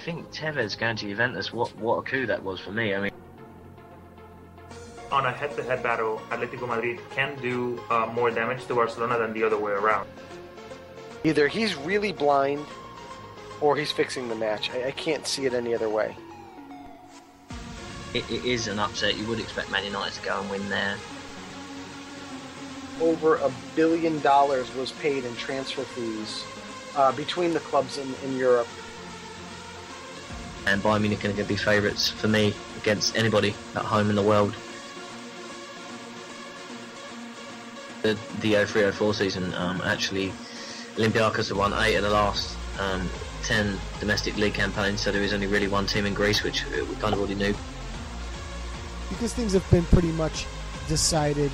think Tevez going to Juventus, what a coup that was for me. I mean, on a head-to-head battle, Atletico Madrid can do more damage to Barcelona than the other way around. Either he's really blind or he's fixing the match. I can't see it any other way. it is an upset. You would expect Man United to go and win there. Over $1 billion was paid in transfer fees between the clubs in Europe. And Bayern Munich are going to be favourites for me against anybody at home in the world. The 03-04 season, actually, Olympiacos have won 8 of the last 10 domestic league campaigns, so there is only really one team in Greece, which we kind of already knew. Because things have been pretty much decided,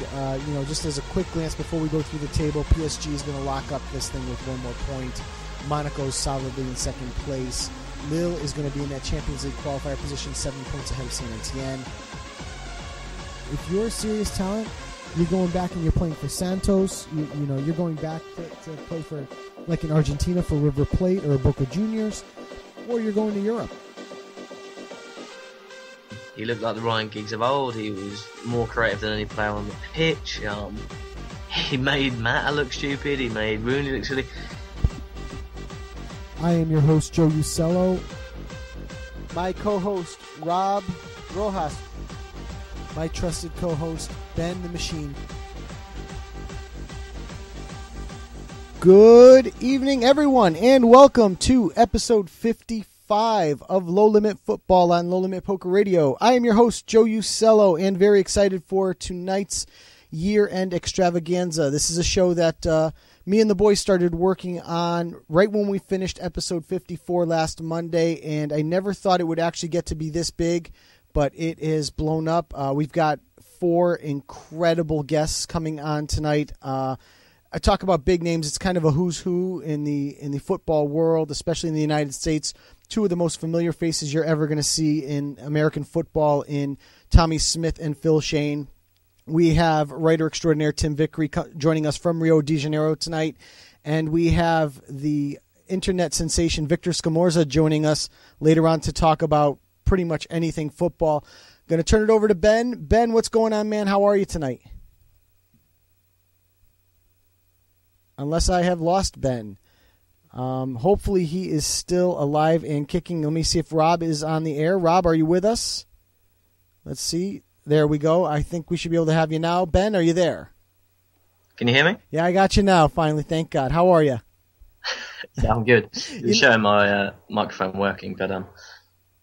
just as a quick glance before we go through the table, PSG is going to lock up this thing with one more point. Monaco's solidly in second place. Lille is going to be in that Champions League qualifier position, 7 points ahead of Saint Etienne. If you're a serious talent, you're going back and you're playing for Santos. You're going back to play for, like in Argentina, for River Plate or Boca Juniors, or you're going to Europe. He looked like the Ryan Giggs of old. He was more creative than any player on the pitch. He made Mata look stupid. He made Rooney look silly. I am your host, Joe Usello. My co-host, Rob Rojas. My trusted co-host, Ben the Machine. Good evening, everyone, and welcome to episode 55 of Low Limit Football on Low Limit Poker Radio. I am your host, Joe Usello, and very excited for tonight's year-end extravaganza. This is a show that me and the boys started working on right when we finished episode 54 last Monday, and I never thought it would actually get to be this big, but it is blown up. We've got 4 incredible guests coming on tonight. I talk about big names. It's kind of a who's who in the football world, especially in the United States. 2 of the most familiar faces you're ever going to see in American football in Tommy Smyth and Phil Schoen. We have writer extraordinaire Tim Vickery joining us from Rio de Janeiro tonight, and we have the internet sensation Victor Scamorza joining us later on to talk about pretty much anything football. Going to turn it over to Ben. Ben, what's going on, man? How are you tonight? Unless I have lost Ben. Hopefully he is still alive and kicking. Let me see if Rob is on the air. Rob, are you with us? Let's see. There we go. I think we should be able to have you now. Ben, are you there? Can you hear me? Yeah, I got you now, finally. Thank God. How are you? Yeah, I'm good. You're showing my microphone working, but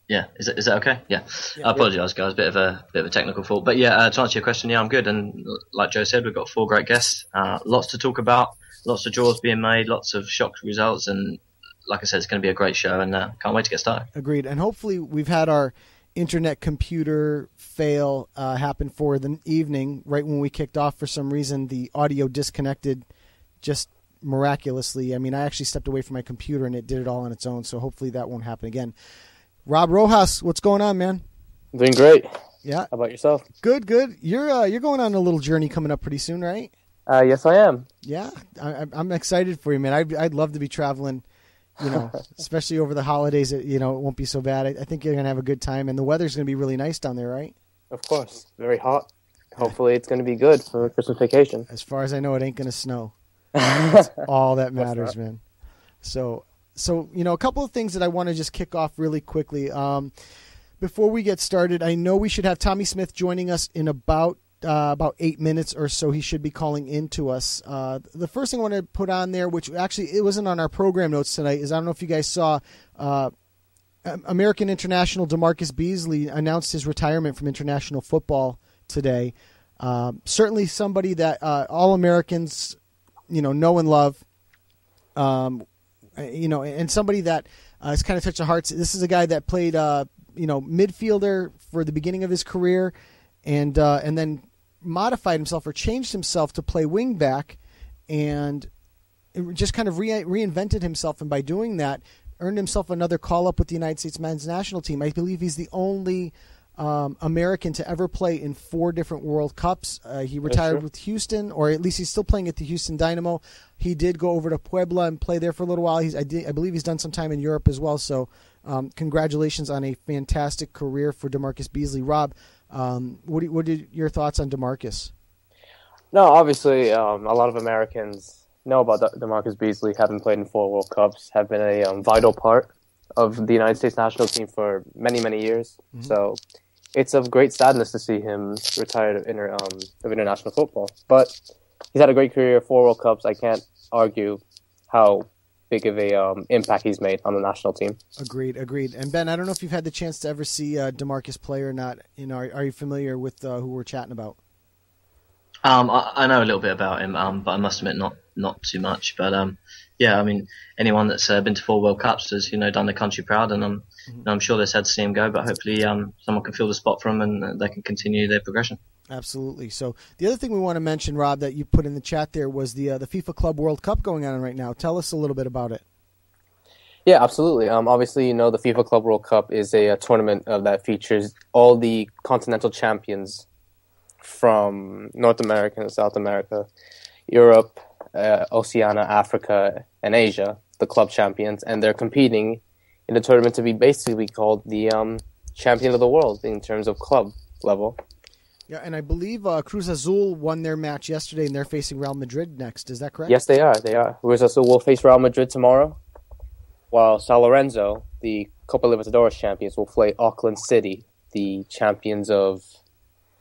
yeah, is that okay? Yeah. I apologise, guys. Bit of a technical fault, but yeah. To answer your question, yeah, I'm good. And like Joe said, we've got 4 great guests. Lots to talk about. Lots of draws being made. Lots of shock results, and like I said, it's going to be a great show. And can't wait to get started. Agreed. And hopefully, we've had our internet computer fail happen for the evening. Right when we kicked off, for some reason, the audio disconnected just miraculously. I mean, I actually stepped away from my computer and it did it all on its own. So hopefully that won't happen again. Rob Rojas, what's going on, man? Doing great. Yeah. How about yourself? Good. You're going on a little journey coming up pretty soon, right? Yes, I am. Yeah, I'm excited for you, man. I'd love to be traveling, especially over the holidays. It won't be so bad. I think you're going to have a good time, and the weather's going to be really nice down there, right? Of course. Very hot. Hopefully it's going to be good for Christmas vacation. As far as I know, it ain't going to snow. That's all that matters, man. So a couple of things that I want to just kick off really quickly. Before we get started, I know we should have Tommy Smyth joining us in about 8 minutes or so. He should be calling in to us. The first thing I want to put on there, which actually it wasn't on our program notes tonight, is I don't know if you guys saw American international DeMarcus Beasley announced his retirement from international football today. Certainly somebody that all Americans know and love. And somebody that has kind of touched the hearts. This is a guy that played midfielder for the beginning of his career, and then modified himself or changed himself to play wing back, and just kind of reinvented himself. And by doing that, earned himself another call up with the United States men's national team. I believe he's the only American to ever play in 4 different World Cups. He retired with Houston, or at least he's still playing at the Houston Dynamo. He did go over to Puebla and play there for a little while. I believe he's done some time in Europe as well. So congratulations on a fantastic career for DeMarcus Beasley. Rob, what are your thoughts on DeMarcus? No, obviously, a lot of Americans know about DeMarcus Beasley, having played in 4 World Cups, have been a vital part of the United States national team for many, many years. Mm-hmm. So it's of great sadness to see him retired of international football. But he's had a great career, 4 World Cups. I can't argue how big of a impact he's made on the national team. Agreed. And Ben, I don't know if you've had the chance to ever see DeMarcus play or not. Are you familiar with who we're chatting about? I know a little bit about him, but I must admit not too much. But yeah, I mean, anyone that's been to 4 World Cups has done the country proud, and I'm sure they're sad to see him go. But hopefully, someone can fill the spot for him, and they can continue their progression. Absolutely. So the other thing we want to mention, Rob, that you put in the chat there was the FIFA Club World Cup going on right now. Tell us a little bit about it. Yeah, absolutely. Obviously, the FIFA Club World Cup is a tournament that features all the continental champions from North America and South America, Europe, Oceania, Africa, and Asia, the club champions, and they're competing in the tournament to be basically called the champion of the world in terms of club level. Yeah, and I believe Cruz Azul won their match yesterday, and they're facing Real Madrid next. Is that correct? Yes, they are. Cruz Azul will face Real Madrid tomorrow, while San Lorenzo, the Copa Libertadores champions, will play Auckland City, the champions of,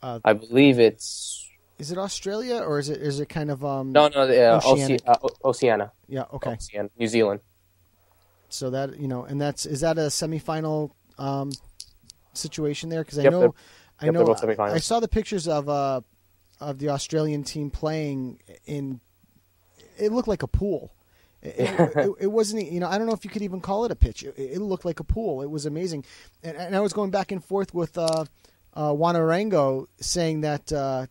I believe it's... Is it Australia, or is it kind of... Oceania. Yeah, okay. Oceania, New Zealand. So that, and is that a semifinal situation there? Because I saw the pictures of the Australian team playing in. It looked like a pool. It wasn't. I don't know if you could even call it a pitch. It looked like a pool. It was amazing, and I was going back and forth with Wanarango saying that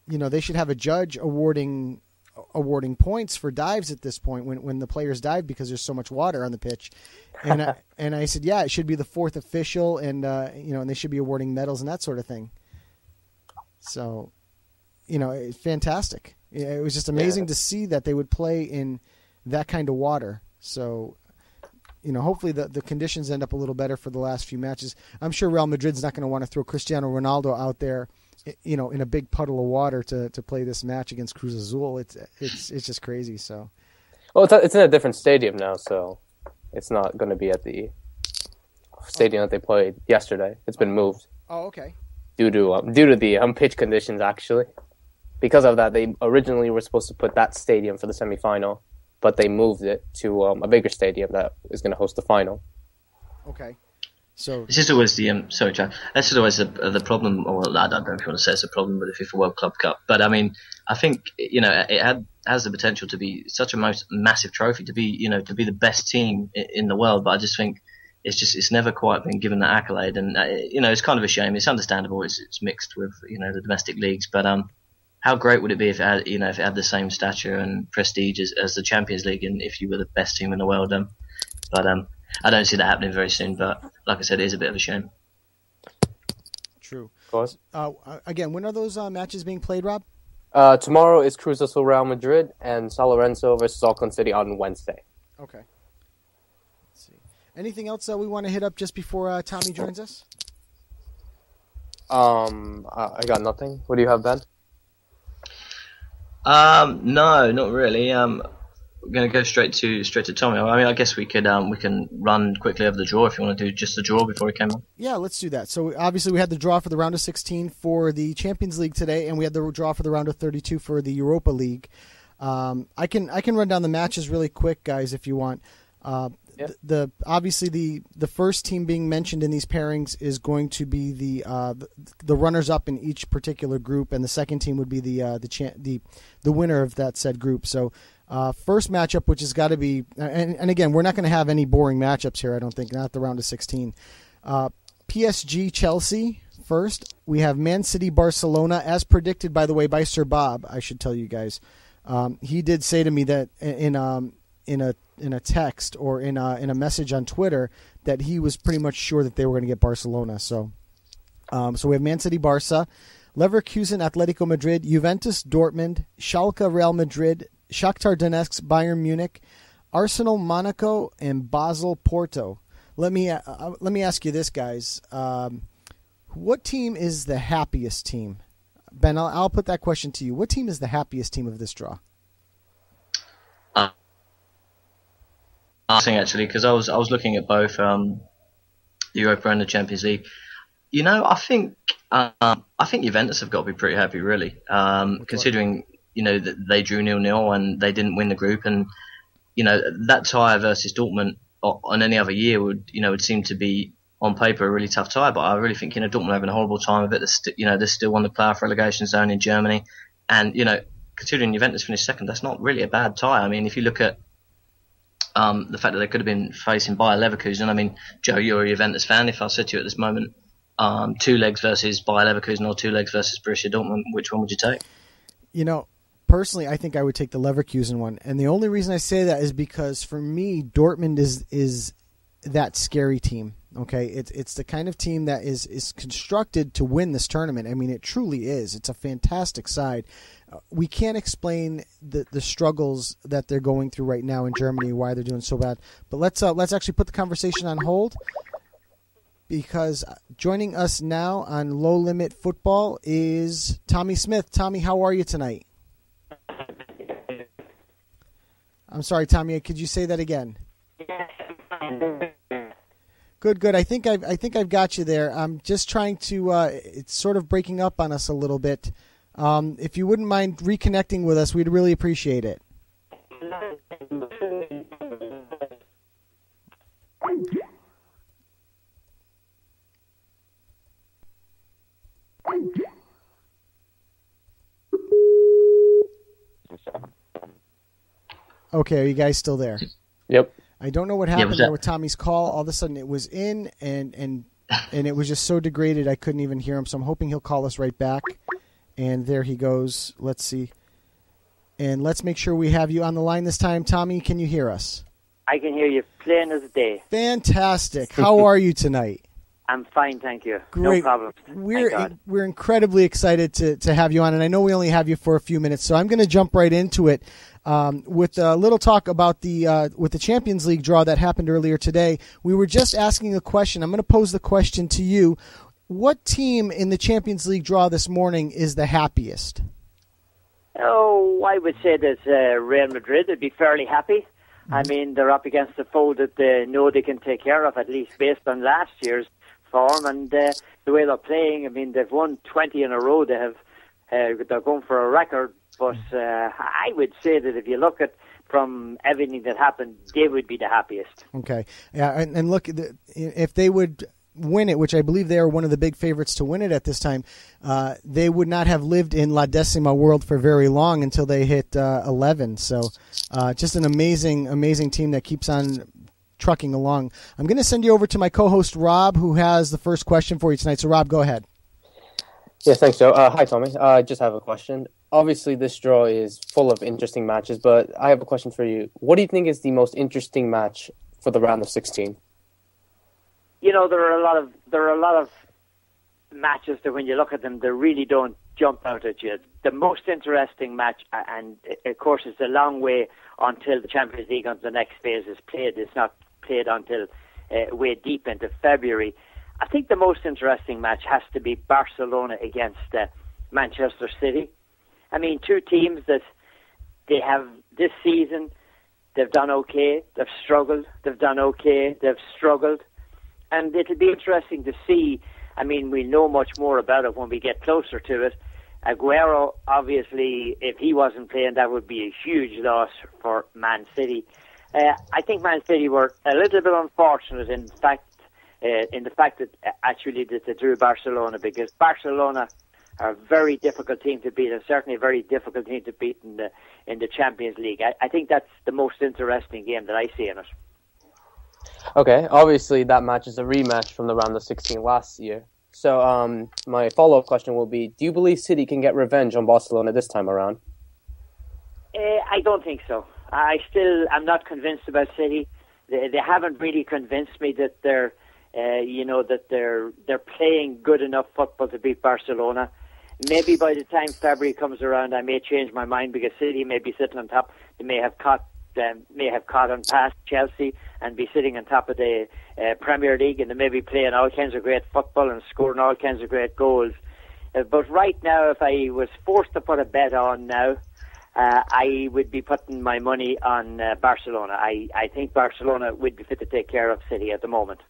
they should have a judge awarding points for dives at this point when the players dive because there's so much water on the pitch, and I said, yeah, it should be the 4th official, and and they should be awarding medals and that sort of thing. So, it's fantastic. It was just amazing to see that they would play in that kind of water. So, hopefully the conditions end up a little better for the last few matches. I'm sure Real Madrid's not going to want to throw Cristiano Ronaldo out there, in a big puddle of water to play this match against Cruz Azul. It's just crazy. So, well, it's in a different stadium now, so it's not going to be at the stadium that they played yesterday. It's been moved. Oh, okay. Due to the pitch conditions, actually. Because of that, they originally were supposed to put that stadium for the semifinal, but they moved it to a bigger stadium that is going to host the final. Okay. So this is always the sorry, Jack. This is always the problem. Or I don't know if you want to say it's a problem with the FIFA World Club Cup, but I mean, I think it has the potential to be such a massive trophy, to be the best team in the world. But I just think it's never quite been given that accolade, and it's kind of a shame. It's understandable. It's mixed with the domestic leagues, but how great would it be if it had the same stature and prestige as the Champions League, and if you were the best team in the world? But I don't see that happening very soon, but like I said, it is a bit of a shame. True. Of course. Again, when are those matches being played, Rob? Tomorrow is Cruz Azul Real Madrid and San Lorenzo versus Auckland City on Wednesday. Okay. Let's see. Anything else we want to hit up just before Tommy joins us? I got nothing. What do you have, Ben? No, not really. We're going to go straight to Tommy. I mean, I guess we can run quickly over the draw if you want to do just the draw before we came on. Yeah, let's do that. So obviously we had the draw for the round of 16 for the Champions League today, and we had the draw for the round of 32 for the Europa League. I can run down the matches really quick, guys, if you want. Obviously the first team being mentioned in these pairings is going to be the runners up in each particular group, and the second team would be the winner of that said group. So first matchup, which has got to be, and again, we're not going to have any boring matchups here, I don't think, not the round of 16. PSG Chelsea first. We have Man City Barcelona, as predicted, by the way, by SirBob. I should tell you guys. He did say to me that in a text or in a message on Twitter that he was pretty much sure that they were going to get Barcelona. So So we have Man City, Barca, Leverkusen, Atletico Madrid, Juventus, Dortmund, Schalke, Real Madrid, Shakhtar Donetsk, Bayern Munich, Arsenal, Monaco, and Basel, Porto. Let me ask you this, guys. What team is the happiest team? Ben, I'll put that question to you. What team is the happiest team of this draw? Actually, because I was looking at both the Europa and the Champions League. You know, I think Juventus have got to be pretty happy, really, considering that they drew 0-0 and they didn't win the group, and that tie versus Dortmund on any other year would seem to be on paper a really tough tie. But I really think Dortmund are having a horrible time of it. They're still on the playoff relegation zone in Germany, and considering Juventus finished second, that's not really a bad tie. I mean, if you look at the fact that they could have been facing Bayer Leverkusen. I mean, Joe, you're a Juventus fan. If I said to you at this moment, 2 legs versus Bayer Leverkusen or 2 legs versus Borussia Dortmund, which one would you take? Personally, I think I would take the Leverkusen one. And the only reason I say that is because for me, Dortmund is that scary team. Okay, it's the kind of team that is constructed to win this tournament. I mean, it truly is. It's a fantastic side. We can't explain the struggles that they're going through right now in Germany, why they're doing so bad. But let's actually put the conversation on hold, because joining us now on Low Limit Football is Tommy Smyth. Tommy, how are you tonight? I'm sorry, Tommy. Could you say that again? Good. I think I've got you there. I'm just trying to. It's sort of breaking up on us a little bit. If you wouldn't mind reconnecting with us, we'd really appreciate it. Okay, are you guys still there? Yep. I don't know what happened there with Tommy's call. All of a sudden it was in, and it was just so degraded I couldn't even hear him. So I'm hoping he'll call us right back. And there he goes. Let's see. And let's make sure we have you on the line this time. Tommy, can you hear us? I can hear you plain as day. Fantastic. How are you tonight? I'm fine, thank you. Great. No problem. We're incredibly excited to have you on, and I know we only have you for a few minutes, so I'm going to jump right into it with a little talk about with the Champions League draw that happened earlier today. We were just asking a question. I'm going to pose the question to you. What team in the Champions League draw this morning is the happiest? Oh, I would say that Real Madrid would be fairly happy. I mean, they're up against a foe that they know they can take care of, at least based on last year's form and the way they're playing. I mean, they've won 20 in a row. They're going for a record. But I would say that if you look at from everything that happened, they would be the happiest. Okay. Yeah, and look, if they would win it, which I believe they are one of the big favorites to win it at this time, they would not have lived in La Decima world for very long until they hit 11. So just an amazing team that keeps on trucking along. I'm going to send you over to my co-host, Rob, who has the first question for you tonight. So, Rob, go ahead. Yeah, thanks, Joe. Hi, Tommy. I just have a question. Obviously, this draw is full of interesting matches, but I have a question for you. What do you think is the most interesting match for the round of 16? You know, there are a lot of matches that when you look at them, they really don't jump out at you. The most interesting match, and of course it's a long way until the Champions League on the next phase is played. It's not played until way deep into February. I think the most interesting match has to be Barcelona against Manchester City. I mean, two teams that they have this season, they've done okay, they've struggled, they've done okay, they've struggled. And it'll be interesting to see. I mean, we'll know much more about it when we get closer to it. Aguero, obviously, if he wasn't playing, that would be a huge loss for Man City. I think Man City were a little bit unfortunate in the fact that actually that they drew Barcelona, because Barcelona are a very difficult team to beat, and certainly a very difficult team to beat in the Champions League. I think that's the most interesting game that I see in it. Okay, obviously that match is a rematch from the round of 16 last year. So my follow-up question will be, do you believe City can get revenge on Barcelona this time around? I don't think so. I'm not convinced about City. They haven't really convinced me that they're that they're playing good enough football to beat Barcelona. Maybe by the time February comes around, I may change my mind because City may be sitting on top. They may have caught on past Chelsea and be sitting on top of the Premier League, and they may be playing all kinds of great football and scoring all kinds of great goals. But right now, if I was forced to put a bet on now, I would be putting my money on Barcelona. I think Barcelona would be fit to take care of City at the moment.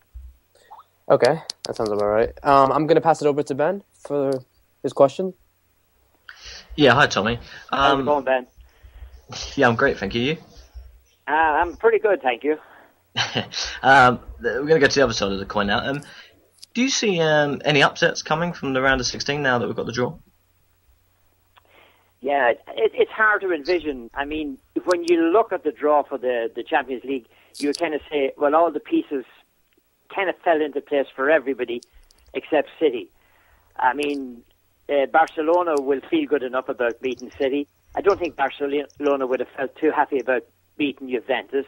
Okay, that sounds about right. I'm going to pass it over to Ben for his question. Yeah, hi Tommy. How's it going, Ben? Yeah, I'm great, thank you. You? I'm pretty good, thank you. We're going to go to the other side of the coin now. Do you see any upsets coming from the round of 16 now that we've got the draw? Yeah, it's hard to envision. I mean, when you look at the draw for the Champions League, you kind of say, well, all the pieces kind of fell into place for everybody except City. I mean, Barcelona will feel good enough about beating City. I don't think Barcelona would have felt too happy about beating Juventus.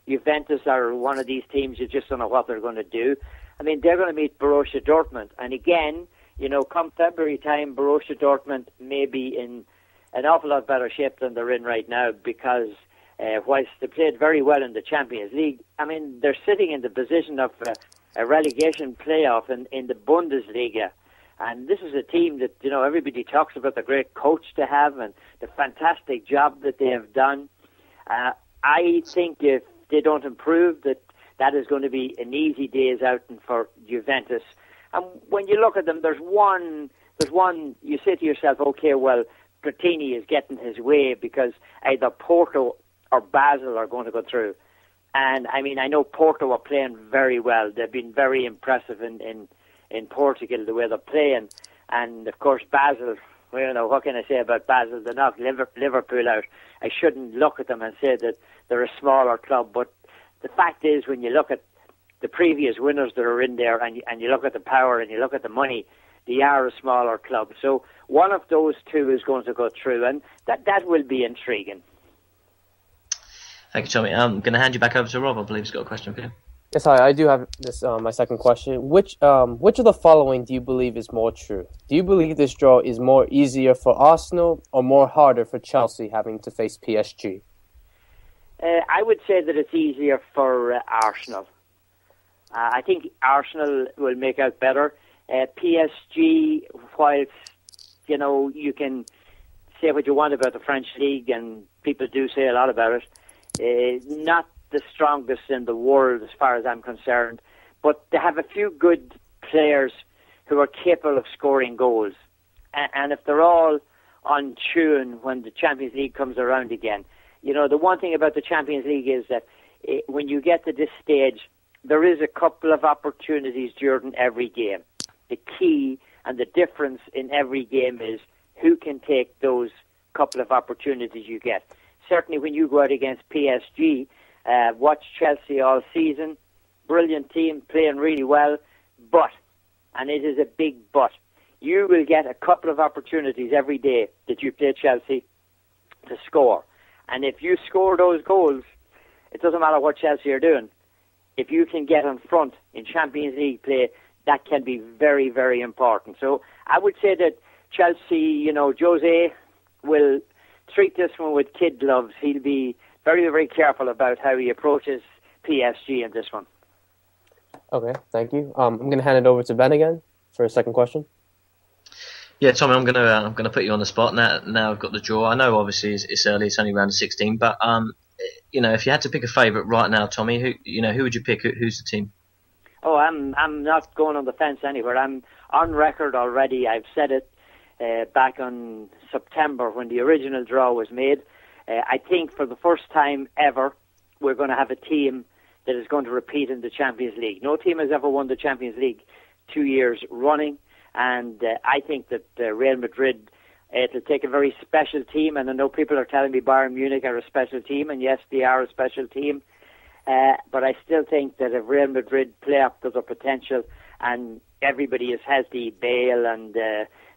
Juventus are one of these teams you just don't know what they're going to do. I mean, they're going to meet Borussia Dortmund. And again, come February time, Borussia Dortmund may be in an awful lot better shape than they're in right now because whilst they played very well in the Champions League, I mean, they're sitting in the position of a relegation playoff in the Bundesliga. And this is a team that, everybody talks about the great coach to have and the fantastic job that they have done. I think if they don't improve, that is going to be an easy day's outing for Juventus. And when you look at them, there's one, you say to yourself, okay, well, Platini is getting his way because either Porto or Basel are going to go through. And, I mean, I know Porto are playing very well. They've been very impressive in Portugal, the way they're playing. And, of course, Basel, what can I say about Basel? They knocked Liverpool out. I shouldn't look at them and say that they're a smaller club, but the fact is when you look at the previous winners that are in there and you look at the power and you look at the money, they are a smaller club. So one of those two is going to go through, and that will be intriguing. Thank you, Tommy. I'm going to hand you back over to Rob. I believe he's got a question for you. Yes, hi. I do have this. My second question: which of the following do you believe is more true? Do you believe this draw is more easier for Arsenal or more harder for Chelsea having to face PSG? I would say that it's easier for Arsenal. I think Arsenal will make out better. PSG, whilst you can say what you want about the French league, and people do say a lot about it, not the strongest in the world as far as I'm concerned, but they have a few good players who are capable of scoring goals. And if they're all on tune when the Champions League comes around again, the one thing about the Champions League is that when you get to this stage, there is a couple of opportunities during every game. The key and the difference in every game is who can take those couple of opportunities you get. Certainly when you go out against PSG, watch Chelsea all season, brilliant team, playing really well, but, and it is a big but, you will get a couple of opportunities every day that you play Chelsea to score. And if you score those goals, it doesn't matter what Chelsea are doing. If you can get in front in Champions League play, that can be very, very important. So I would say that Chelsea, Jose will treat this one with kid gloves. He'll be very, very careful about how he approaches PSG in this one. Okay, thank you. I'm going to hand it over to Ben again for a second question. Yeah, Tommy, I'm gonna put you on the spot now. I've got the draw. I know obviously it's early. It's only round of 16, but if you had to pick a favourite right now, Tommy, who would you pick? Who's the team? Oh, I'm not going on the fence anywhere. I'm on record already. I've said it back on September when the original draw was made. I think for the first time ever, we're going to have a team that is going to repeat in the Champions League. No team has ever won the Champions League 2 years running, and I think that Real Madrid, it'll take a very special team, and I know people are telling me Bayern Munich are a special team, and yes, they are a special team, but I still think that if Real Madrid play up to their potential and everybody is healthy, Bale and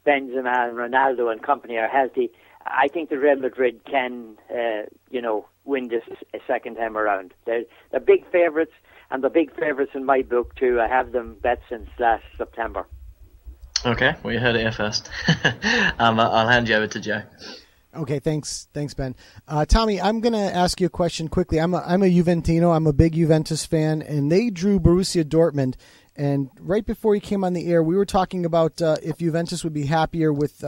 Benzema and Ronaldo and company are healthy, I think the Real Madrid can, win this a second time around. They're big favourites, and the big favourites in my book too. I have them bet since last September. Okay, well, you heard it here first. I'll hand you over to Joe. Okay, thanks, Ben. Tommy, I'm going to ask you a question quickly. I'm a Juventino. I'm a big Juventus fan, and they drew Borussia Dortmund. And right before you came on the air, we were talking about if Juventus would be happier with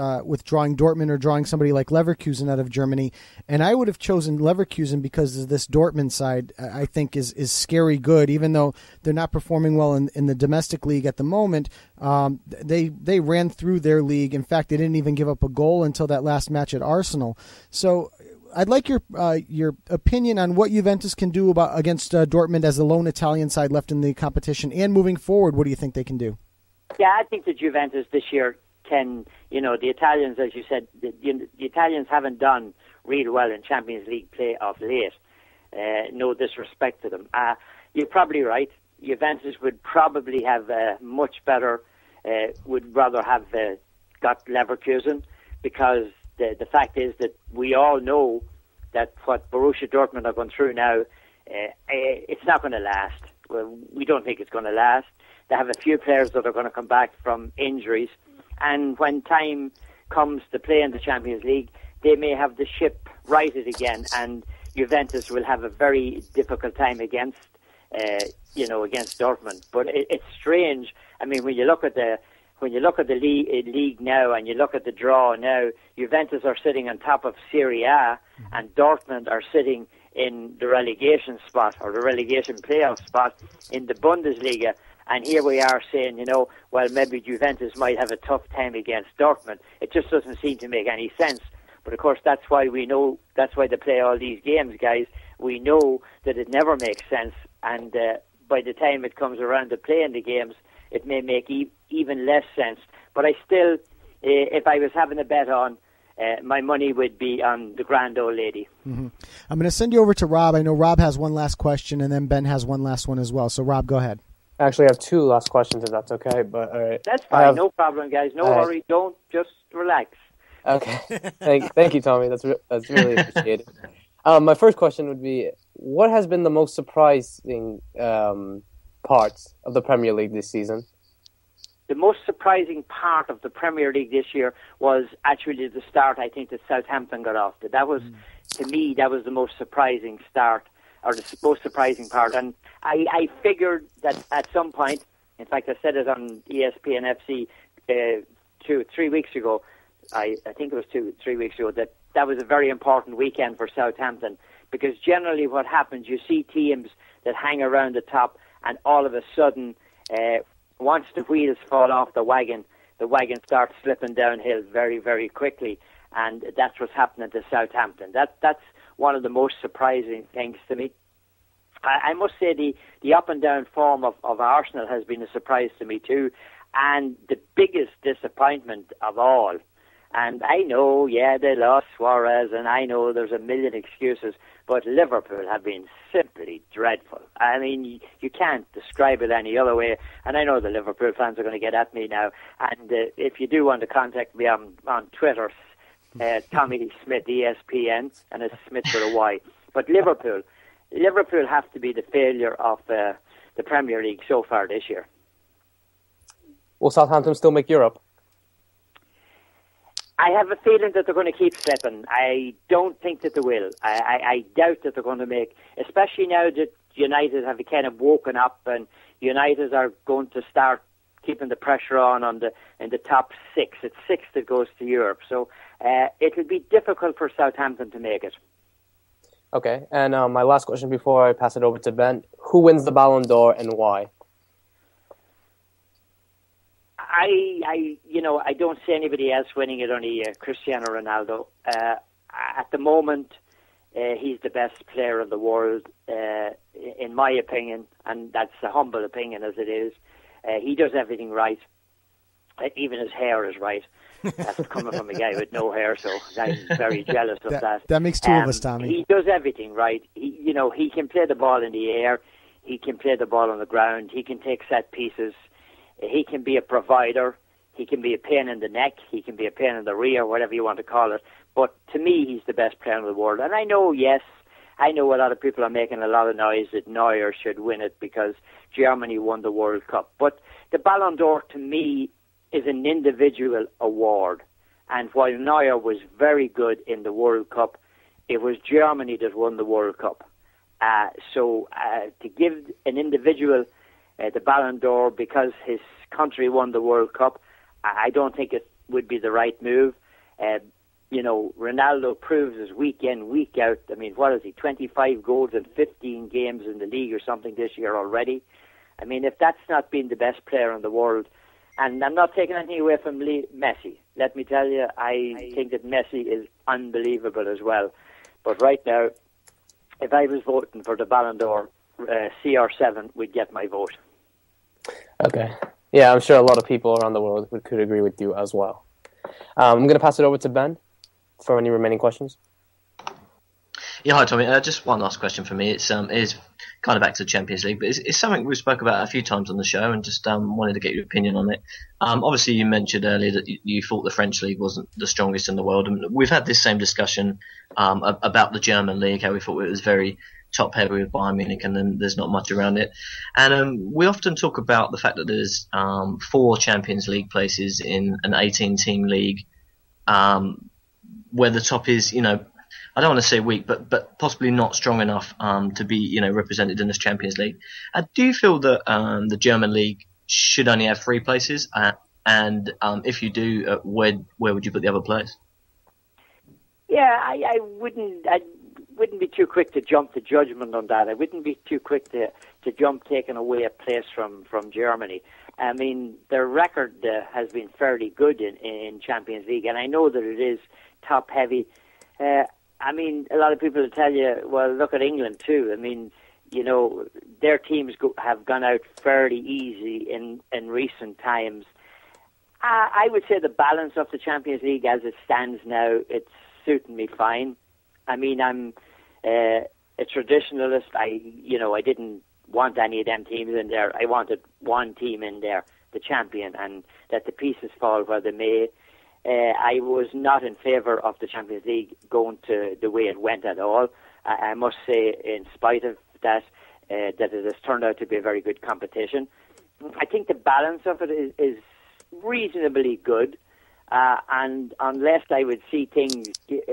drawing Dortmund or drawing somebody like Leverkusen out of Germany. And I would have chosen Leverkusen because this Dortmund side, I think, is scary good. Even though they're not performing well in the domestic league at the moment, they ran through their league. In fact, they didn't even give up a goal until that last match at Arsenal. So I'd like your opinion on what Juventus can do against Dortmund as the lone Italian side left in the competition, and moving forward, what do you think they can do? Yeah, I think that Juventus this year can, the Italians, as you said, the Italians haven't done really well in Champions League play of late. No disrespect to them. You're probably right. Juventus would probably have much better, would rather have got Leverkusen, because the fact is that we all know that what Borussia Dortmund are going through now, it's not going to last. Well, we don't think it's going to last. They have a few players that are going to come back from injuries, and when time comes to play in the Champions League, they may have the ship righted again, and Juventus will have a very difficult time against Dortmund. But it's strange. I mean, when you look at the league now, and you look at the draw now, Juventus are sitting on top of Serie A, and Dortmund are sitting in the relegation spot, or the relegation playoff spot in the Bundesliga. And here we are saying, well, maybe Juventus might have a tough time against Dortmund. It just doesn't seem to make any sense. But of course, that's why they play all these games, guys. We know that it never makes sense, and by the time it comes around to playing the games, it may make even less sense. But I still, if I was having a bet on, my money would be on the grand old lady. Mm-hmm. I'm going to send you over to Rob. I know Rob has one last question, and then Ben has one last one as well. So, Rob, go ahead. Actually, I have two last questions, if that's okay. But all right. That's fine. No problem, guys. No worry. Don't. Just relax. Okay. Thank you, Tommy. That's really appreciated. My first question would be, what has been the most surprising parts of the Premier League this season? The most surprising part of the Premier League this year was actually the start, I think, that Southampton got off to. That was, to me, that was the most surprising start, or the most surprising part. And I figured that at some point, in fact, I said it on ESPN FC 3 weeks ago, I think it was 3 weeks ago, that was a very important weekend for Southampton, because generally what happens, you see teams that hang around the top, and all of a sudden, once the wheels fall off the wagon starts slipping downhill very, very quickly, and that's what's happening to Southampton. That's one of the most surprising things to me. I must say the up and down form of Arsenal has been a surprise to me too, and the biggest disappointment of all, and I know, they lost Suarez, and I know there's a million excuses, but Liverpool have been simply dreadful. I mean, you can't describe it any other way, and I know the Liverpool fans are going to get at me now, and if you do want to contact me on Twitter, Tommy Smyth, ESPN, and it's Smith with a Y. But Liverpool have to be the failure of the Premier League so far this year. Will Southampton still make Europe? I have a feeling that they're going to keep slipping. I don't think that they will. I doubt that they're going to make, especially now that United have kind of woken up, and United are going to start keeping the pressure in the top six. It's six that goes to Europe. So it will be difficult for Southampton to make it. Okay, and my last question before I pass it over to Ben: who wins the Ballon d'Or and why? I don't see anybody else winning it, only Cristiano Ronaldo. At the moment, he's the best player in the world, in my opinion, and that's a humble opinion as it is. He does everything right. Even his hair is right. That's coming from a guy with no hair, so I'm very jealous of that. That makes two of us, Tommy. He does everything right. He can play the ball in the air. He can play the ball on the ground. He can take set pieces. He can be a provider. He can be a pain in the neck. He can be a pain in the rear, whatever you want to call it. But to me, he's the best player in the world. And I know, yes, I know a lot of people are making a lot of noise that Neuer should win it because Germany won the World Cup. But the Ballon d'Or, to me, is an individual award. And while Neuer was very good in the World Cup, it was Germany that won the World Cup. So to give an individual the Ballon d'Or because his country won the World Cup, I don't think it would be the right move. Ronaldo proves us week in, week out. I mean, what is he, 25 goals in 15 games in the league or something this year already? I mean, if that's not being the best player in the world, and I'm not taking anything away from Messi. Let me tell you, I think that Messi is unbelievable as well. But right now, if I was voting for the Ballon d'Or, CR7 would get my vote. Okay. Yeah, I'm sure a lot of people around the world could agree with you as well. I'm going to pass it over to Ben for any remaining questions. Yeah, hi Tommy. Just one last question for me. It's is kind of back to the Champions League, but it's something we spoke about a few times on the show, and just wanted to get your opinion on it. Obviously, you mentioned earlier that you thought the French league wasn't the strongest in the world, and we've had this same discussion about the German league, how we thought it was very top heavy with Bayern Munich, and then there's not much around it. And we often talk about the fact that there's 4 Champions League places in an 18-team league, where the top is, I don't want to say weak, but possibly not strong enough to be, represented in this Champions League. Do you feel that the German league should only have 3 places? And if you do, where would you put the other place? Yeah, I wouldn't be too quick to jump to judgment on that. I wouldn't be too quick to jump taking away a place from Germany. I mean, their record has been fairly good in Champions League, and I know that it is top heavy. I mean, a lot of people will tell you, well, look at England too. I mean, their teams have gone out fairly easy in recent times. I would say the balance of the Champions League as it stands now, it's suiting me fine. I mean, I'm a traditionalist. I didn't want any of them teams in there. I wanted one team in there, the champion, and let the pieces fall where they may. I was not in favour of the Champions League going to the way it went at all. I must say, in spite of that, that it has turned out to be a very good competition. I think the balance of it is reasonably good, and unless I would see things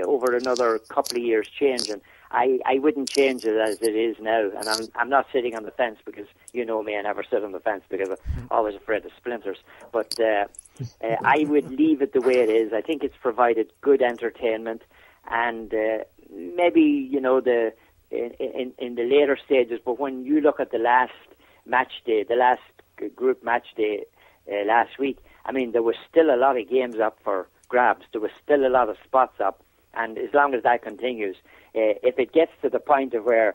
over another couple of years changing, I wouldn't change it as it is now. And I'm not sitting on the fence because, you know me, I never sit on the fence because I'm always afraid of splinters. But I would leave it the way it is. I think it's provided good entertainment, and maybe, in the later stages. But when you look at the last match day, the last group match day last week, I mean, there was still a lot of games up for grabs. There was still a lot of spots up. And as long as that continues, if it gets to the point of where,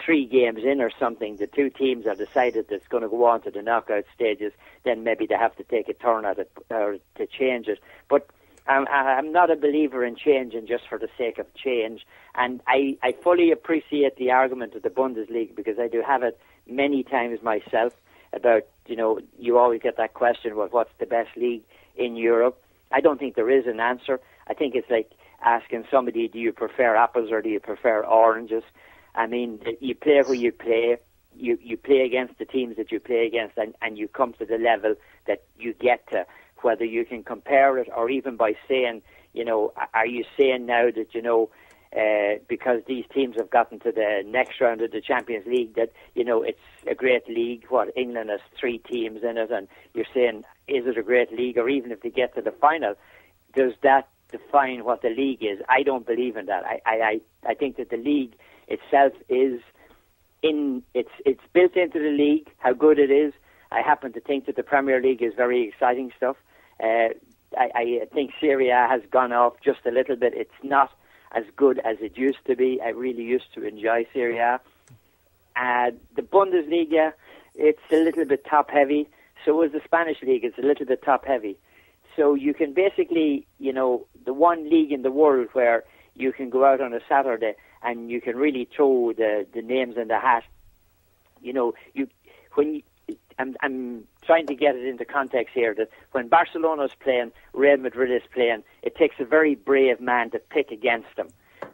3 games in or something, the 2 teams have decided that it's going to go on to the knockout stages, then maybe they have to take a turn at it or to change it. But I'm not a believer in changing just for the sake of change. And I fully appreciate the argument of the Bundesliga, because I do have it many times myself about, you always get that question, well, what's the best league in Europe? I don't think there is an answer. I think it's like asking somebody, do you prefer apples or do you prefer oranges? I mean, you play who you play. You play against the teams that you play against, and you come to the level that you get to. Whether you can compare it, or even by saying, are you saying now that, because these teams have gotten to the next round of the Champions League, that, it's a great league? What, England has 3 teams in it, and you're saying, is it a great league? Or even if they get to the final, does that define what the league is? I don't believe in that. I think that the league itself is it's built into the league, how good it is. I happen to think that the Premier League is very exciting stuff. I think Serie A has gone off just a little bit. It's not as good as it used to be. I really used to enjoy Serie A. The Bundesliga, it's a little bit top-heavy. So is the Spanish League. It's a little bit top-heavy. So you can basically, the one league in the world where you can go out on a Saturday and you can really throw the names in the hat. I'm trying to get it into context here, that when Barcelona is playing, Real Madrid is playing, it takes a very brave man to pick against them.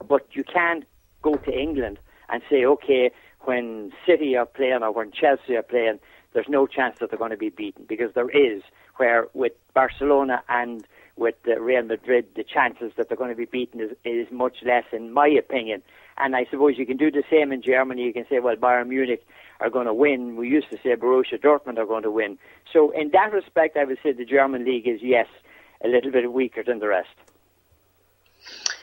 But you can't go to England and say, okay, when City are playing or when Chelsea are playing, there's no chance that they're going to be beaten, because there is, where with Barcelona and with Real Madrid, the chances that they're going to be beaten is much less, in my opinion. And I suppose you can do the same in Germany. You can say, well, Bayern Munich are going to win. We used to say Borussia Dortmund are going to win. So in that respect, I would say the German league is, yes, a little bit weaker than the rest.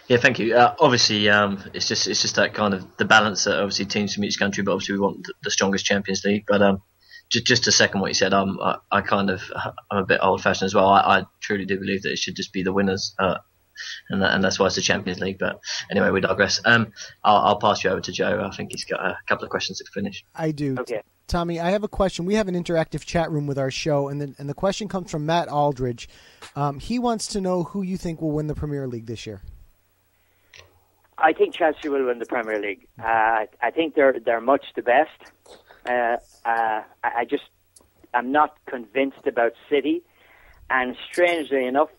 Yeah, thank you. Obviously, it's just that kind of the balance that obviously teams from each country, but obviously we want the strongest Champions League. But just to second what you said, I'm a bit old-fashioned as well. I truly do believe that it should just be the winners, and that's why it's the Champions League. But anyway, we digress. I'll pass you over to Joe. I think he's got a couple of questions to finish. I do. Okay. Tommy, I have a question. We have an interactive chat room with our show, and the question comes from Matt Aldridge. He wants to know who you think will win the Premier League this year. I think Chelsea will win the Premier League. I think they're much the best. I'm not convinced about City, and strangely enough,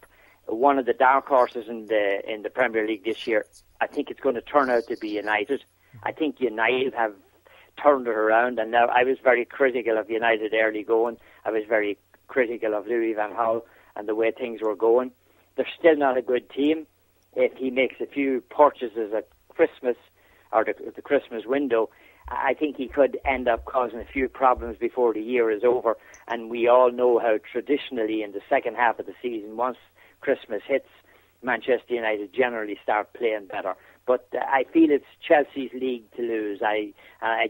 one of the dark horses in the Premier League this year, I think it's going to turn out to be United. I think United have turned it around, and now I was very critical of United early going. I was very critical of Louis van Gaal and the way things were going. They're still not a good team. If he makes a few purchases at Christmas or the Christmas window, I think he could end up causing a few problems before the year is over. And we all know how traditionally in the second half of the season, once Christmas hits, Manchester United generally start playing better. But I feel it's Chelsea's league to lose. I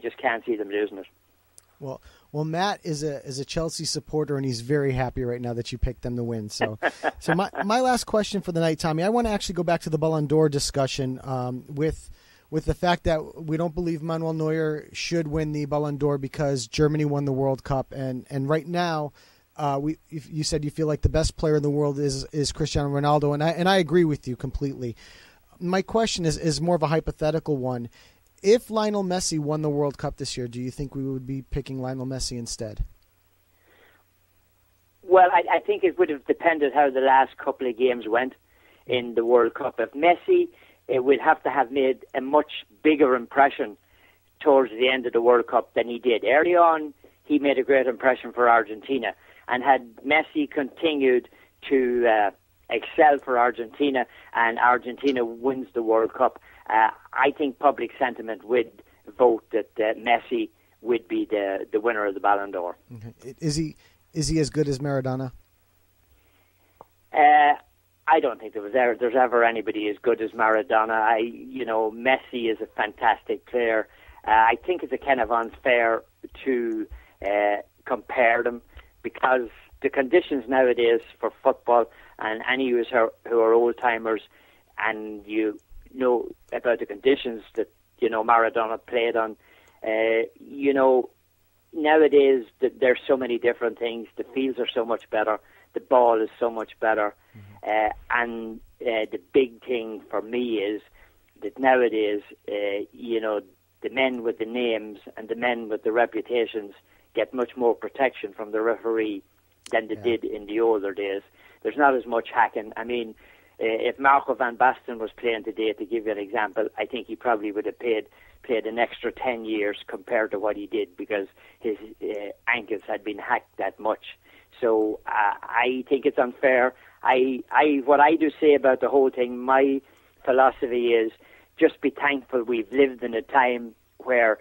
just can't see them losing it. Well, Matt is a Chelsea supporter, and he's very happy right now that you picked them to win. So my last question for the night, Tommy, I want to actually go back to the Ballon d'Or discussion with the fact that we don't believe Manuel Neuer should win the Ballon d'Or because Germany won the World Cup, and right now, you said you feel like the best player in the world is Cristiano Ronaldo, and I agree with you completely. My question is more of a hypothetical one. If Lionel Messi won the World Cup this year, do you think we would be picking Lionel Messi instead? Well, I think it would have depended how the last couple of games went in the World Cup. If Messi would have to have made a much bigger impression towards the end of the World Cup than he did. Early on, he made a great impression for Argentina. And had Messi continued to excel for Argentina and Argentina wins the World Cup, I think public sentiment would vote that Messi would be the winner of the Ballon d'Or. Okay. Is he as good as Maradona? I don't think there's ever anybody as good as Maradona. Messi is a fantastic player. I think it's a kind of unfair to compare them, because the conditions nowadays for football, and any of us who are old timers, and you know about the conditions that Maradona played on. Nowadays there's so many different things. The fields are so much better. The ball is so much better, and the big thing for me is that nowadays, the men with the names and the men with the reputations get much more protection from the referee than they did in the older days. There's not as much hacking. I mean, if Marco van Basten was playing today, to give you an example, I think he probably would have played an extra 10 years compared to what he did, because his ankles had been hacked that much. So I think it's unfair. What I do say about the whole thing, my philosophy is just be thankful we've lived in a time where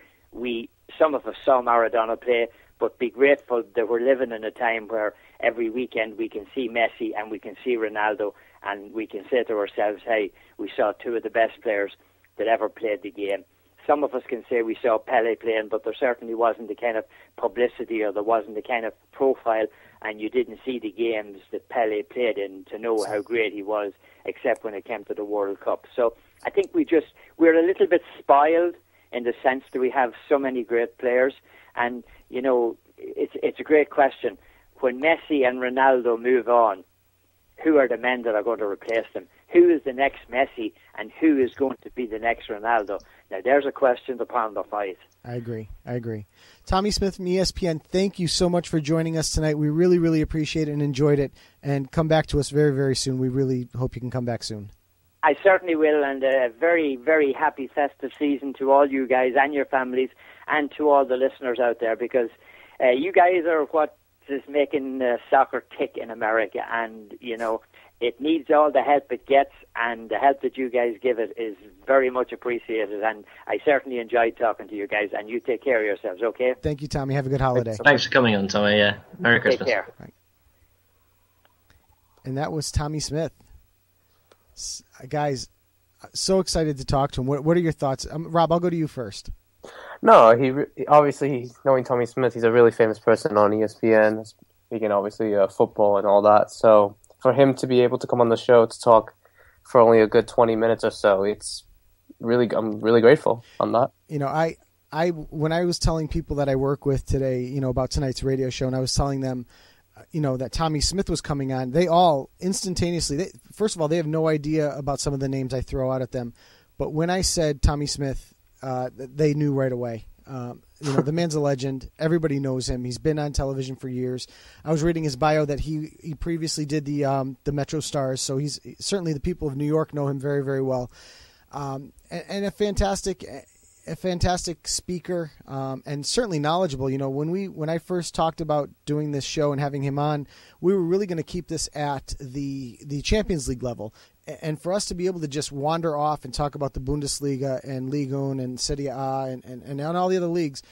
some of us saw Maradona play, but be grateful that we're living in a time where every weekend we can see Messi and we can see Ronaldo, and we can say to ourselves, hey, we saw two of the best players that ever played the game. Some of us can say we saw Pele playing, but there certainly wasn't the kind of publicity, or there wasn't the kind of profile, and you didn't see the games that Pele played in to know how great he was, except when it came to the World Cup. So I think we're a little bit spoiled in the sense that we have so many great players. And, it's a great question. When Messi and Ronaldo move on, who are the men that are going to replace them? who is the next Messi and who is going to be the next Ronaldo? Now, there's a question to ponder, fight. I agree. Tommy Smyth from ESPN, thank you so much for joining us tonight. We really, really appreciate it and enjoyed it. And come back to us very, very soon. We really hope you can come back soon. I certainly will, and a very, very happy festive season to all you guys and your families and to all the listeners out there, because you guys are what is making soccer tick in America, and, you know, it needs all the help it gets, and the help that you guys give it is very much appreciated, and I certainly enjoyed talking to you guys, and you take care of yourselves, okay? Thank you, Tommy. Have a good holiday. Thanks for coming on, Tommy. Yeah. Merry Christmas. Take care. Right. And that was Tommy Smyth. Guys, so excited to talk to him. What are your thoughts? Rob, I'll go to you first. No, obviously, knowing Tommy Smyth, he's a really famous person on ESPN, speaking obviously football and all that. So for him to be able to come on the show to talk for only a good 20 minutes or so, I'm really grateful on that. You know, when I was telling people that I work with today, you know, about tonight's radio show, and I was telling them, you know, that Tommy Smyth was coming on, they all instantaneously, first of all, they have no idea about some of the names I throw out at them. But when I said Tommy Smyth, they knew right away. You know, the man's a legend. Everybody knows him. He's been on television for years. I was reading his bio that he previously did the Metro Stars, so he's certainly, the people of New York know him very, very well. And a fantastic speaker, and certainly knowledgeable. You know, when I first talked about doing this show and having him on, we were really going to keep this at the Champions League level. And for us to be able to just wander off and talk about the Bundesliga and Ligue 1 and Serie A and all the other leagues,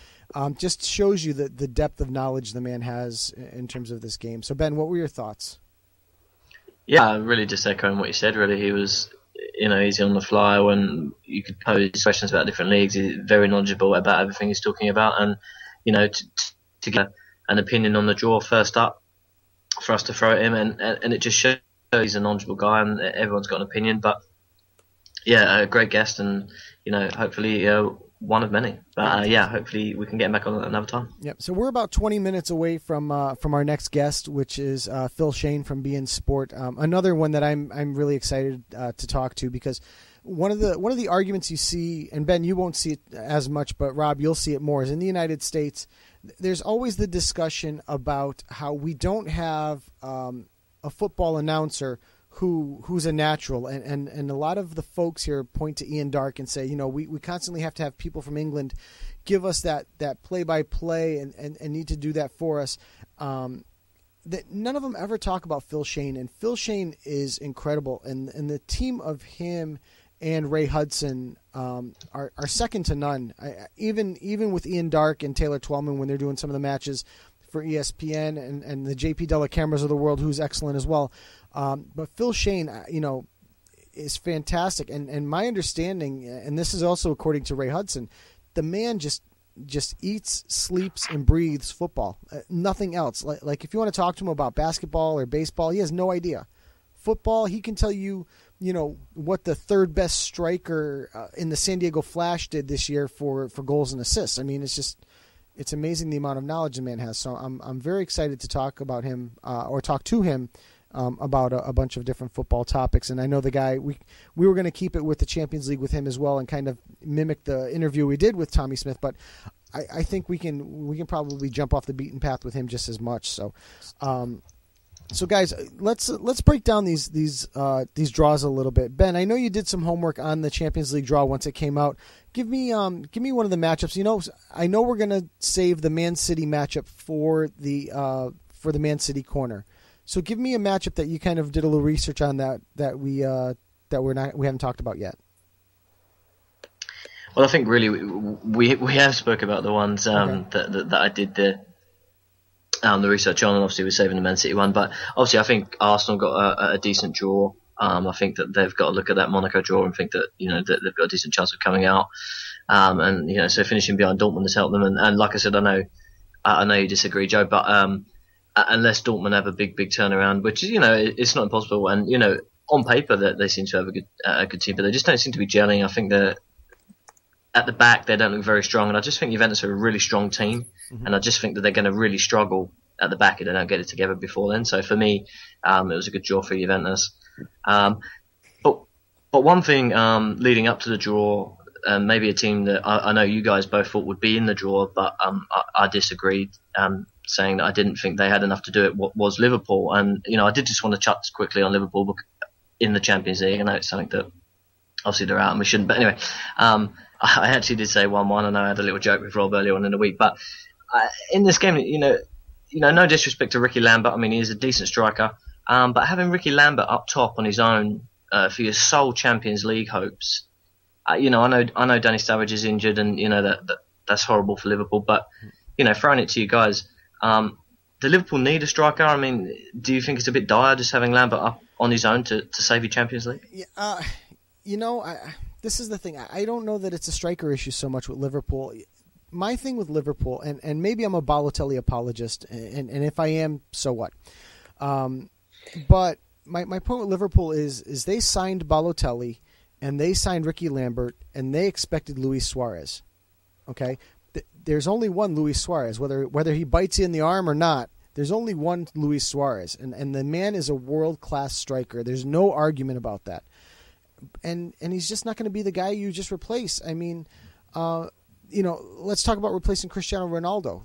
just shows you the depth of knowledge the man has in terms of this game. So, Ben, what were your thoughts? Yeah, really just echoing what you said, really. He was, you know, easy on the fly when you could pose questions about different leagues. He's very knowledgeable about everything he's talking about. And, you know, to get an opinion on the draw first up for us to throw at him, and it just shows he's a knowledgeable guy, and everyone's got an opinion. But yeah, a great guest, and you know, hopefully one of many. But yeah, hopefully we can get him back on another time. Yep. So we're about 20 minutes away from our next guest, which is Phil Schoen from beIN Sport. Another one that I'm really excited to talk to, because one of the arguments you see, and Ben, you won't see it as much, but Rob, you'll see it more, is in the United States. There's always the discussion about how we don't have a football announcer who's a natural, and a lot of the folks here point to Ian Darke and say, you know, we constantly have to have people from England give us that play-by-play and need to do that for us. That none of them ever talk about Phil Schoen, and Phil Schoen is incredible, and the team of him and Ray Hudson are second to none. Even with Ian Darke and Taylor Twellman, when they're doing some of the matches for ESPN and the JP Della Cameras of the world, who's excellent as well. But Phil Schoen, you know, is fantastic. And my understanding, and this is also according to Ray Hudson, the man just eats, sleeps, and breathes football. Nothing else. Like if you want to talk to him about basketball or baseball, he has no idea. Football, he can tell you, you know, what the third best striker in the San Diego Flash did this year for goals and assists. I mean, it's amazing the amount of knowledge the man has. So I'm very excited to talk about him or talk to him about a bunch of different football topics. And I know the guy, we were going to keep it with the Champions League with him as well and kind of mimic the interview we did with Tommy Smyth, but I think we can probably jump off the beaten path with him just as much. So so guys, let's break down these draws a little bit. Ben, I know you did some homework on the Champions League draw once it came out. Give me one of the matchups. You know, I know we're gonna save the Man City matchup for the ManCity Corner. So give me a matchup that you kind of did a little research on that we haven't talked about yet. Well, I think really we have spoke about the ones that I did the research on, and obviously we're saving the Man City one. But obviously I think Arsenal got a decent draw. I think that they've got to look at that Monaco draw and think that, you know, that they've got a decent chance of coming out. And, you know, so finishing behind Dortmund has helped them. And like I said, I know you disagree, Joe, but unless Dortmund have a big turnaround, which is, you know, it's not impossible. And, you know, on paper that they seem to have a good team, but they just don't seem to be gelling. I think that at the back they don't look very strong, and I just think Juventus are a really strong team, and I just think that they're going to really struggle at the back if they don't get it together before then. So for me, it was a good draw for Juventus. But But one thing leading up to the draw, maybe a team that I know you guys both thought would be in the draw, but I disagreed, saying that I didn't think they had enough to do it, was Liverpool. And, I did just want to touch quickly on Liverpool in the Champions League. I know it's something that obviously they're out and we shouldn't. But anyway, I actually did say 1-1. I know I had a little joke with Rob earlier on in the week. But in this game, no disrespect to Ricky Lambert. I mean, he is a decent striker. But having Ricky Lambert up top on his own for your sole Champions League hopes, I know Danny Sturridge is injured, and that's horrible for Liverpool. But throwing it to you guys, do Liverpool need a striker? I mean, do you think it's a bit dire just having Lambert up on his own to save your Champions League? Yeah, this is the thing. I don't know that it's a striker issue so much with Liverpool. My thing with Liverpool, and maybe I'm a Balotelli apologist, and if I am, so what? But my point with Liverpool is they signed Balotelli, and they signed Ricky Lambert, and they expected Luis Suarez. Okay? There's only one Luis Suarez, whether he bites you in the arm or not. There's only one Luis Suarez, and the man is a world-class striker. There's no argument about that. And he's just not going to be the guy you just replace. I mean, let's talk about replacing Cristiano Ronaldo.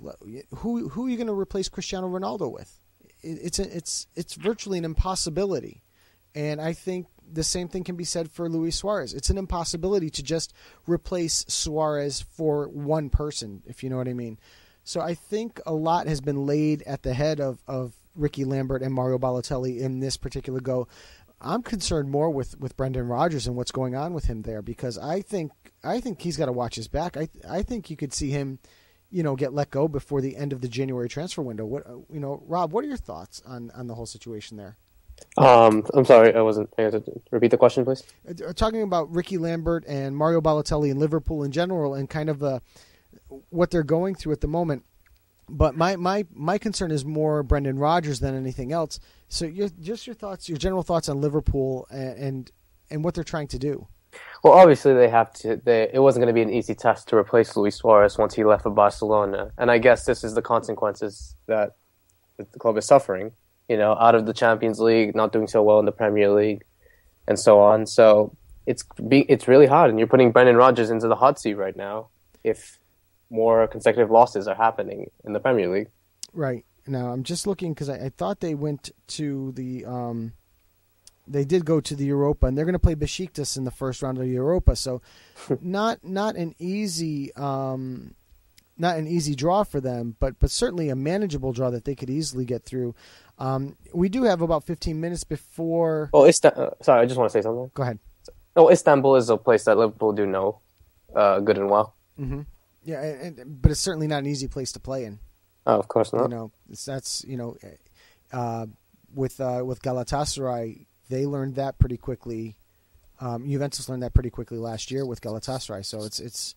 Who are you going to replace Cristiano Ronaldo with? It's virtually an impossibility. And I think the same thing can be said for Luis Suarez. It's an impossibility to just replace Suarez for one person, if you know what I mean. So I think a lot has been laid at the head of Ricky Lambert and Mario Balotelli in this particular go. I'm concerned more with Brendan Rodgers and what's going on with him there, because I think he's got to watch his back. I think you could see him, get let go before the end of the January transfer window. Rob, what are your thoughts on the whole situation there? I'm sorry, I wasn't able to repeat the question, please. Talking about Ricky Lambert and Mario Balotelli and Liverpool in general, and kind of what they're going through at the moment. But my concern is more Brendan Rodgers than anything else. So your general thoughts on Liverpool and what they're trying to do. Well, obviously it wasn't going to be an easy test to replace Luis Suarez once he left for Barcelona. And I guess this is the consequences that the club is suffering, out of the Champions League, not doing so well in the Premier League, and so on. So it's really hard, and you're putting Brendan Rodgers into the hot seat right now if more consecutive losses are happening in the Premier League. Right. Now, I'm just looking because I thought they went to the they did go to the Europa, and they're going to play Besiktas in the first round of the Europa. So not an easy draw for them, but certainly a manageable draw that they could easily get through. We do have about 15 minutes before. Oh, sorry, I just want to say something. Go ahead. No, Istanbul is a place that Liverpool do know good and well. Mm-hmm. Yeah, but it's certainly not an easy place to play in. Oh, of course not. With Galatasaray, they learned that pretty quickly. Juventus learned that pretty quickly last year with Galatasaray. So it's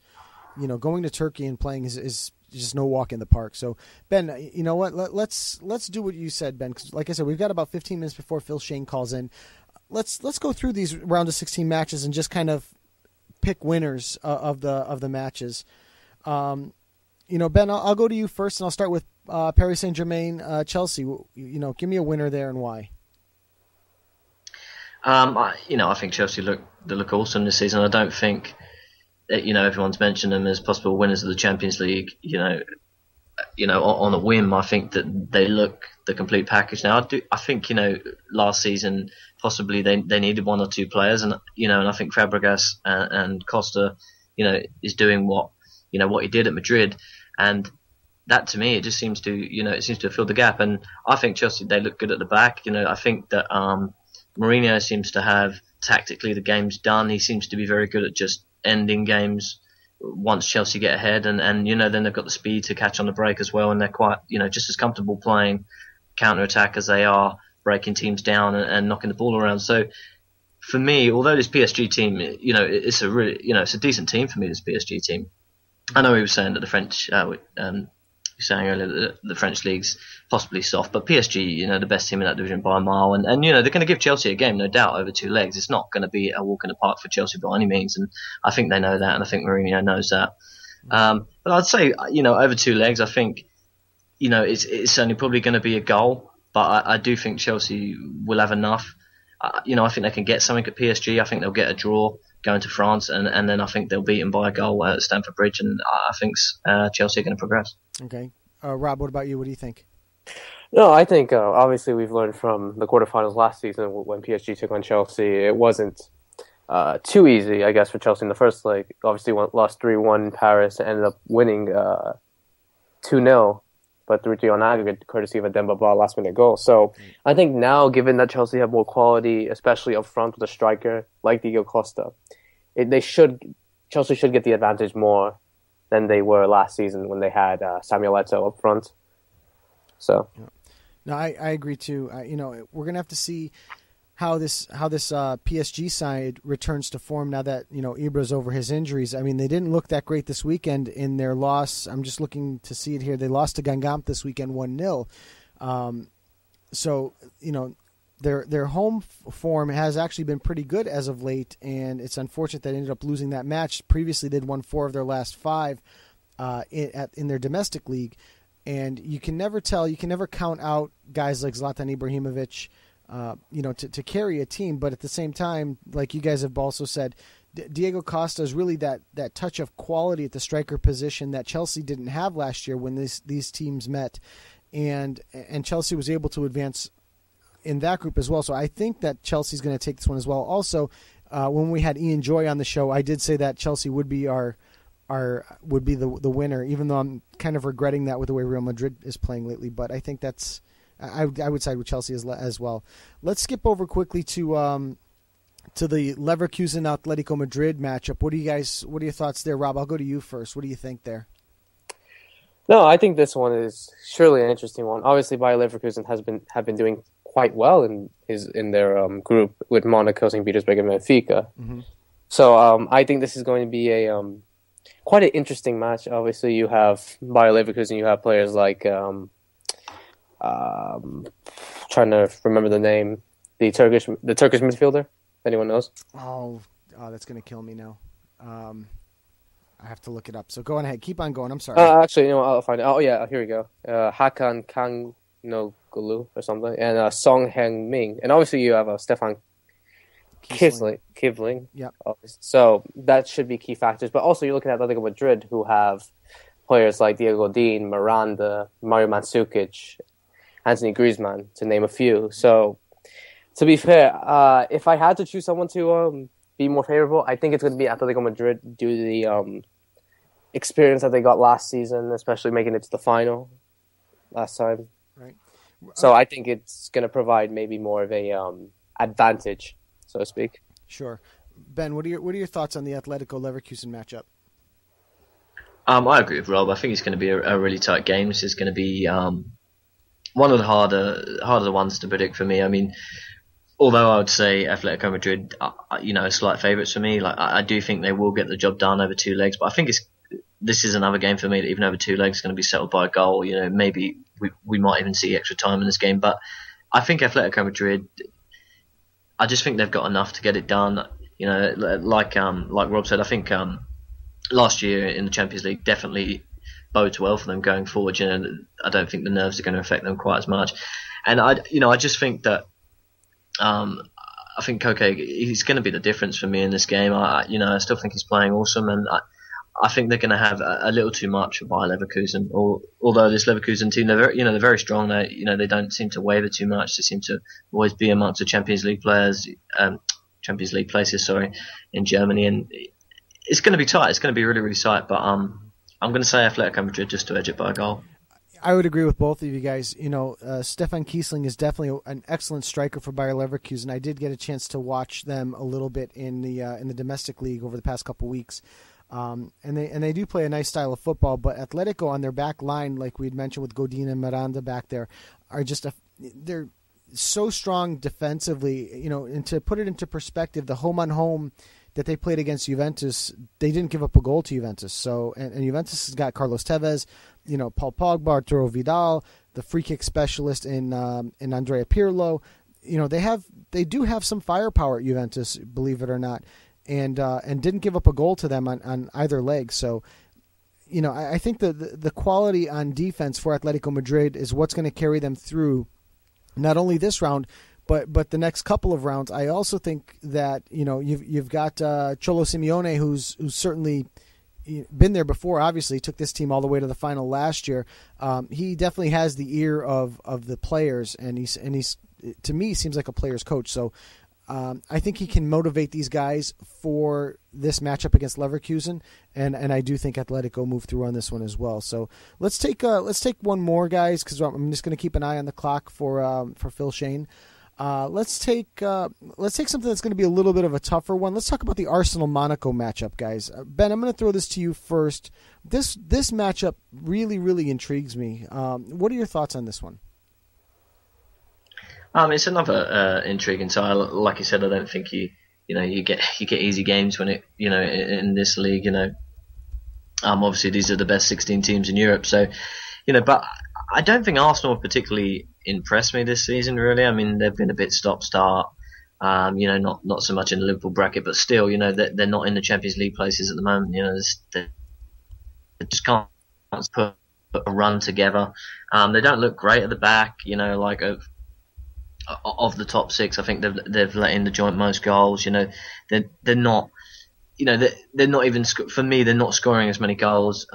going to Turkey and playing is just no walk in the park. So Ben, you know what? Let's do what you said, Ben. 'Cause like I said, we've got about 15 minutes before Phil Schoen calls in. Let's go through these round of 16 matches and just kind of pick winners of the matches. Ben, I'll go to you first, and I'll start with Paris Saint-Germain, Chelsea. Give me a winner there and why. I think Chelsea look awesome this season. I don't think that, everyone's mentioned them as possible winners of the Champions League. On a whim, I think that they look the complete package now. I think last season possibly they needed one or two players, and I think Fabregas and Costa, is doing what he did at Madrid, and that to me it just seems to have filled the gap. And I think Chelsea, they look good at the back. I think that Mourinho seems to have tactically the game's done. He seems to be very good at just ending games once Chelsea get ahead, and then they've got the speed to catch on the break as well, and they're quite just as comfortable playing counter attack as they are breaking teams down and knocking the ball around. So for me, although this PSG team, it's a really it's a decent team for me, this PSG team. I know he was saying that the French, saying earlier that the French league's possibly soft, but PSG, the best team in that division by a mile, and they're going to give Chelsea a game, no doubt, over two legs. It's not going to be a walk in the park for Chelsea by any means, and I think they know that, and I think Mourinho knows that. But I'd say, over two legs, I think, it's only probably going to be a goal, but I do think Chelsea will have enough. I think they can get something at PSG. I think they'll get a draw going to France, and then I think they'll beat them by a goal at Stamford Bridge, and I think Chelsea are going to progress. Okay. Rob, what about you? What do you think? No, I think obviously we've learned from the quarterfinals last season when PSG took on Chelsea. It wasn't too easy, I guess, for Chelsea in the first leg. Obviously, lost 3-1 in Paris and ended up winning 2-0, but 3-3 on aggregate, courtesy of a Demba Ba last-minute goal. So I think now, given that Chelsea have more quality, especially up front with a striker like Diego Costa, Chelsea should get the advantage more than they were last season when they had Samuel Eto'o up front. So, no, I agree too. We're gonna have to see how this PSG side returns to form now that Ibra's over his injuries. I mean, they didn't look that great this weekend in their loss. I'm just looking to see it here. They lost to Guingamp this weekend 1-0. So their home form has actually been pretty good as of late, and it's unfortunate they ended up losing that match. Previously, they'd won 4 of their last 5 in their domestic league. And you can never tell, you can never count out guys like Zlatan Ibrahimovic, to carry a team. But at the same time, like you guys have also said, Diego Costa is really that touch of quality at the striker position that Chelsea didn't have last year when these teams met. And Chelsea was able to advance in that group as well. So I think that Chelsea's going to take this one as well. Also, when we had Ian Joy on the show, I did say that Chelsea would be the winner, even though I'm kind of regretting that with the way Real Madrid is playing lately. But I think I would side with Chelsea as well. Let's skip over quickly to the Leverkusen Atletico Madrid matchup. What are your thoughts there, Rob? I'll go to you first. What do you think there? No, I think this one is surely an interesting one. Obviously, Bayer Leverkusen have been doing quite well in their group with Monaco, St. Petersburg, and Benfica. Mm-hmm. So I think this is going to be a quite an interesting match. Obviously, you have Bayer Leverkusen. You have players like trying to remember the name, the Turkish midfielder. Anyone knows? Oh, that's going to kill me now. I have to look it up. So go on ahead. Keep on going. I'm sorry. Actually, I'll find it. Oh, yeah, here we go. Hakan Kanoglu or something. And Song Heng-min. And obviously you have Stefan Kivling. Yep. So that should be key factors. But also you're looking at Atletico Madrid, who have players like Diego Godin, Miranda, Mario Mandzukic, Anthony Griezmann, to name a few. So to be fair, if I had to choose someone to be more favorable, I think it's going to be Atletico Madrid due to the experience that they got last season, especially making it to the final last time. Right. So I think it's going to provide maybe more of a advantage, so to speak. Sure. Ben, what are your thoughts on the Atletico Leverkusen matchup? I agree with Rob. I think it's going to be a really tight game. This is going to be one of the harder ones to predict for me. I mean, although I would say Atletico Madrid, are slight favourites for me. Like I do think they will get the job done over 2 legs, but I think this is another game for me that even over 2 legs is going to be settled by a goal. Maybe we might even see extra time in this game, but I think Atletico Madrid, I just think they've got enough to get it done. Like Rob said, I think last year in the Champions League definitely bodes well for them going forward. I don't think the nerves are going to affect them quite as much, and I just think that. I think Koke, he's going to be the difference for me in this game. I still think he's playing awesome, and I think they're going to have a little too much by Leverkusen. Although this Leverkusen team, they're very strong. They don't seem to waver too much. They seem to always be amongst the Champions League places, in Germany, and it's going to be tight. It's going to be really, really tight. But I'm going to say Atletico Madrid just to edge it by a goal. I would agree with both of you guys. Stefan Kiesling is definitely an excellent striker for Bayer Leverkusen. I did get a chance to watch them a little bit in the domestic league over the past couple weeks, and they do play a nice style of football. But Atletico on their back line, like we had mentioned with Godin and Miranda back there, are they're so strong defensively. And to put it into perspective, the home that they played against Juventus, they didn't give up a goal to Juventus. So and Juventus has got Carlos Tevez, Paul Pogba, Arturo Vidal, the free kick specialist in Andrea Pirlo. They do have some firepower at Juventus, believe it or not, and didn't give up a goal to them on either leg. So, I think the quality on defense for Atletico Madrid is what's going to carry them through not only this round, But the next couple of rounds, I also think that you've got Cholo Simeone, who's certainly been there before. Obviously, he took this team all the way to the final last year. He definitely has the ear of the players, and he's to me seems like a player's coach. So I think he can motivate these guys for this matchup against Leverkusen, and I do think Atletico move through on this one as well. So let's take one more, guys, because I'm just going to keep an eye on the clock for Phil Schoen. Let's take something that's going to be a little bit of a tougher one. Let's talk about the Arsenal-Monaco matchup, guys. Ben, I'm going to throw this to you first. This matchup really, really intrigues me. What are your thoughts on this one? It's another intriguing tie. Like you said, I don't think you get easy games when in this league. Obviously these are the best 16 teams in Europe, so but I don't think Arsenal have particularly impressed me this season, really. I mean, they've been a bit stop-start, not so much in the Liverpool bracket, but still, they're not in the Champions League places at the moment. They just can't put a run together. They don't look great at the back, like of the top six. I think they've let in the joint most goals. They're not, they're not even, for me, they're not scoring as many goals.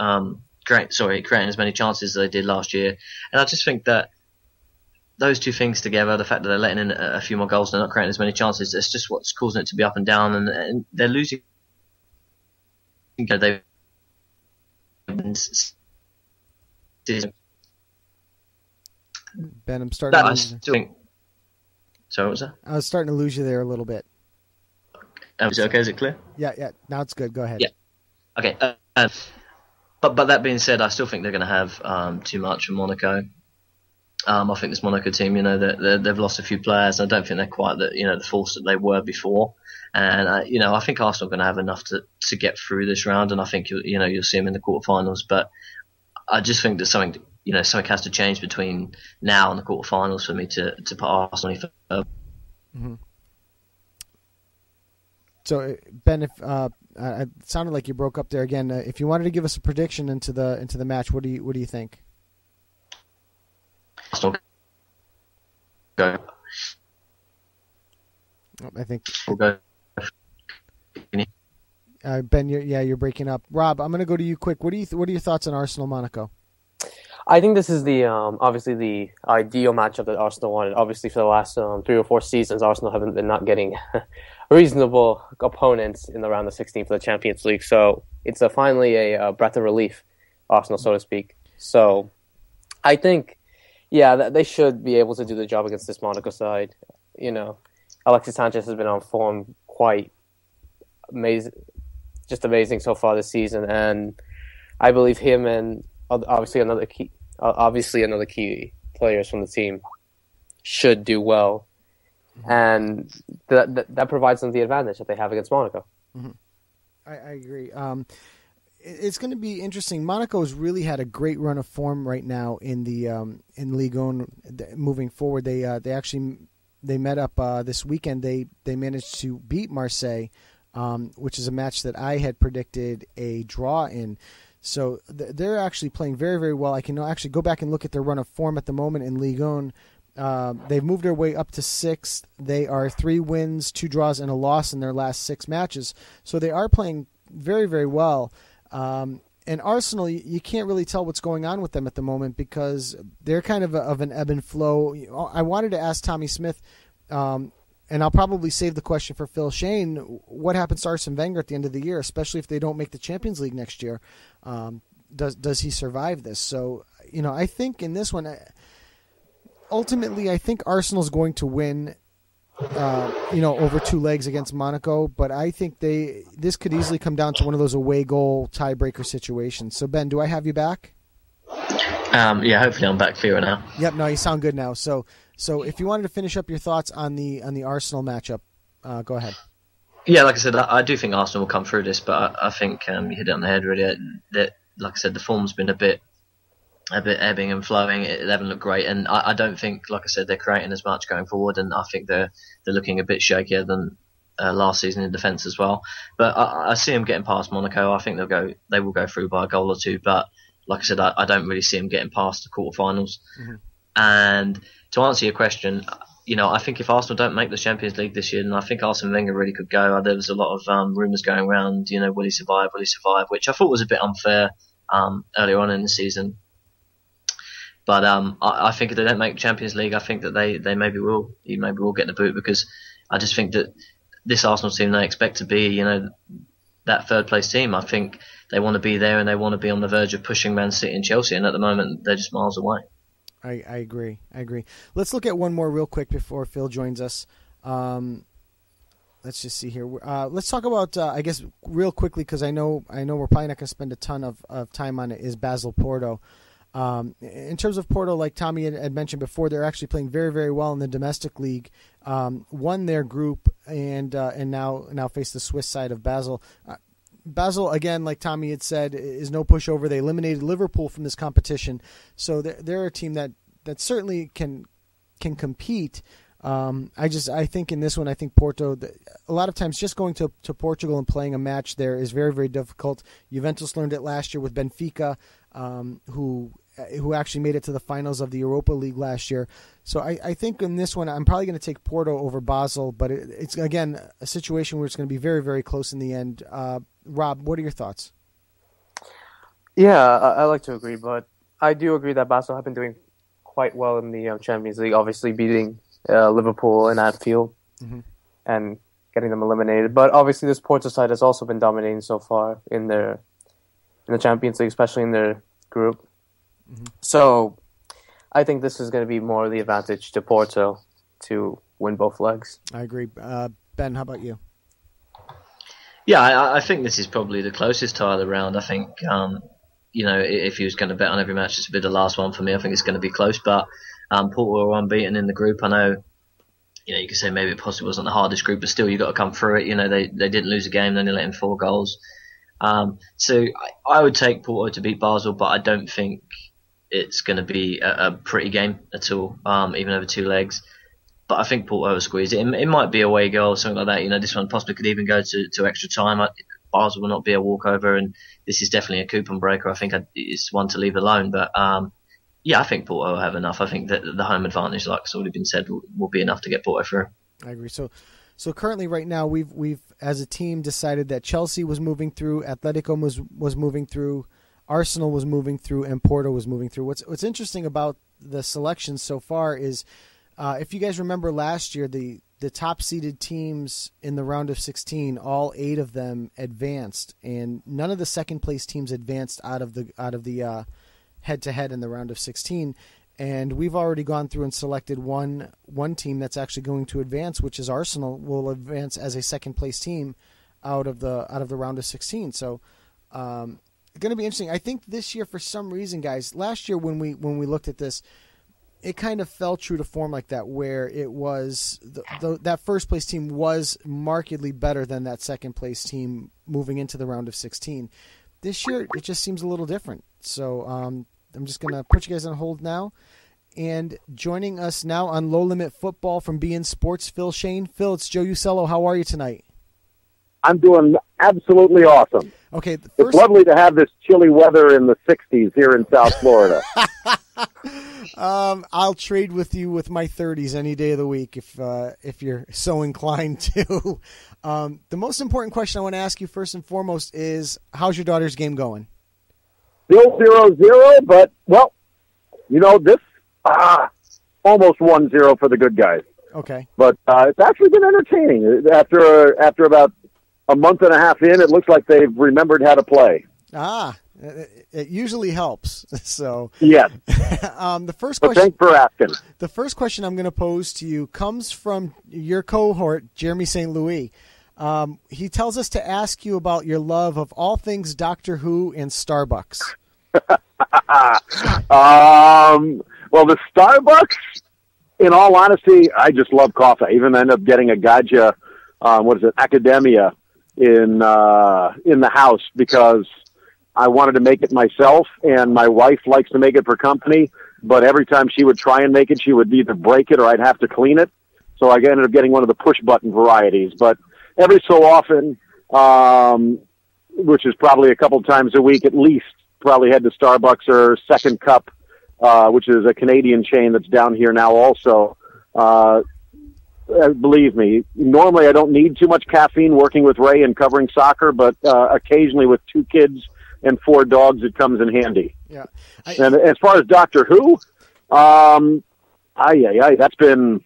Creating as many chances as they did last year. And I just think that those two things together, the fact that they're letting in a few more goals, they're not creating as many chances, it's just what's causing it to be up and down, and they're losing. Ben, I'm starting to lose you. Sorry, what was that? I was starting to lose you there a little bit. Is it okay? Is it clear? Yeah. Now it's good. Go ahead. Yeah. Okay. But that being said, I still think they're going to have too much from Monaco. I think this Monaco team, they've lost a few players. I don't think they're quite the force that they were before. And I think Arsenal are going to have enough to get through this round. And I think you'll see them in the quarterfinals. But I just think that something has to change between now and the quarterfinals for me to put Arsenal any further. Mm-hmm. So Ben, if it sounded like you broke up there again. If you wanted to give us a prediction into the match, what do you think? Go. I think we'll go. Ben, you're breaking up. Rob, I'm going to go to you quick. What are your thoughts on Arsenal Monaco? I think this is the obviously the ideal matchup that Arsenal wanted. Obviously, for the last 3 or 4 seasons, Arsenal haven't been not getting reasonable opponents in the round of 16 for the Champions League. So it's finally a breath of relief, Arsenal, so to speak. So I think, they should be able to do the job against this Monaco side. Alexis Sanchez has been on form quite amazing so far this season, and I believe him and obviously another key players from the team should do well, and that provides them the advantage that they have against Monaco. Mm-hmm. I agree. It's going to be interesting. Monaco's really had a great run of form right now in the in Ligue 1. Moving forward, they met up this weekend. They managed to beat Marseille, which is a match that I had predicted a draw in. So they're actually playing very, very well. I can actually go back and look at their run of form at the moment in Ligue 1. They've moved their way up to 6th. They are 3 wins, 2 draws, and a loss in their last 6 matches. So they are playing very, very well. And Arsenal, you can't really tell what's going on with them at the moment because they're kind of an ebb and flow. I wanted to ask Tommy Smyth, and I'll probably save the question for Phil Schoen, what happens to Arsene Wenger at the end of the year, especially if they don't make the Champions League next year? Does he survive this? So, I think in this one, ultimately, I think Arsenal's going to win, over 2 legs against Monaco, but I think this could easily come down to one of those away goal tiebreaker situations. So, Ben, do I have you back? Hopefully I'm back clearer now. Yep, no, you sound good now. So if you wanted to finish up your thoughts on the Arsenal matchup, go ahead. Yeah, like I said, I do think Arsenal will come through this, but I think you hit it on the head really. That, like I said, the form's been a bit ebbing and flowing. They haven't looked great, and I don't think, like I said, they're creating as much going forward, and I think they're looking a bit shakier than last season in defence as well. But I see them getting past Monaco. I think they will go through by a goal or 2, but like I said, I don't really see them getting past the quarterfinals. Mm-hmm. And to answer your question, I think if Arsenal don't make the Champions League this year, then I think Arsene Wenger really could go. There was a lot of rumours going around, will he survive, which I thought was a bit unfair earlier on in the season. But I think if they don't make Champions League, I think that they maybe will. He maybe will get the boot, because I just think that this Arsenal team, they expect to be, that third place team. I think they want to be there, and they want to be on the verge of pushing Man City and Chelsea, and at the moment they're just miles away. I agree. Let's look at one more real quick before Phil joins us. Let's just see here. Let's talk about, I guess, real quickly, because I know we're probably not going to spend a ton of time on it, is Basel-Porto. In terms of Porto, like Tommy had mentioned before, they're actually playing very, very well in the domestic league. Won their group and now face the Swiss side of Basel. Basel, again, like Tommy had said, is no pushover. They eliminated Liverpool from this competition, so they're a team that certainly can compete. I think in this one, I think Porto, a lot of times just going to Portugal and playing a match there is very, very difficult. Juventus learned it last year with Benfica, who actually made it to the finals of the Europa League last year. So I think in this one, I'm probably going to take Porto over Basel, but it's, again, a situation where it's going to be very, very close in the end. Rob, what are your thoughts? Yeah, I like to agree, but I do agree that Basel have been doing quite well in the Champions League, obviously beating Liverpool in Anfield and getting them eliminated. But obviously this Porto side has also been dominating so far in the Champions League, especially in their group. So I think this is going to be more the advantage to Porto to win both legs. I agree. Ben, how about you? Yeah, I think this is probably the closest tie of the round. I think, if you was going to bet on every match, this would be the last one for me. I think it's going to be close, but Porto are unbeaten in the group. I know, you could say maybe it possibly wasn't the hardest group, but still, you got to come through it. They didn't lose a game, then they let in 4 goals. So I would take Porto to beat Basel, but I don't think it's going to be a pretty game at all, even over 2 legs. But I think Porto will squeeze it. It might be a away goal or something like that. This one possibly could even go to extra time. Basel will not be a walkover, and this is definitely a coupon breaker. I think it's one to leave alone. But I think Porto will have enough. I think that the home advantage, like it's already been said, will be enough to get Porto through. I agree. So currently, right now, we've as a team decided that Chelsea was moving through, Atletico was moving through, Arsenal was moving through, and Porto was moving through. What's interesting about the selections so far is, if you guys remember last year, the top seeded teams in the round of 16, all 8 of them advanced, and none of the second place teams advanced out of the head to head in the round of 16. And we've already gone through and selected one team that's actually going to advance, which is Arsenal will advance as a second place team out of the round of 16. So going to be interesting. I think this year, for some reason, guys, last year when we looked at this, it kind of fell true to form like that, where it was that first place team was markedly better than that second place team moving into the round of 16. This year, it just seems a little different. So I'm just going to put you guys on hold now. And joining us now on Low Limit Football from BN Sports, Phil Schoen. Phil, it's Joe Usello. How are you tonight? I'm doing absolutely awesome. Okay, it's lovely to have this chilly weather in the 60s here in South Florida. I'll trade with you with my 30s any day of the week if you're so inclined to. The most important question I want to ask you first and foremost is, how's your daughter's game going? Still 0-0, but, well, this almost 1-0 for the good guys. Okay. But it's actually been entertaining. After about a month and a half in, it looks like they've remembered how to play. It usually helps. So yes. The first question. Thanks for asking. The first question I'm going to pose to you comes from your cohort, Jeremy St. Louis. He tells us to ask you about your love of all things Doctor Who and Starbucks. Well, the Starbucks, in all honesty, I just love coffee. I even end up getting a Gaggia, Academia in the house because I wanted to make it myself, and my wife likes to make it for company, but every time she would try and make it, she would either break it or I'd have to clean it. So I ended up getting one of the push-button varieties. But every so often, which is probably a couple times a week at least, probably head to Starbucks or Second Cup, which is a Canadian chain that's down here now also. believe me, normally I don't need too much caffeine working with Ray and covering soccer, but occasionally with 2 kids and 4 dogs, it comes in handy. Yeah. And as far as Doctor Who, that's been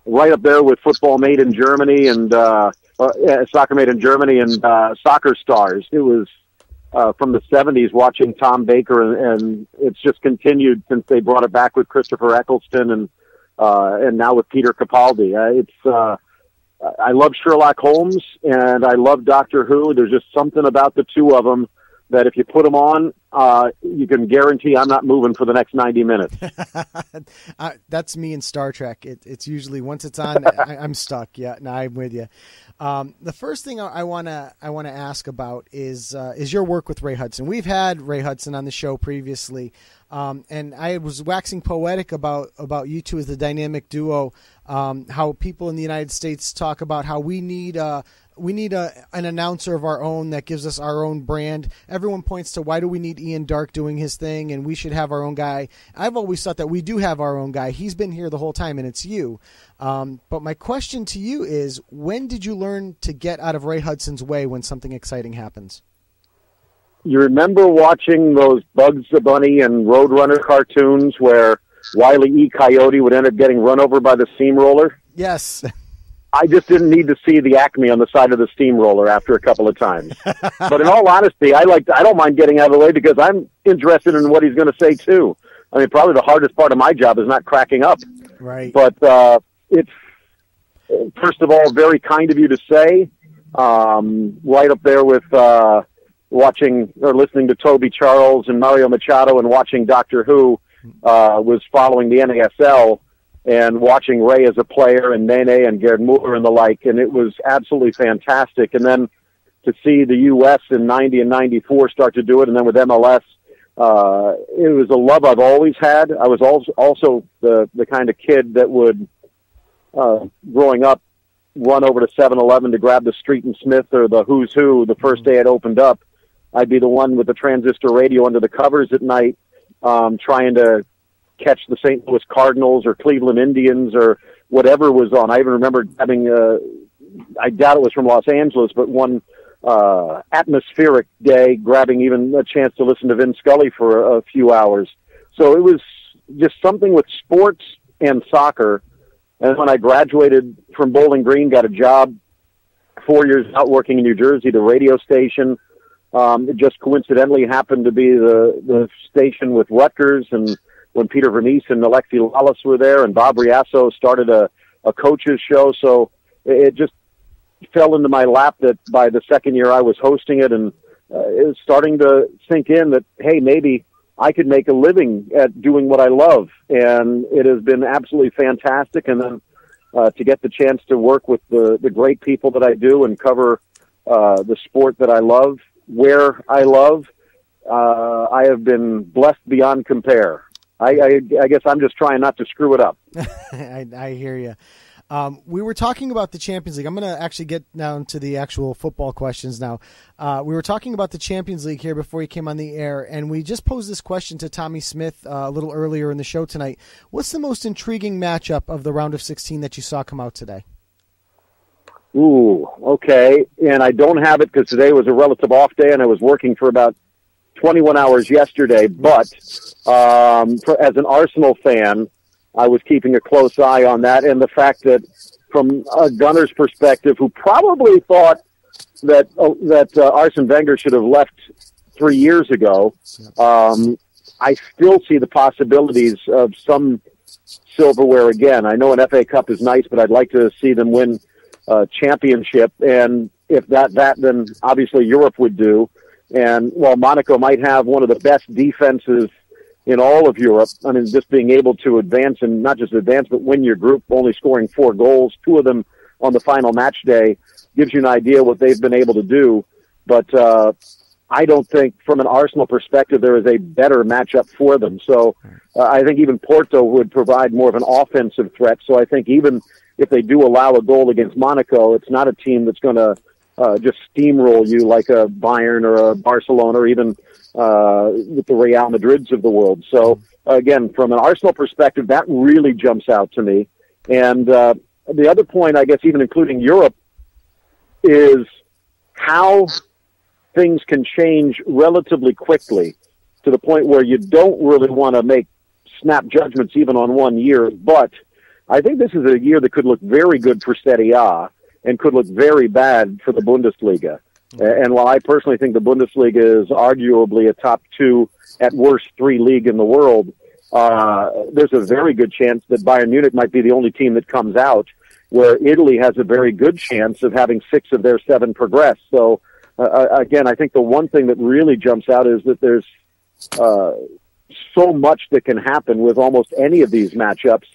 right up there with Football Made in Germany and Soccer Made in Germany and Soccer Stars. It was from the 70s watching Tom Baker, and it's just continued since they brought it back with Christopher Eccleston and now with Peter Capaldi. I love Sherlock Holmes and I love Doctor Who. There's just something about the two of them that if you put them on, you can guarantee I'm not moving for the next 90 minutes. That's me in Star Trek. It's usually once it's on, I'm stuck. Yeah, no, I'm with you. The first thing I want to ask about is your work with Ray Hudson. We've had Ray Hudson on the show previously, and I was waxing poetic about you two as the dynamic duo. How people in the United States talk about how we need an announcer of our own that gives us our own brand. Everyone points to why do we need Ian Dark doing his thing and we should have our own guy. I've always thought that we do have our own guy. He's been here the whole time and it's you. But my question to you is, when did you learn to get out of Ray Hudson's way when something exciting happens? You remember watching those Bugs Bunny and Roadrunner cartoons where Wile E. Coyote would end up getting run over by the steamroller? Yes. I just didn't need to see the Acme on the side of the steamroller after a couple of times. But in all honesty, I don't mind getting out of the way because I'm interested in what he's going to say too. I mean, probably the hardest part of my job is not cracking up. Right. But it's, first of all, very kind of you to say. Right up there with watching or listening to Toby Charles and Mario Machado and watching Doctor Who was following the NASL. And watching Ray as a player and Nene and Gerd Muller and the like, and it was absolutely fantastic. And then to see the U.S. in 90 and 94 start to do it, and then with MLS, it was a love I've always had. I was also the kind of kid that would, growing up, run over to 7-Eleven to grab the Street and Smith or the Who's Who the first day it opened up. I'd be the one with the transistor radio under the covers at night, trying to catch the St. Louis Cardinals or Cleveland Indians or whatever was on. I even remember having, I doubt it was from Los Angeles, but one atmospheric day, grabbing even a chance to listen to Vin Scully for a few hours. So it was just something with sports and soccer. And when I graduated from Bowling Green, got a job 4 years out working in New Jersey, the radio station. It just coincidentally happened to be the station with Rutgers, and when Peter Vermees and Alexi Lalas were there, and Bob Riasso started a coach's show. So it just fell into my lap that by the second year I was hosting it, and it was starting to sink in that, hey, maybe I could make a living at doing what I love. And it has been absolutely fantastic. And then to get the chance to work with the great people that I do and cover the sport that I love, where I love, I have been blessed beyond compare. I guess I'm just trying not to screw it up. I hear you. We were talking about the Champions League. I'm going to actually get down to the actual football questions now. We were talking about the Champions League here before you came on the air, and we just posed this question to Tommy Smyth a little earlier in the show tonight. What's the most intriguing matchup of the round of 16 that you saw come out today? Ooh, okay. And I don't have it because today was a relative off day, and I was working for about 21 hours yesterday, but as an Arsenal fan, I was keeping a close eye on that, and the fact that from a Gunners perspective, who probably thought that Arsene Wenger should have left 3 years ago, I still see the possibilities of some silverware again. I know an FA Cup is nice, but I'd like to see them win a championship, and if that then obviously Europe would do. And while Monaco might have one of the best defenses in all of Europe, I mean, just being able to advance, and not just advance, but win your group, only scoring 4 goals, 2 of them on the final match day, gives you an idea what they've been able to do. But I don't think, from an Arsenal perspective, there is a better matchup for them. So I think even Porto would provide more of an offensive threat. So I think even if they do allow a goal against Monaco, it's not a team that's going to just steamroll you like a Bayern or a Barcelona or even with the Real Madrids of the world. So, again, from an Arsenal perspective, that really jumps out to me. And the other point, I guess, even including Europe, is how things can change relatively quickly to the point where you don't really want to make snap judgments even on 1 year. But I think this is a year that could look very good for Serie A and could look very bad for the Bundesliga. And while I personally think the Bundesliga is arguably a top 2, at worst 3 league in the world, there's a very good chance that Bayern Munich might be the only team that comes out, where Italy has a very good chance of having 6 of their 7 progress. So, again, I think the one thing that really jumps out is that there's so much that can happen with almost any of these matchups.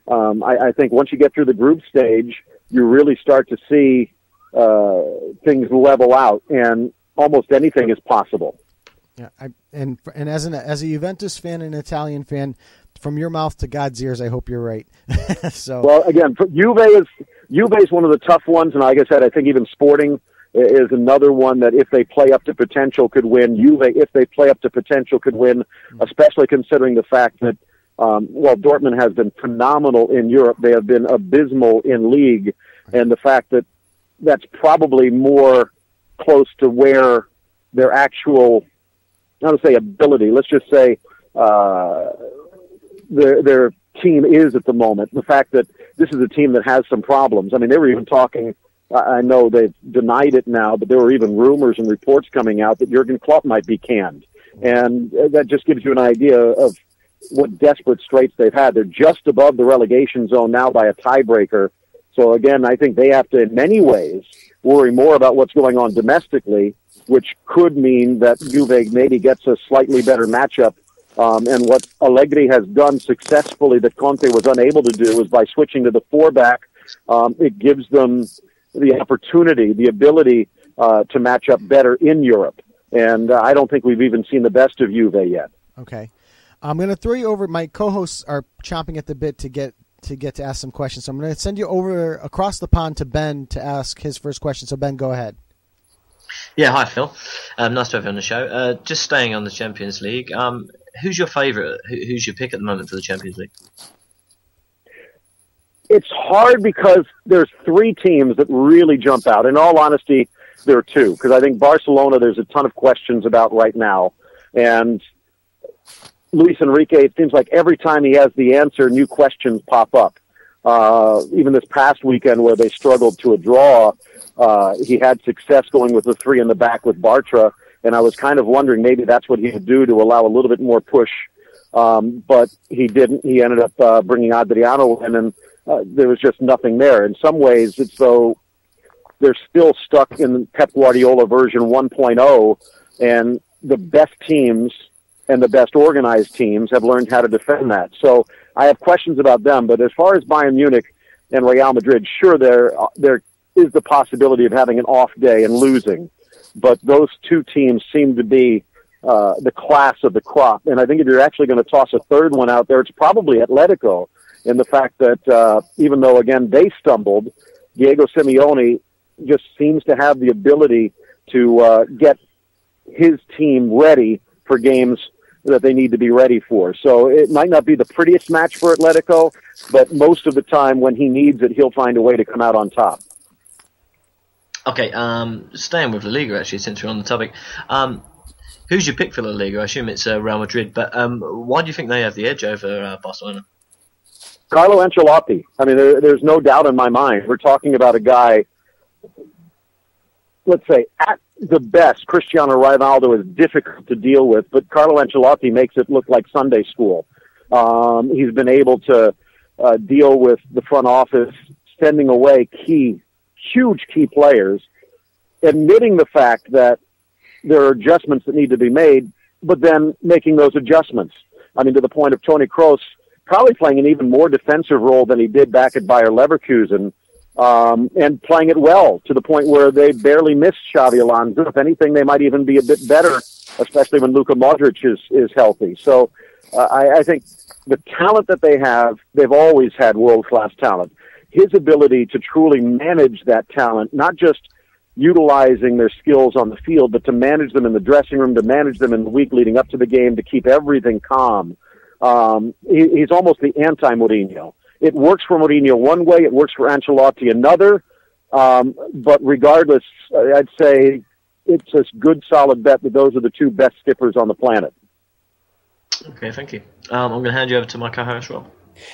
I think once you get through the group stage, you really start to see things level out, and almost anything is possible. Yeah, and as a Juventus fan and an Italian fan, from your mouth to God's ears, I hope you're right. So, well, again, Juve is one of the tough ones, and like I said, I think even Sporting is another one that if they play up to potential could win. Juve, if they play up to potential, could win, especially considering the fact that while Dortmund has been phenomenal in Europe, they have been abysmal in league, and the fact that that's probably more close to where their actual, not to say ability, let's just say their team is at the moment. The fact that this is a team that has some problems. I mean, they were even talking, I know they've denied it now, but there were even rumors and reports coming out that Jurgen Klopp might be canned. And that just gives you an idea of what desperate straits they've had. They're just above the relegation zone now by a tiebreaker. So again, I think they have to, in many ways, worry more about what's going on domestically, which could mean that Juve maybe gets a slightly better matchup. And what Allegri has done successfully that Conte was unable to do is by switching to the 4-back, it gives them the opportunity, the ability to match up better in Europe. And I don't think we've even seen the best of Juve yet. Okay. I'm going to throw you over. My co-hosts are chomping at the bit to get to ask some questions. So I'm going to send you over across the pond to Ben to ask his first question. So Ben, go ahead. Yeah, hi Phil. Nice to have you on the show. Just staying on the Champions League. Who's your favourite? Who's your pick at the moment for the Champions League? It's hard because there's 3 teams that really jump out. In all honesty, there are 2, because I think Barcelona there's a ton of questions about right now. And Luis Enrique, it seems like every time he has the answer, new questions pop up. Even this past weekend where they struggled to a draw, he had success going with the 3 in the back with Bartra, and I was kind of wondering maybe that's what he would do to allow a little bit more push. But he didn't. He ended up bringing Adriano in, and there was just nothing there. In some ways, it's though they're still stuck in Pep Guardiola version 1.0, and the best teams and the best organized teams have learned how to defend that. So I have questions about them. But as far as Bayern Munich and Real Madrid, sure, there is the possibility of having an off day and losing. But those 2 teams seem to be the class of the crop. And I think if you're actually going to toss a third one out there, it's probably Atletico, in the fact that even though, again, they stumbled, Diego Simeone just seems to have the ability to get his team ready for games that they need to be ready for. So it might not be the prettiest match for Atletico, but most of the time when he needs it, he'll find a way to come out on top. Okay, staying with La Liga, actually, since we're on the topic. Who's your pick for La Liga? I assume it's Real Madrid, but why do you think they have the edge over Barcelona? Carlo Ancelotti. I mean, there's no doubt in my mind. We're talking about a guy, let's say, at the best, Cristiano Ronaldo is difficult to deal with, but Carlo Ancelotti makes it look like Sunday school. He's been able to deal with the front office, sending away huge key players, admitting the fact that there are adjustments that need to be made, but then making those adjustments. I mean, to the point of Toni Kroos probably playing an even more defensive role than he did back at Bayer Leverkusen, and playing it well to the point where they barely missed Xavi Alonso. If anything, they might even be a bit better, especially when Luka Modric is healthy. So I think the talent that they have, they've always had world-class talent. His ability to truly manage that talent, not just utilizing their skills on the field, but to manage them in the dressing room, to manage them in the week leading up to the game, to keep everything calm. He's almost the anti-Mourinho. it works for Mourinho one way, it works for Ancelotti another. But regardless, I'd say it's a good, solid bet that those are the two best skippers on the planet. Okay, thank you. I'm going to hand you over to my co-host, Rob.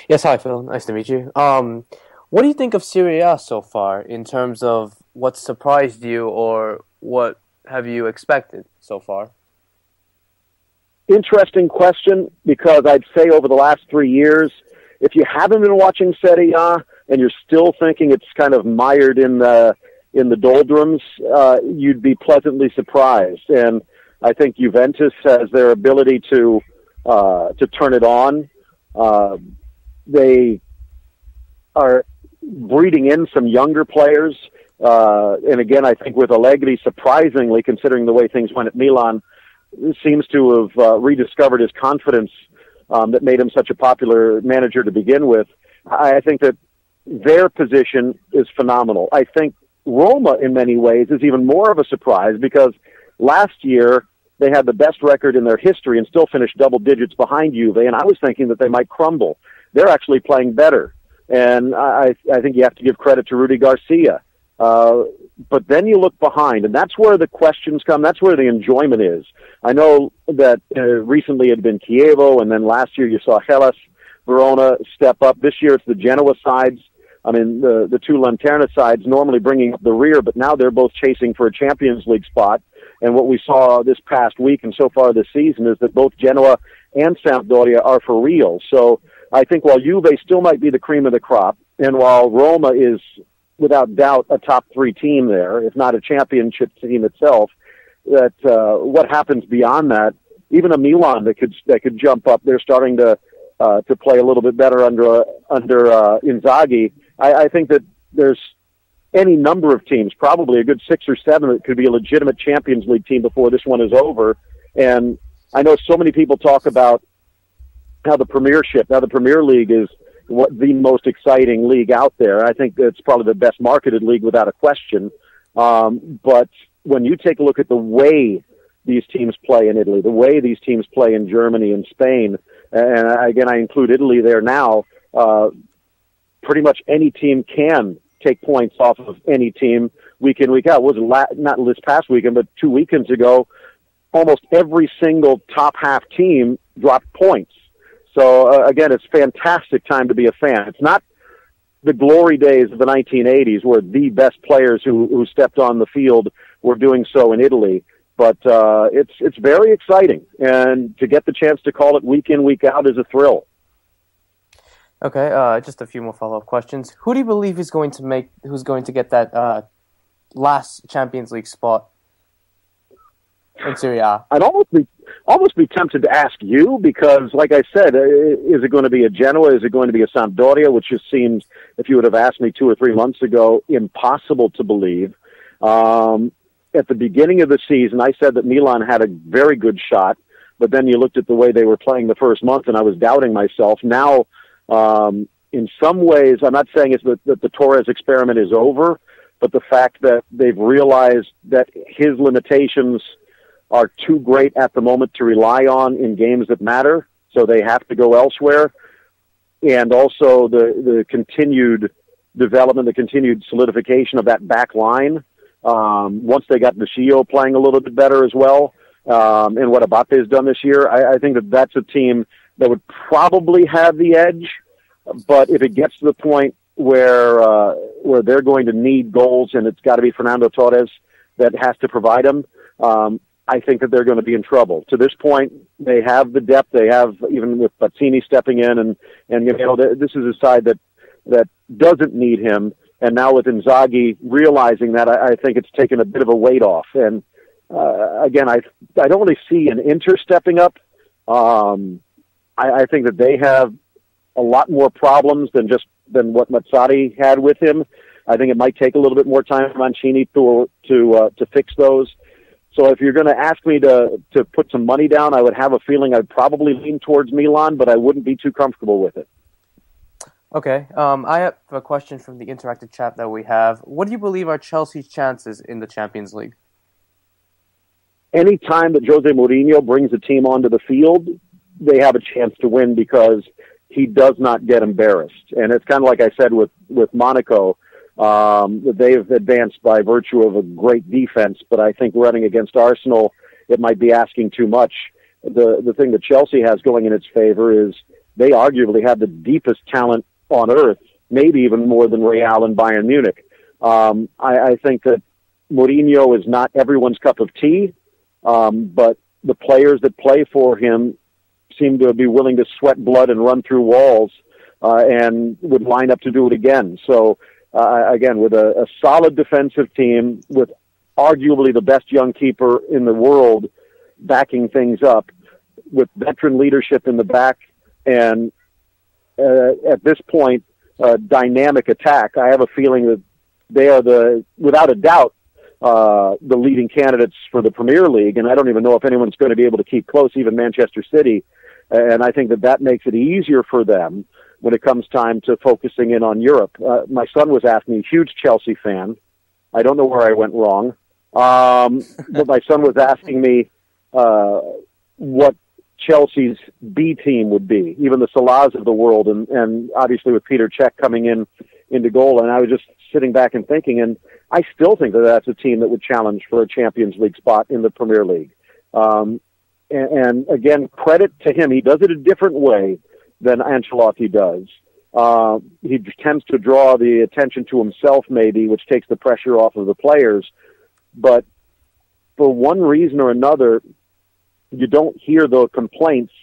Yes, hi, Phil. Nice to meet you. What do you think of Serie A so far in terms of what surprised you or what have you expected so far? Interesting question, because I'd say over the last 3 years, if you haven't been watching Serie A and you're still thinking it's kind of mired in the doldrums, you'd be pleasantly surprised. And I think Juventus has their ability to turn it on. They are breeding in some younger players. And again, I think with Allegri, surprisingly, considering the way things went at Milan, seems to have rediscovered his confidence that made him such a popular manager to begin with. I think that their position is phenomenal. I think Roma, in many ways, is even more of a surprise because last year they had the best record in their history and still finished double digits behind Juve, and I was thinking that they might crumble. They're actually playing better, and I think you have to give credit to Rudy Garcia. But then you look behind, and that's where the questions come. That's where the enjoyment is. I know that recently it had been Chievo, and then last year you saw Hellas Verona step up. This year it's the Genoa sides. I mean, the two Lanterna sides normally bringing up the rear, but now they're both chasing for a Champions League spot. And what we saw this past week and so far this season is that both Genoa and Sampdoria are for real. So I think while Juve still might be the cream of the crop, and while Roma is without doubt a top three team there, if not a championship team itself, that what happens beyond that, even a Milan that could jump up, they're starting to play a little bit better under Inzaghi. I think that there's any number of teams, probably a good 6 or 7, that could be a legitimate Champions League team before this one is over. And I know so many people talk about how the Premier League is the most exciting league out there. I think it's probably the best marketed league without a question. But when you take a look at the way these teams play in Italy, the way these teams play in Germany and Spain, and again, I include Italy there now, pretty much any team can take points off of any team week in, week out. It wasn't not this past weekend, but 2 weekends ago, almost every single top half team dropped points. So, again, it's a fantastic time to be a fan. It's not the glory days of the 1980s where the best players who stepped on the field were doing so in Italy. But it's very exciting. And to get the chance to call it week in, week out is a thrill. Okay, just a few more follow-up questions. Who do you believe who's going to get that last Champions League spot in Serie A? I'd almost be tempted to ask you because, like I said, is it going to be a Genoa? Is it going to be a Sampdoria? Which just seems, if you would have asked me 2 or 3 months ago, impossible to believe. At the beginning of the season, I said that Milan had a very good shot, but then you looked at the way they were playing the first month, and I was doubting myself. Now, in some ways, I'm not saying it's that the Torres experiment is over, but the fact that they've realized that his limitations are too great at the moment to rely on in games that matter, so they have to go elsewhere. And also the continued development, the continued solidification of that back line. Once they got Vecchio playing a little bit better as well, and what Abate has done this year, I think that's a team that would probably have the edge. But if it gets to the point where they're going to need goals and it's got to be Fernando Torres that has to provide them, I think that they're going to be in trouble. To this point, they have the depth. They have, even with Bazzini stepping in, and this is a side that doesn't need him. And now with Inzaghi realizing that, I think it's taken a bit of a weight off. And again, I don't really see an Inter stepping up. I think that they have a lot more problems than what Mazzarri had with him. I think it might take a little bit more time for Mancini to fix those. So if you're going to ask me to put some money down, I would have a feeling I'd probably lean towards Milan, but I wouldn't be too comfortable with it. Okay. I have a question from the interactive chat that we have. What do you believe are Chelsea's chances in the Champions League? Any time that Jose Mourinho brings a team onto the field, they have a chance to win because he does not get embarrassed. And it's kind of like I said with Monaco, they've advanced by virtue of a great defense, but I think running against Arsenal, it might be asking too much. The thing that Chelsea has going in its favor is they arguably have the deepest talent on earth, maybe even more than Real and Bayern Munich. I think that Mourinho is not everyone's cup of tea, but the players that play for him seem to be willing to sweat blood and run through walls and would line up to do it again. So, again, with a solid defensive team, with arguably the best young keeper in the world backing things up, with veteran leadership in the back, and at this point, dynamic attack, I have a feeling that they are without a doubt, the leading candidates for the Premier League, and I don't even know if anyone's going to be able to keep close, even Manchester City. And I think that makes it easier for them when it comes time to focusing in on Europe. My son was asking me, huge Chelsea fan. I don't know where I went wrong. But my son was asking me what Chelsea's B team would be, even the Salahs of the world, and obviously with Peter Cech coming into goal. And I was just sitting back and thinking, and I still think that that's a team that would challenge for a Champions League spot in the Premier League. And again, credit to him. He does it a different way than Ancelotti does. He tends to draw the attention to himself, maybe, which takes the pressure off of the players. But for one reason or another, you don't hear the complaints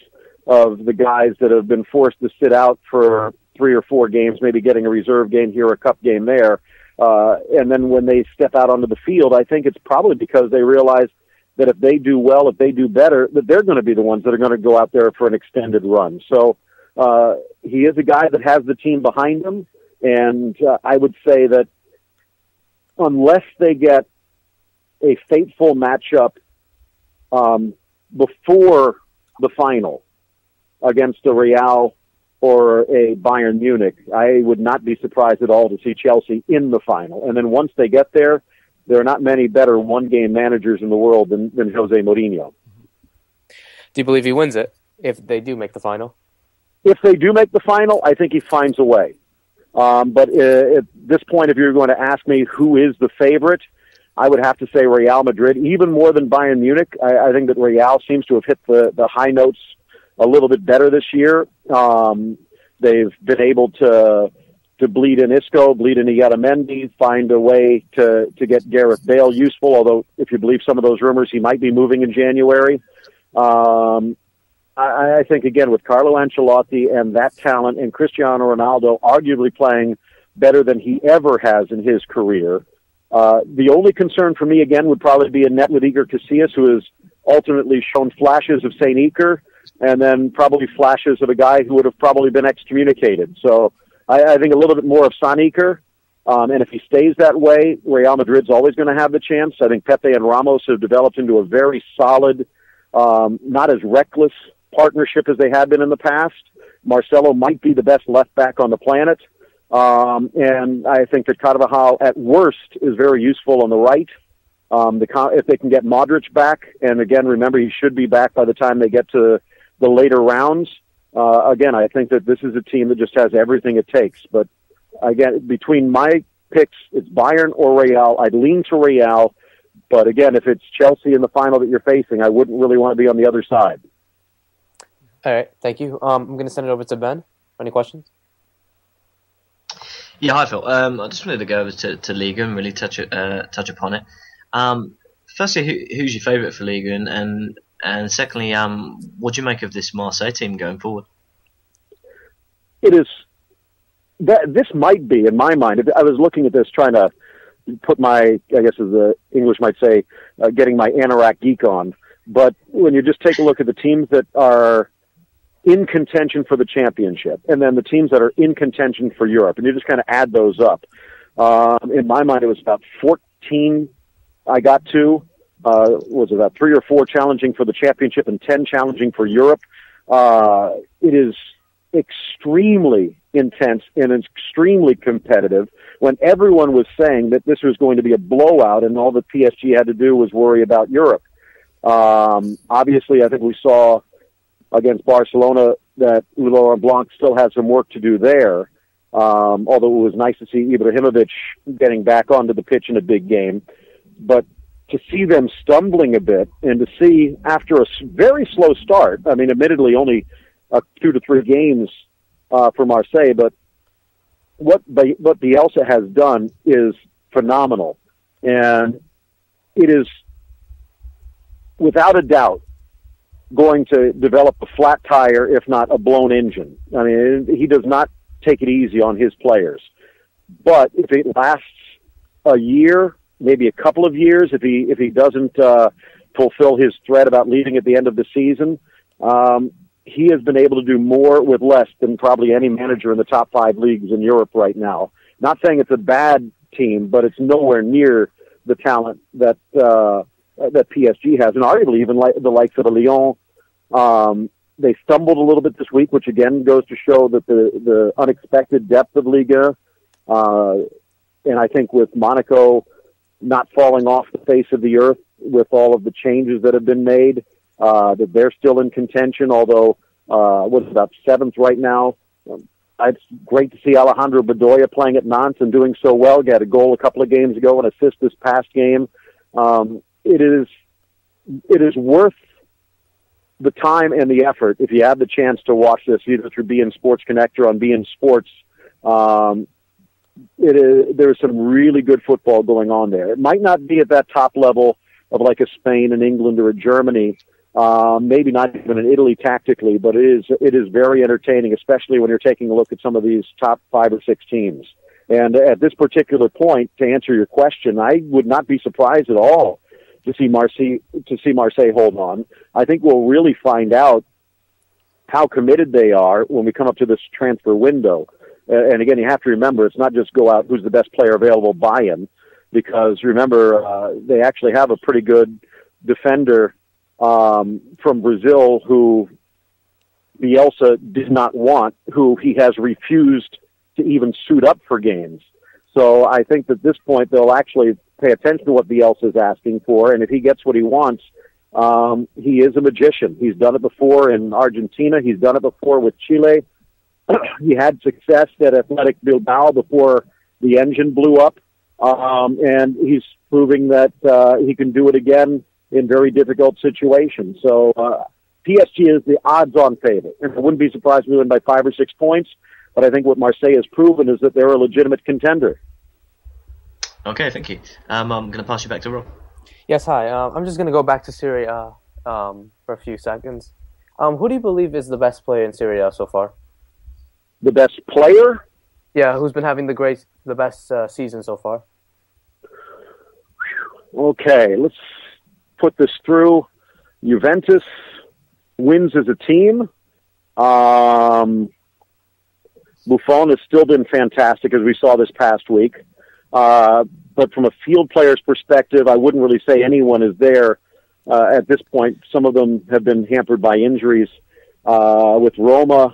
of the guys that have been forced to sit out for 3 or 4 games, maybe getting a reserve game here, a cup game there. And then when they step out onto the field, I think it's probably because they realize that if they do well, if they do better, that they're going to be the ones that are going to go out there for an extended run. So he is a guy that has the team behind him, and I would say that unless they get a fateful matchup before the final against a Real or a Bayern Munich, I would not be surprised at all to see Chelsea in the final. And then once they get there, there are not many better one-game managers in the world than Jose Mourinho. Do you believe he wins it if they do make the final? If they do make the final, I think he finds a way. But at this point, if you're going to ask me who is the favorite, I would have to say Real Madrid, even more than Bayern Munich. I think that Real seems to have hit the high notes a little bit better this year. They've been able to bleed in Isco, bleed in Otamendi, find a way to get Gareth Bale useful, although if you believe some of those rumors, he might be moving in January. I think, again, with Carlo Ancelotti and that talent and Cristiano Ronaldo arguably playing better than he ever has in his career, the only concern for me, again, would probably be a net with Iker Casillas, who has ultimately shown flashes of St. Iker and then probably flashes of a guy who would have probably been excommunicated. So I think a little bit more of St. Iker. And if he stays that way, Real Madrid's always going to have the chance. I think Pepe and Ramos have developed into a very solid, not as reckless partnership as they had been in the past. Marcelo might be the best left back on the planet. And I think that Carvajal, at worst, is very useful on the right. If they can get Modric back, and again, remember, he should be back by the time they get to the later rounds. Again, I think that this is a team that just has everything it takes. But again, between my picks, it's Bayern or Real. I'd lean to Real. But again, if it's Chelsea in the final that you're facing, I wouldn't really want to be on the other side. All right, thank you. I'm going to send it over to Ben. Any questions? Yeah, hi Phil. I just wanted to go over to Liga and really touch upon it. Firstly, who's your favourite for Liga, and secondly, what do you make of this Marseille team going forward? It is this might be, in my mind, if I was looking at this, trying to put my, I guess as the English might say, getting my anorak geek on. But when you just take a look at the teams that are in contention for the championship, and then the teams that are in contention for Europe, and you just kind of add those up. In my mind, it was about 14 I got to. Was about 3 or 4 challenging for the championship and 10 challenging for Europe. It is extremely intense and extremely competitive when everyone was saying that this was going to be a blowout and all that PSG had to do was worry about Europe. Obviously, I think we saw against Barcelona that Laurent Blanc still has some work to do there, although it was nice to see Ibrahimovic getting back onto the pitch in a big game. But to see them stumbling a bit and to see after a very slow start, I mean, admittedly only 2 to 3 games for Marseille, but what Bielsa has done is phenomenal. And it is, without a doubt, going to develop a flat tire, if not a blown engine. I mean, he does not take it easy on his players. But if it lasts a year, maybe a couple of years, if he doesn't fulfill his threat about leaving at the end of the season, he has been able to do more with less than probably any manager in the top 5 leagues in Europe right now. Not saying it's a bad team, but it's nowhere near the talent that PSG has, and arguably even the likes of Lyon. They stumbled a little bit this week, which again goes to show that the unexpected depth of Liga. And I think with Monaco not falling off the face of the earth with all of the changes that have been made, that they're still in contention, although what's about 7th right now. It's great to see Alejandro Bedoya playing at Nantes and doing so well. He had a goal a couple of games ago and assist this past game. It is worth the time and the effort if you have the chance to watch this, either through beIN Sports Connect or on beIN Sports. There's some really good football going on there. It might not be at that top level of like a Spain and England or a Germany, maybe not even in Italy tactically, but it is very entertaining, especially when you're taking a look at some of these top 5 or 6 teams. And at this particular point, to answer your question, I would not be surprised at all to see Marseille hold on. I think we'll really find out how committed they are when we come up to this transfer window. And again, you have to remember, it's not just go out who's the best player available, buy him, because remember, they actually have a pretty good defender from Brazil who Bielsa did not want, who he has refused to even suit up for games. So I think that at this point they'll actually pay attention to what Bielsa is asking for, and if he gets what he wants, he is a magician. He's done it before in Argentina. He's done it before with Chile. He had success at Athletic Bilbao before the engine blew up, and he's proving that he can do it again in very difficult situations. So PSG is the odds-on favorite, and I wouldn't be surprised if we win by 5 or 6 points, but I think what Marseille has proven is that they're a legitimate contender. Okay, thank you. I'm going to pass you back to Rob. Yes, hi. I'm just going to go back to Serie A for a few seconds. Who do you believe is the best player in Serie A so far? The best player? Yeah, who's been having the best season so far? Okay, let's put this through. Juventus wins as a team. Buffon has still been fantastic, as we saw this past week. But from a field player's perspective, I wouldn't really say anyone is there at this point. Some of them have been hampered by injuries. With Roma,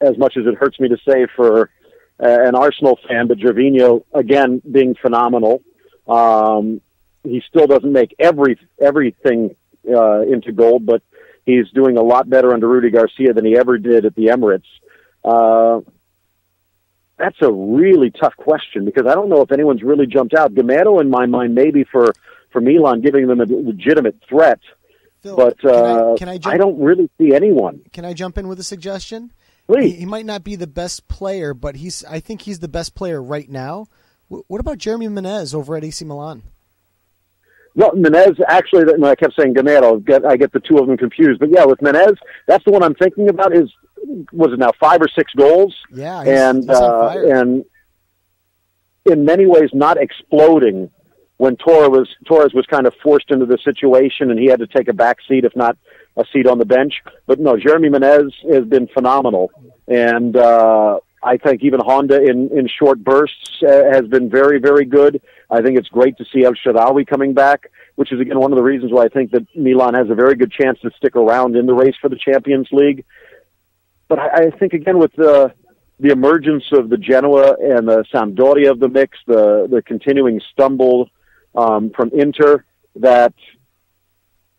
as much as it hurts me to say for an Arsenal fan, but Gervinho, again, being phenomenal. He still doesn't make everything into gold, but he's doing a lot better under Rudy Garcia than he ever did at the Emirates. That's a really tough question because I don't know if anyone's really jumped out. Gamero, in my mind, maybe for Milan, giving them a legitimate threat. Phil, but I don't really see anyone. Can I jump in with a suggestion? Please. He might not be the best player, but I think he's the best player right now. What about Jeremy Menez over at AC Milan? No, Menez, actually, I kept saying Gamero. I get the two of them confused. But yeah, with Menez, that's the one I'm thinking about. Was it now 5 or 6 goals? Yeah, he's on fire. And in many ways not exploding when Torres was kind of forced into the situation and he had to take a back seat, if not a seat on the bench. But no, Jeremy Menez has been phenomenal. And I think even Honda in short bursts has been very, very good. I think it's great to see El Shaarawy coming back, which is, again, one of the reasons why I think that Milan has a very good chance to stick around in the race for the Champions League. But I think, again, with the emergence of the Genoa and the Sampdoria of the mix, the continuing stumble from Inter, that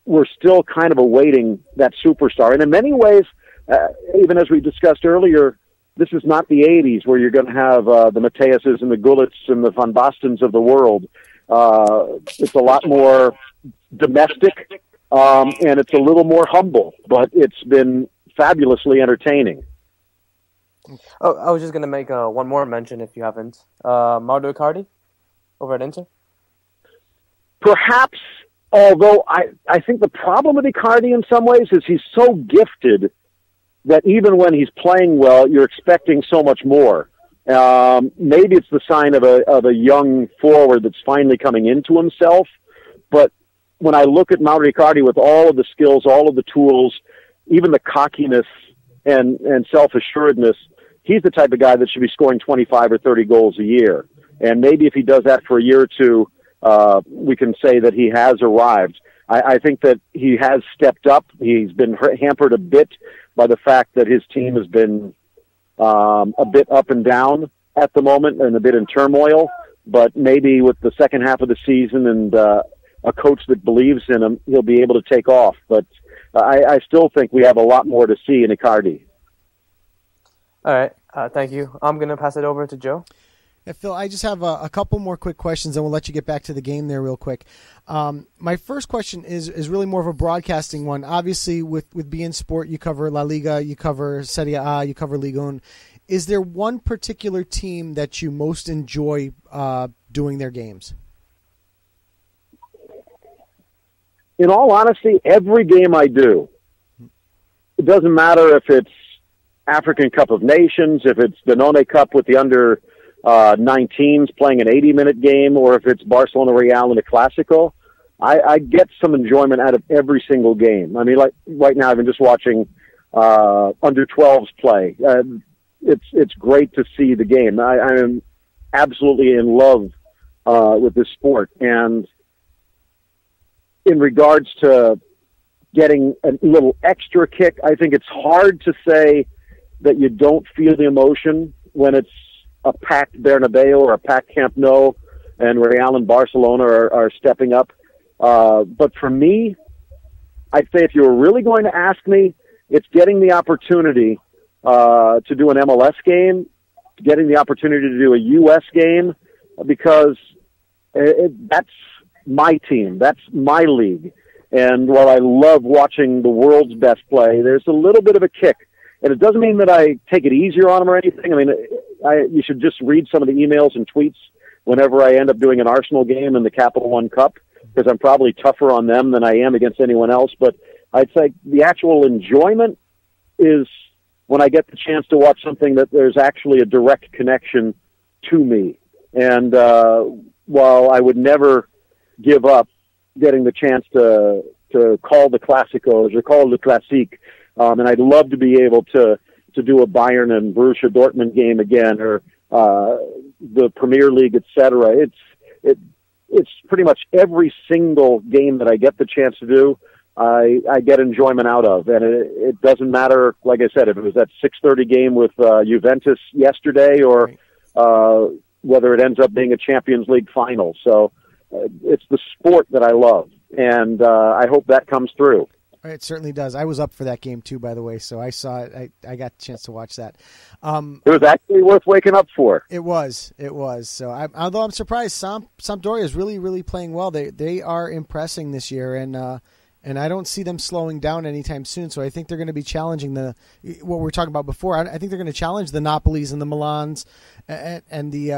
we're still kind of awaiting that superstar. And in many ways, even as we discussed earlier, this is not the 80s where you're going to have the Mateuses and the Gullits and the Van Bastens of the world. It's a lot more domestic, and it's a little more humble, but it's been fabulously entertaining. Oh, I was just going to make one more mention, if you haven't. Mauro Icardi over at Inter? Perhaps, although I think the problem with Icardi in some ways is he's so gifted that even when he's playing well, you're expecting so much more. Maybe it's the sign of a young forward that's finally coming into himself. But when I look at Mauro Icardi with all of the skills, all of the tools, even the cockiness and self-assuredness, he's the type of guy that should be scoring 25 or 30 goals a year. And maybe if he does that for a year or two, we can say that he has arrived. I think that he has stepped up. He's been hampered a bit by the fact that his team has been a bit up and down at the moment and a bit in turmoil. But maybe with the second half of the season and a coach that believes in him, he'll be able to take off. But I still think we have a lot more to see in Icardi. All right. Thank you. I'm going to pass it over to Joe. Yeah, Phil, I just have a couple more quick questions, and we'll let you get back to the game there real quick. My first question is really more of a broadcasting one. Obviously, with beIN Sport, you cover La Liga, you cover Serie A, you cover Ligue 1. Is there one particular team that you most enjoy doing their games? In all honesty, every game I do. It doesn't matter if it's African Cup of Nations, if it's Danone Cup with the under 19s playing an 80-minute game, or if it's Barcelona Real in a Clásico. I get some enjoyment out of every single game. I mean, like right now, I've been just watching under 12s play. It's great to see the game. I am absolutely in love with this sport. And in regards to getting a little extra kick, I think it's hard to say that you don't feel the emotion when it's a packed Bernabeu or a packed Camp Nou and Real and Barcelona are stepping up. But for me, I'd say if you were really going to ask me, it's getting the opportunity to do an MLS game, getting the opportunity to do a U.S. game, because that's my team. That's my league. And while I love watching the world's best play, there's a little bit of a kick. And it doesn't mean that I take it easier on them or anything. I mean, you should just read some of the emails and tweets whenever I end up doing an Arsenal game in the Capital One Cup, because I'm probably tougher on them than I am against anyone else. But I'd say the actual enjoyment is when I get the chance to watch something that there's actually a direct connection to me. And while I would never give up getting the chance to call the Clásicos or call the Classique, and I'd love to be able to do a Bayern and Borussia Dortmund game again, or the Premier League, etc. It's pretty much every single game that I get the chance to do, I get enjoyment out of, and it doesn't matter. Like I said, if it was that 6:30 game with Juventus yesterday, or whether it ends up being a Champions League final. So it's the sport that I love, and I hope that comes through. It certainly does. I was up for that game too, by the way, so I saw it. I got a chance to watch that. It was actually worth waking up for. It was. So, although I'm surprised, Sampdoria is really, really playing well. They are impressing this year, and I don't see them slowing down anytime soon. So I think they're going to be challenging what we were talking about before. I think they're going to challenge the Napolis and the Milans and the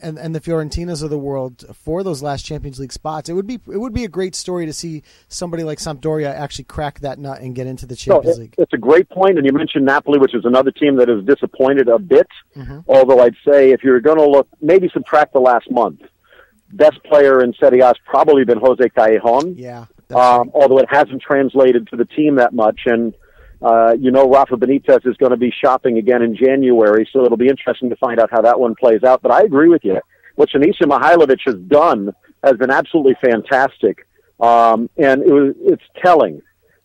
and the Fiorentinas of the world for those last Champions League spots. It would be a great story to see somebody like Sampdoria actually crack that nut and get into the Champions League. It's a great point, and you mentioned Napoli, which is another team that has disappointed a bit. Mm-hmm. Although I'd say if you're going to look, maybe subtract the last month. Best player in Serie A has probably been Jose Callejon. Yeah. Although it hasn't translated to the team that much. And, Rafa Benitez is going to be shopping again in January, so it'll be interesting to find out how that one plays out. But I agree with you. What Sinisa Mihajlovic has done has been absolutely fantastic. And it's telling,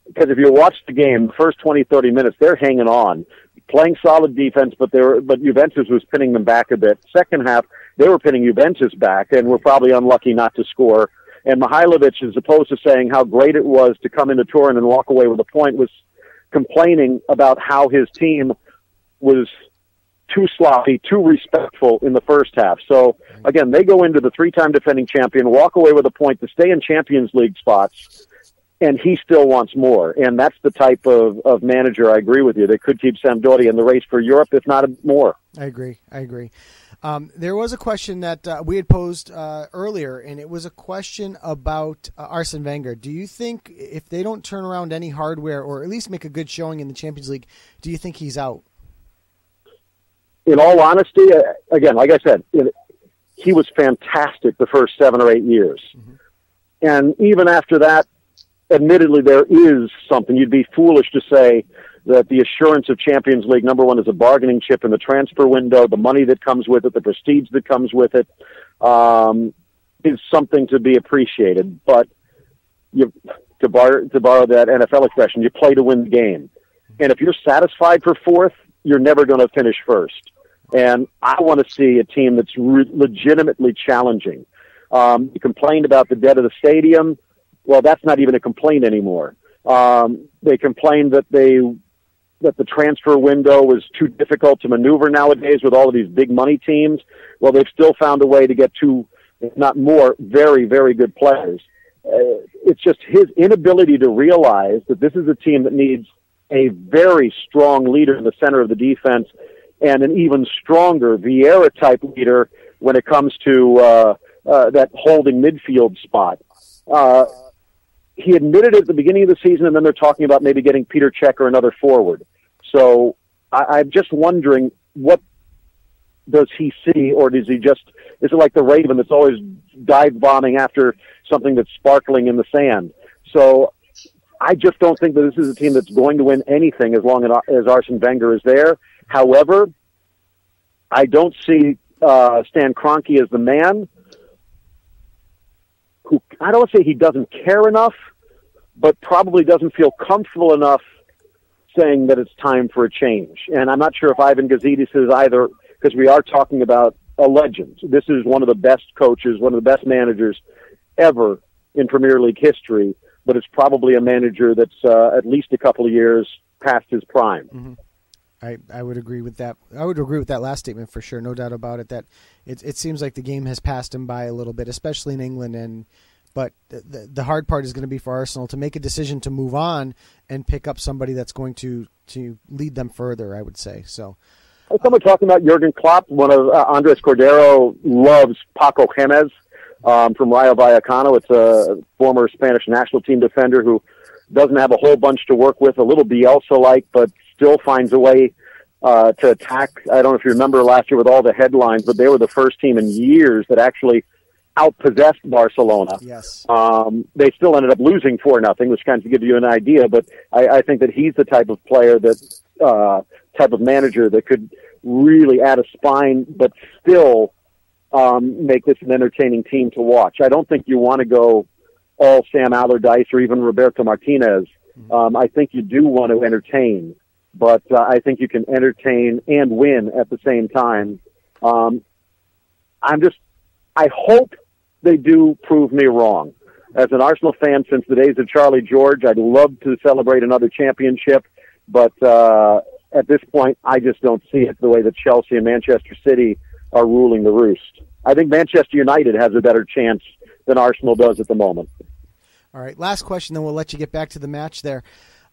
because if you watch the game, the first 20, 30 minutes, they're hanging on, playing solid defense, but Juventus was pinning them back a bit. Second half, they were pinning Juventus back and were probably unlucky not to score. And Mihajlovic, as opposed to saying how great it was to come into Turin and walk away with a point, was complaining about how his team was too sloppy, too respectful in the first half. So, again, they go into the 3-time defending champion, walk away with a point to stay in Champions League spots, and he still wants more. And that's the type of manager, I agree with you, that could keep Sampdoria in the race for Europe, if not more. I agree. There was a question that we had posed earlier, and it was a question about Arsene Wenger. Do you think if they don't turn around any hardware or at least make a good showing in the Champions League, do you think he's out? In all honesty, again, like I said, he was fantastic the first 7 or 8 years. Mm-hmm. And even after that, admittedly, there is something. You'd be foolish to say that the assurance of Champions League, number one, is a bargaining chip in the transfer window, the money that comes with it, the prestige that comes with it, is something to be appreciated. But to borrow that NFL expression, you play to win the game. And if you're satisfied for fourth, you're never going to finish first. And I want to see a team that's legitimately challenging. You complained about the debt of the stadium. Well, that's not even a complaint anymore. They complained that the transfer window was too difficult to maneuver nowadays with all of these big money teams. Well, they've still found a way to get 2, if not more, very, very good players. It's just his inability to realize that this is a team that needs a very strong leader in the center of the defense and an even stronger Vieira-type leader when it comes to that holding midfield spot. He admitted it at the beginning of the season, and then they're talking about maybe getting Peter Cech or another forward. So I'm just wondering, what does he see, or is it like the Raven that's always dive bombing after something that's sparkling in the sand? So I just don't think that this is a team that's going to win anything as long as Arsene Wenger is there. However, I don't see Stan Kroenke as the man who, I don't say he doesn't care enough, but probably doesn't feel comfortable enough saying that it's time for a change. And I'm not sure if Ivan Gazidis is either, because we are talking about a legend. This is one of the best coaches, one of the best managers ever in Premier League history, but it's probably a manager that's at least a couple of years past his prime. Mm-hmm. I would agree with that. I would agree with that last statement for sure. No doubt about it. That it seems like the game has passed him by a little bit, especially in England. But the hard part is going to be for Arsenal to make a decision to move on and pick up somebody that's going to lead them further, I would say. So, someone talking about Jurgen Klopp. One of Andres Cordero loves Paco Gémez from Rayo Vallecano. It's a former Spanish national team defender who doesn't have a whole bunch to work with, a little Bielsa-like, but still finds a way to attack. I don't know if you remember last year with all the headlines, but they were the first team in years that actually outpossessed Barcelona. Yes. They still ended up losing 4-0, which kind of gives you an idea, but I think that he's the type of player that, type of manager that could really add a spine, but still make this an entertaining team to watch. I don't think you want to go all Sam Allardyce or even Roberto Martinez. I think you do want to entertain, but I think you can entertain and win at the same time. I hope they do prove me wrong. As an Arsenal fan since the days of Charlie George, I'd love to celebrate another championship, but at this point, I just don't see it the way that Chelsea and Manchester City are ruling the roost. I think Manchester United has a better chance than Arsenal does at the moment. All right, last question, then we'll let you get back to the match there.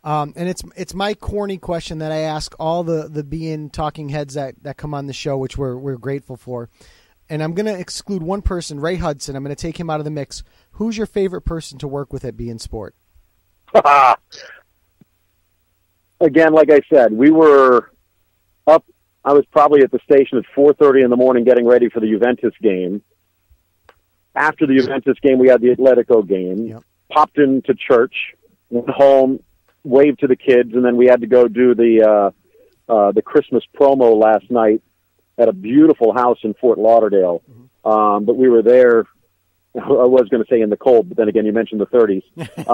And it's my corny question that I ask all the beIN talking heads that come on the show, which we're grateful for. And I'm going to exclude one person, Ray Hudson. I'm going to take him out of the mix. Who's your favorite person to work with at beIN Sport? Again, like I said, we were up. I was probably at the station at 4:30 in the morning getting ready for the Juventus game. After the Juventus game, we had the Atletico game. Yep. Popped into church, went home, waved to the kids, and then we had to go do the Christmas promo last night at a beautiful house in Fort Lauderdale. Mm-hmm. But we were there, I was going to say in the cold, but then again, you mentioned the 30s.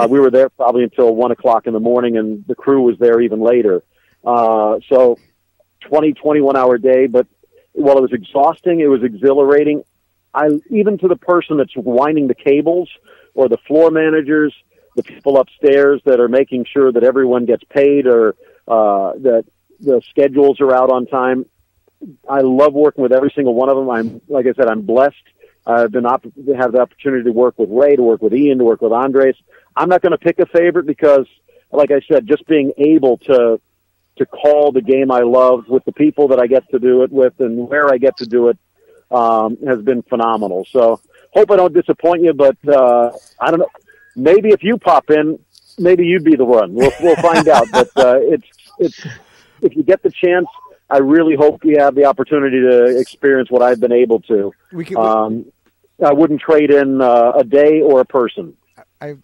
We were there probably until 1 o'clock in the morning, and the crew was there even later. So 21 hour day, but while it was exhausting, it was exhilarating. Even to the person that's winding the cables or the floor managers, the people upstairs that are making sure that everyone gets paid or that the schedules are out on time. I love working with every single one of them. Like I said, I'm blessed. I've been have the opportunity to work with Ray, to work with Ian, to work with Andres. I'm not going to pick a favorite because, like I said, just being able to call the game I love with the people that I get to do it with and where I get to do it has been phenomenal. So hope I don't disappoint you, but I don't know. Maybe if you pop in, maybe you'd be the one. We'll find out. But it's if you get the chance, I really hope you have the opportunity to experience what I've been able to. I wouldn't trade in a day or a person.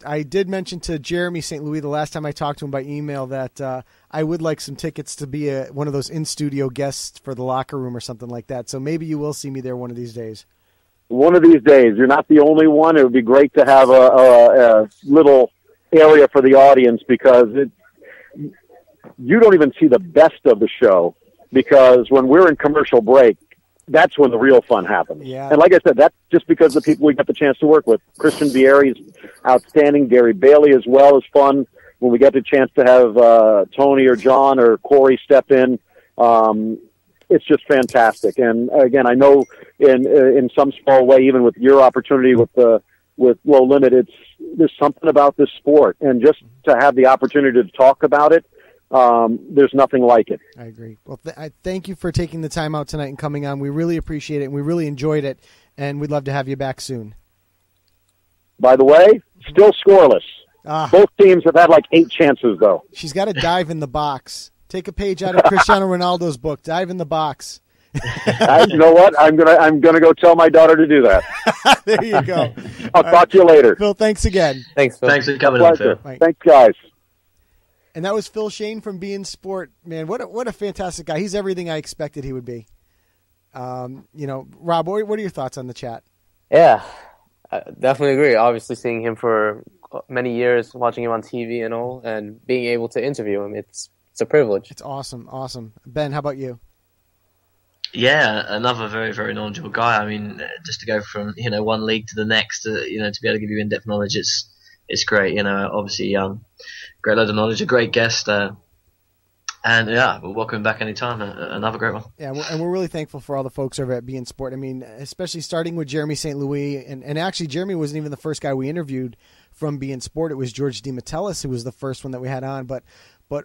I did mention to Jeremy St. Louis the last time I talked to him by email that I would like some tickets to be one of those in-studio guests for the locker room or something like that. So maybe you will see me there one of these days. One of these days. You're not the only one. It would be great to have a little area for the audience because you don't even see the best of the show because when we're in commercial break, that's when the real fun happens. Yeah. And like I said, that's just because the people we got the chance to work with. Christian Vieri is outstanding. Gary Bailey as well is fun. When we get the chance to have Tony or John or Corey step in, it's just fantastic. And again, I know in some small way, even with your opportunity with Low Limit, there's something about this sport, and just to have the opportunity to talk about it. There's nothing like it. I agree. Well, I thank you for taking the time out tonight and coming on. We really appreciate it, and we really enjoyed it, and we'd love to have you back soon. By the way, still scoreless. Both teams have had like 8 chances, though. She's got to dive in the box. Take a page out of Cristiano Ronaldo's book. Dive in the box. You know what? I'm gonna go tell my daughter to do that. There you go. I'll talk to you later. Phil, thanks again. Thanks, Phil. Thanks for coming on, Phil. Right. Thanks, guys. And that was Phil Schoen from Bein Sport. Man, what a fantastic guy. He's everything I expected he would be. Rob, what are your thoughts on the chat? Yeah, I definitely agree. Obviously, seeing him for many years, watching him on TV and all, and being able to interview him, it's a privilege. It's awesome. Ben, how about you? Yeah, another very, very knowledgeable guy. I mean, just to go from one league to the next, to be able to give you in-depth knowledge, it's great. Obviously, great load of knowledge, a great guest, and yeah, we'll welcome him back anytime. Another great one. Yeah, and we're really thankful for all the folks over at Bein Sport. I mean, especially starting with Jeremy St. Louis, and actually Jeremy wasn't even the first guy we interviewed from Bein Sport. It was George DiMattelis who was the first one that we had on, but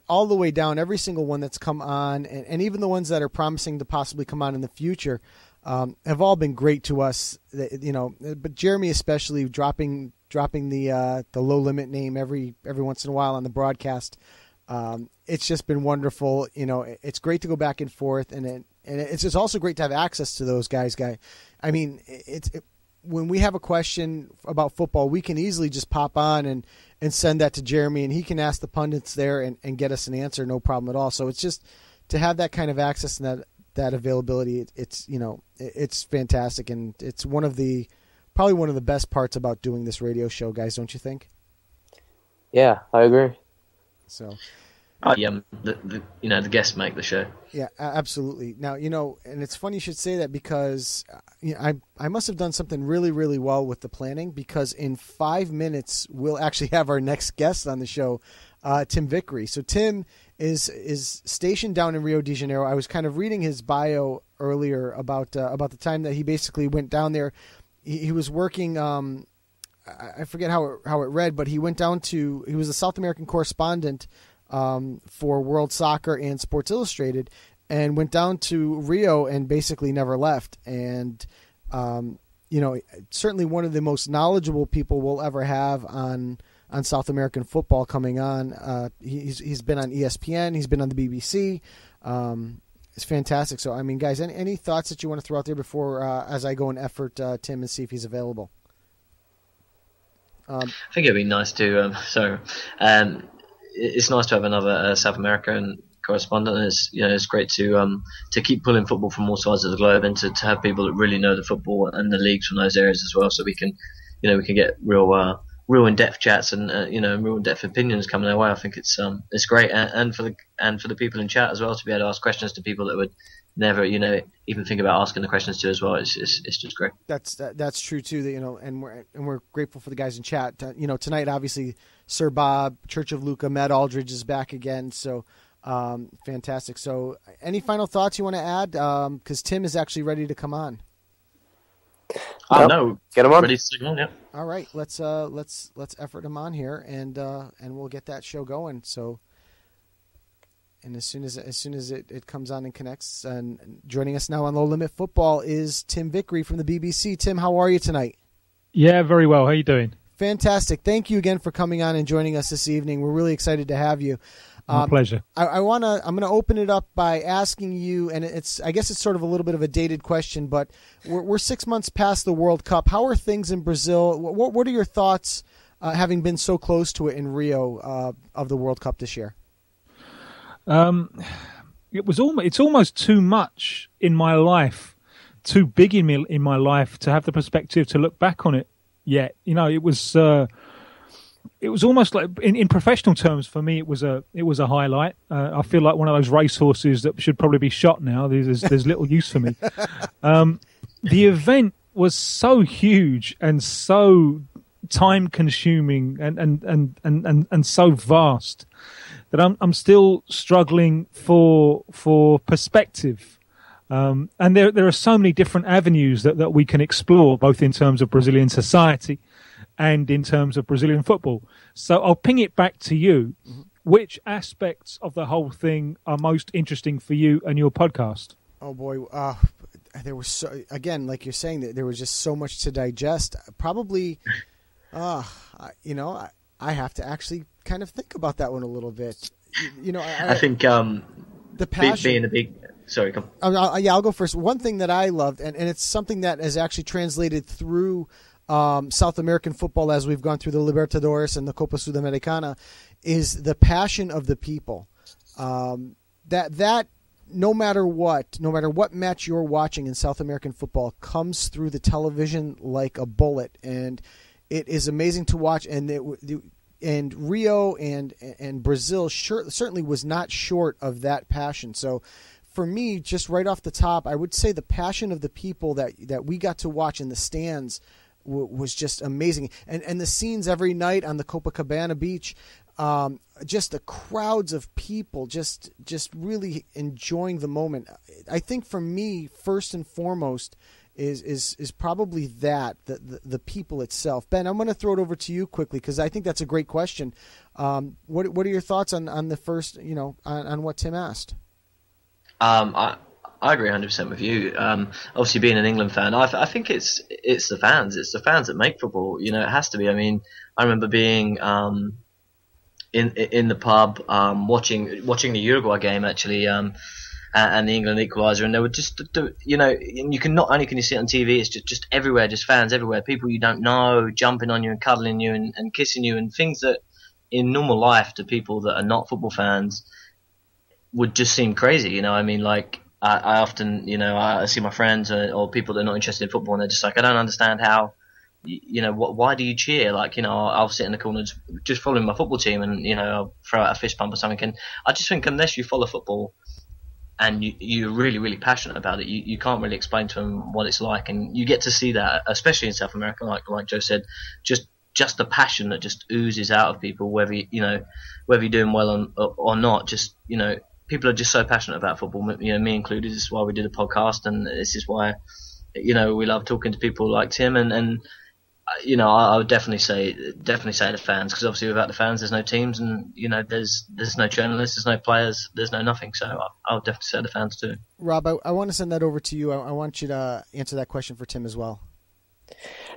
all the way down, every single one that's come on, and even the ones that are promising to possibly come on in the future, have all been great to us. But Jeremy especially dropping the Low Limit name every once in a while on the broadcast. It's just been wonderful. It's great to go back and forth, and it's just also great to have access to those guys. I mean, when we have a question about football, we can easily just pop on and send that to Jeremy, and he can ask the pundits there and get us an answer, no problem at all. So it's just to have that kind of access and that availability. It's fantastic, and it's probably one of the best parts about doing this radio show, guys. Don't you think? Yeah, I agree. So. The guests make the show. Yeah, absolutely. Now, and it's funny you should say that because I must have done something really, really well with the planning, because in 5 minutes we'll actually have our next guest on the show, Tim Vickery. So Tim is stationed down in Rio de Janeiro. I was kind of reading his bio earlier about the time that he basically went down there. He was working. I forget how it read, but he went down to. He was a South American correspondent for World Soccer and Sports Illustrated, and went down to Rio and basically never left. And certainly one of the most knowledgeable people we'll ever have on South American football coming on. He's been on ESPN. He's been on the BBC. It's fantastic. So, I mean, guys, any thoughts that you want to throw out there before as I go and effort Tim and see if he's available? I think it'd be nice to. It's nice to have another South American correspondent. It's great to keep pulling football from all sides of the globe, and to have people that really know the football and the leagues from those areas as well, so we can get real real in-depth chats and real in-depth opinions coming their way. I think it's great, and for the people in chat as well, to be able to ask questions to people that would never even think about asking the questions to as well. It's just great. That's true too. That, and we're grateful for the guys in chat. Tonight obviously SirBob, Church of Luca, Matt Aldridge is back again. So fantastic. So any final thoughts you want to add? Because Tim is actually ready to come on. No, get him on. Ready to signal, yeah. All right, let's effort him on here, and we'll get that show going. So, and as soon as it comes on and connects, and joining us now on Low Limit Football is Tim Vickery from the BBC. Tim, how are you tonight? Yeah, very well. How are you doing? Fantastic. Thank you again for coming on and joining us this evening. We're really excited to have you. My pleasure. I'm going to open it up by asking you, and I guess it's sort of a little bit of a dated question, but we're 6 months past the World Cup. How are things in Brazil? What are your thoughts, having been so close to it in Rio, of the World Cup this year? It's almost too much in my life, too big in my life to have the perspective to look back on it yet. It was almost like, in professional terms, for me, it was a highlight. I feel like one of those racehorses that should probably be shot now. There's little use for me. The event was so huge and so time-consuming and so vast that I'm still struggling for perspective. And there are so many different avenues that we can explore, both in terms of Brazilian society and in terms of Brazilian football. So I'll ping it back to you. Mm-hmm. Which aspects of the whole thing are most interesting for you and your podcast? Oh boy, there was again, like you're saying, that there was just so much to digest. Probably, I have to actually kind of think about that one a little bit. I think the passion, being a big. Sorry, come. I'll go first. One thing that I loved, and it's something that has actually translated through South American football as we've gone through the Libertadores and the Copa Sudamericana, is the passion of the people. That no matter what match you're watching in South American football comes through the television like a bullet, and it is amazing to watch. And Rio and Brazil certainly was not short of that passion. So, for me, just right off the top, I would say the passion of the people that we got to watch in the stands was just amazing. And the scenes every night on the Copacabana beach, just the crowds of people just really enjoying the moment. I think for me, first and foremost, is probably that, the people itself. Ben, I'm going to throw it over to you quickly because I think that's a great question. What are your thoughts on the first, on what Tim asked? I agree 100% with you. Obviously, being an England fan, I think it's the fans. It's the fans that make football. It has to be. I mean, I remember being in the pub watching the Uruguay game actually, and the England equaliser, and they were just and you can not only can you see it on TV, it's just everywhere, just fans everywhere, people you don't know jumping on you and cuddling you and kissing you, and things that in normal life to people that are not football fans would just seem crazy. I mean, like. I often, I see my friends or people that are not interested in football, and they're just like, I don't understand how, why do you cheer? Like, I'll sit in the corner just following my football team, and I'll throw out a fist pump or something. And I just think unless you follow football and you're really, really passionate about it, you can't really explain to them what it's like, and you get to see that, especially in South America, like Joe said, just the passion that just oozes out of people, whether you're doing well or not, just people are just so passionate about football, me included. This is why we did a podcast, and this is why, we love talking to people like Tim. And I would definitely say the fans, because obviously without the fans, there's no teams, and there's no journalists, there's no players, there's no nothing. So I would definitely say the fans too. Rob, I want to send that over to you. I want you to answer that question for Tim as well.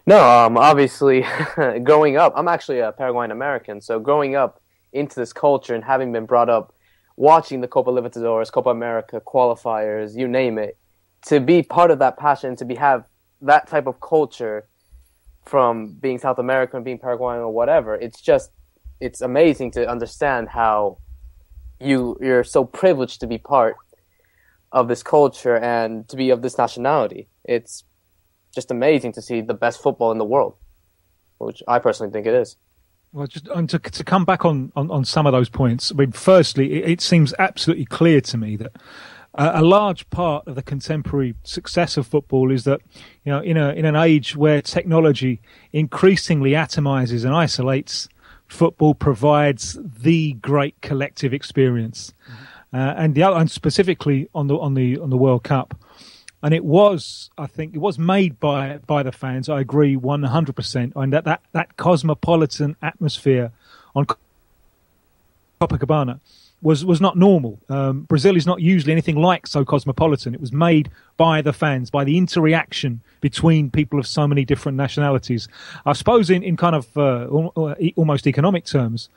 No, obviously, growing up, I'm actually a Paraguayan American, so growing up into this culture and having been brought up watching the Copa Libertadores, Copa America, qualifiers, you name it, to be part of that passion, to have that type of culture from being South American, being Paraguayan or whatever, it's amazing to understand how you're so privileged to be part of this culture and to be of this nationality. It's just amazing to see the best football in the world. which I personally think it is. Well, just to come back on some of those points. I mean, firstly, it seems absolutely clear to me that a large part of the contemporary success of football is that, in an age where technology increasingly atomizes and isolates, football provides the great collective experience, and specifically on the World Cup. And I think it was made by the fans. I agree 100%. And that cosmopolitan atmosphere on Copacabana was not normal. Brazil is not usually anything like so cosmopolitan. It was made by the fans, by the interaction between people of so many different nationalities. I suppose in kind of almost economic terms,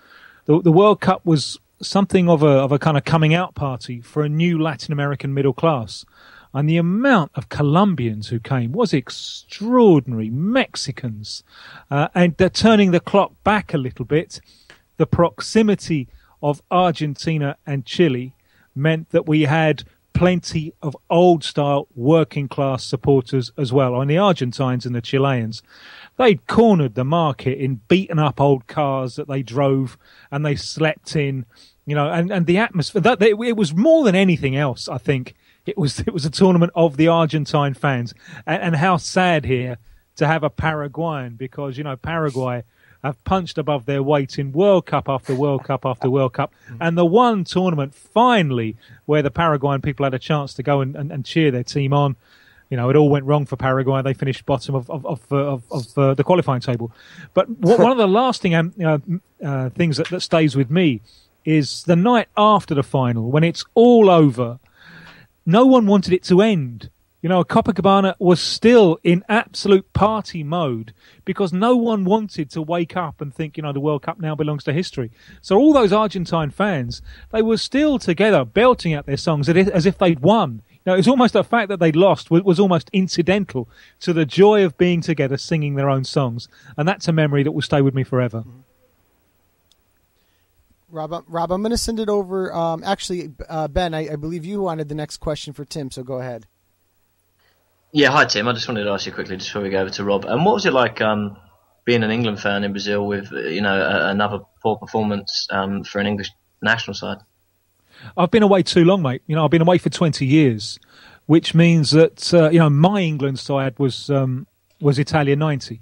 the World Cup was something of a kind of coming out party for a new Latin American middle class. And the amount of Colombians who came was extraordinary. Mexicans. And they're turning the clock back a little bit. The proximity of Argentina and Chile meant that we had plenty of old-style working-class supporters as well. And the Argentines and the Chileans, they'd cornered the market in beaten-up old cars that they drove and they slept in. And the atmosphere, it was more than anything else, I think. It was a tournament of the Argentine fans, and how sad here to have a Paraguayan, because Paraguay have punched above their weight in World Cup after World Cup after World Cup, and the one tournament finally where the Paraguayan people had a chance to go and cheer their team on. It all went wrong for Paraguay. They finished bottom of the qualifying table. But one of the lasting things that stays with me is the night after the final, when it's all over. No one wanted it to end. Copacabana was still in absolute party mode because no one wanted to wake up and think, the World Cup now belongs to history. So all those Argentine fans, they were still together belting out their songs as if they'd won. It's almost the fact that they'd lost was almost incidental to the joy of being together singing their own songs. And that's a memory that will stay with me forever. Rob, I'm going to send it over. Ben, I believe you wanted the next question for Tim, so go ahead. Yeah, hi Tim. I just wanted to ask you quickly, just before we go over to Rob. And what was it like being an England fan in Brazil with another poor performance for an English national side? I've been away too long, mate. I've been away for 20 years, which means that my England side was Italia 90.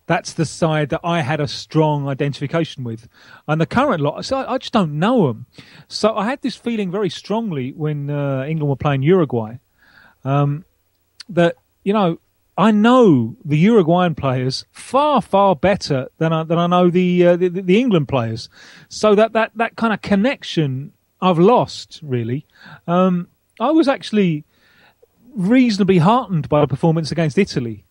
That's the side that I had a strong identification with. And the current lot, so I just don't know them. So I had this feeling very strongly when England were playing Uruguay, that, I know the Uruguayan players far, far better than I know the England players. So that kind of connection I've lost, really. I was actually reasonably heartened by the performance against Italy.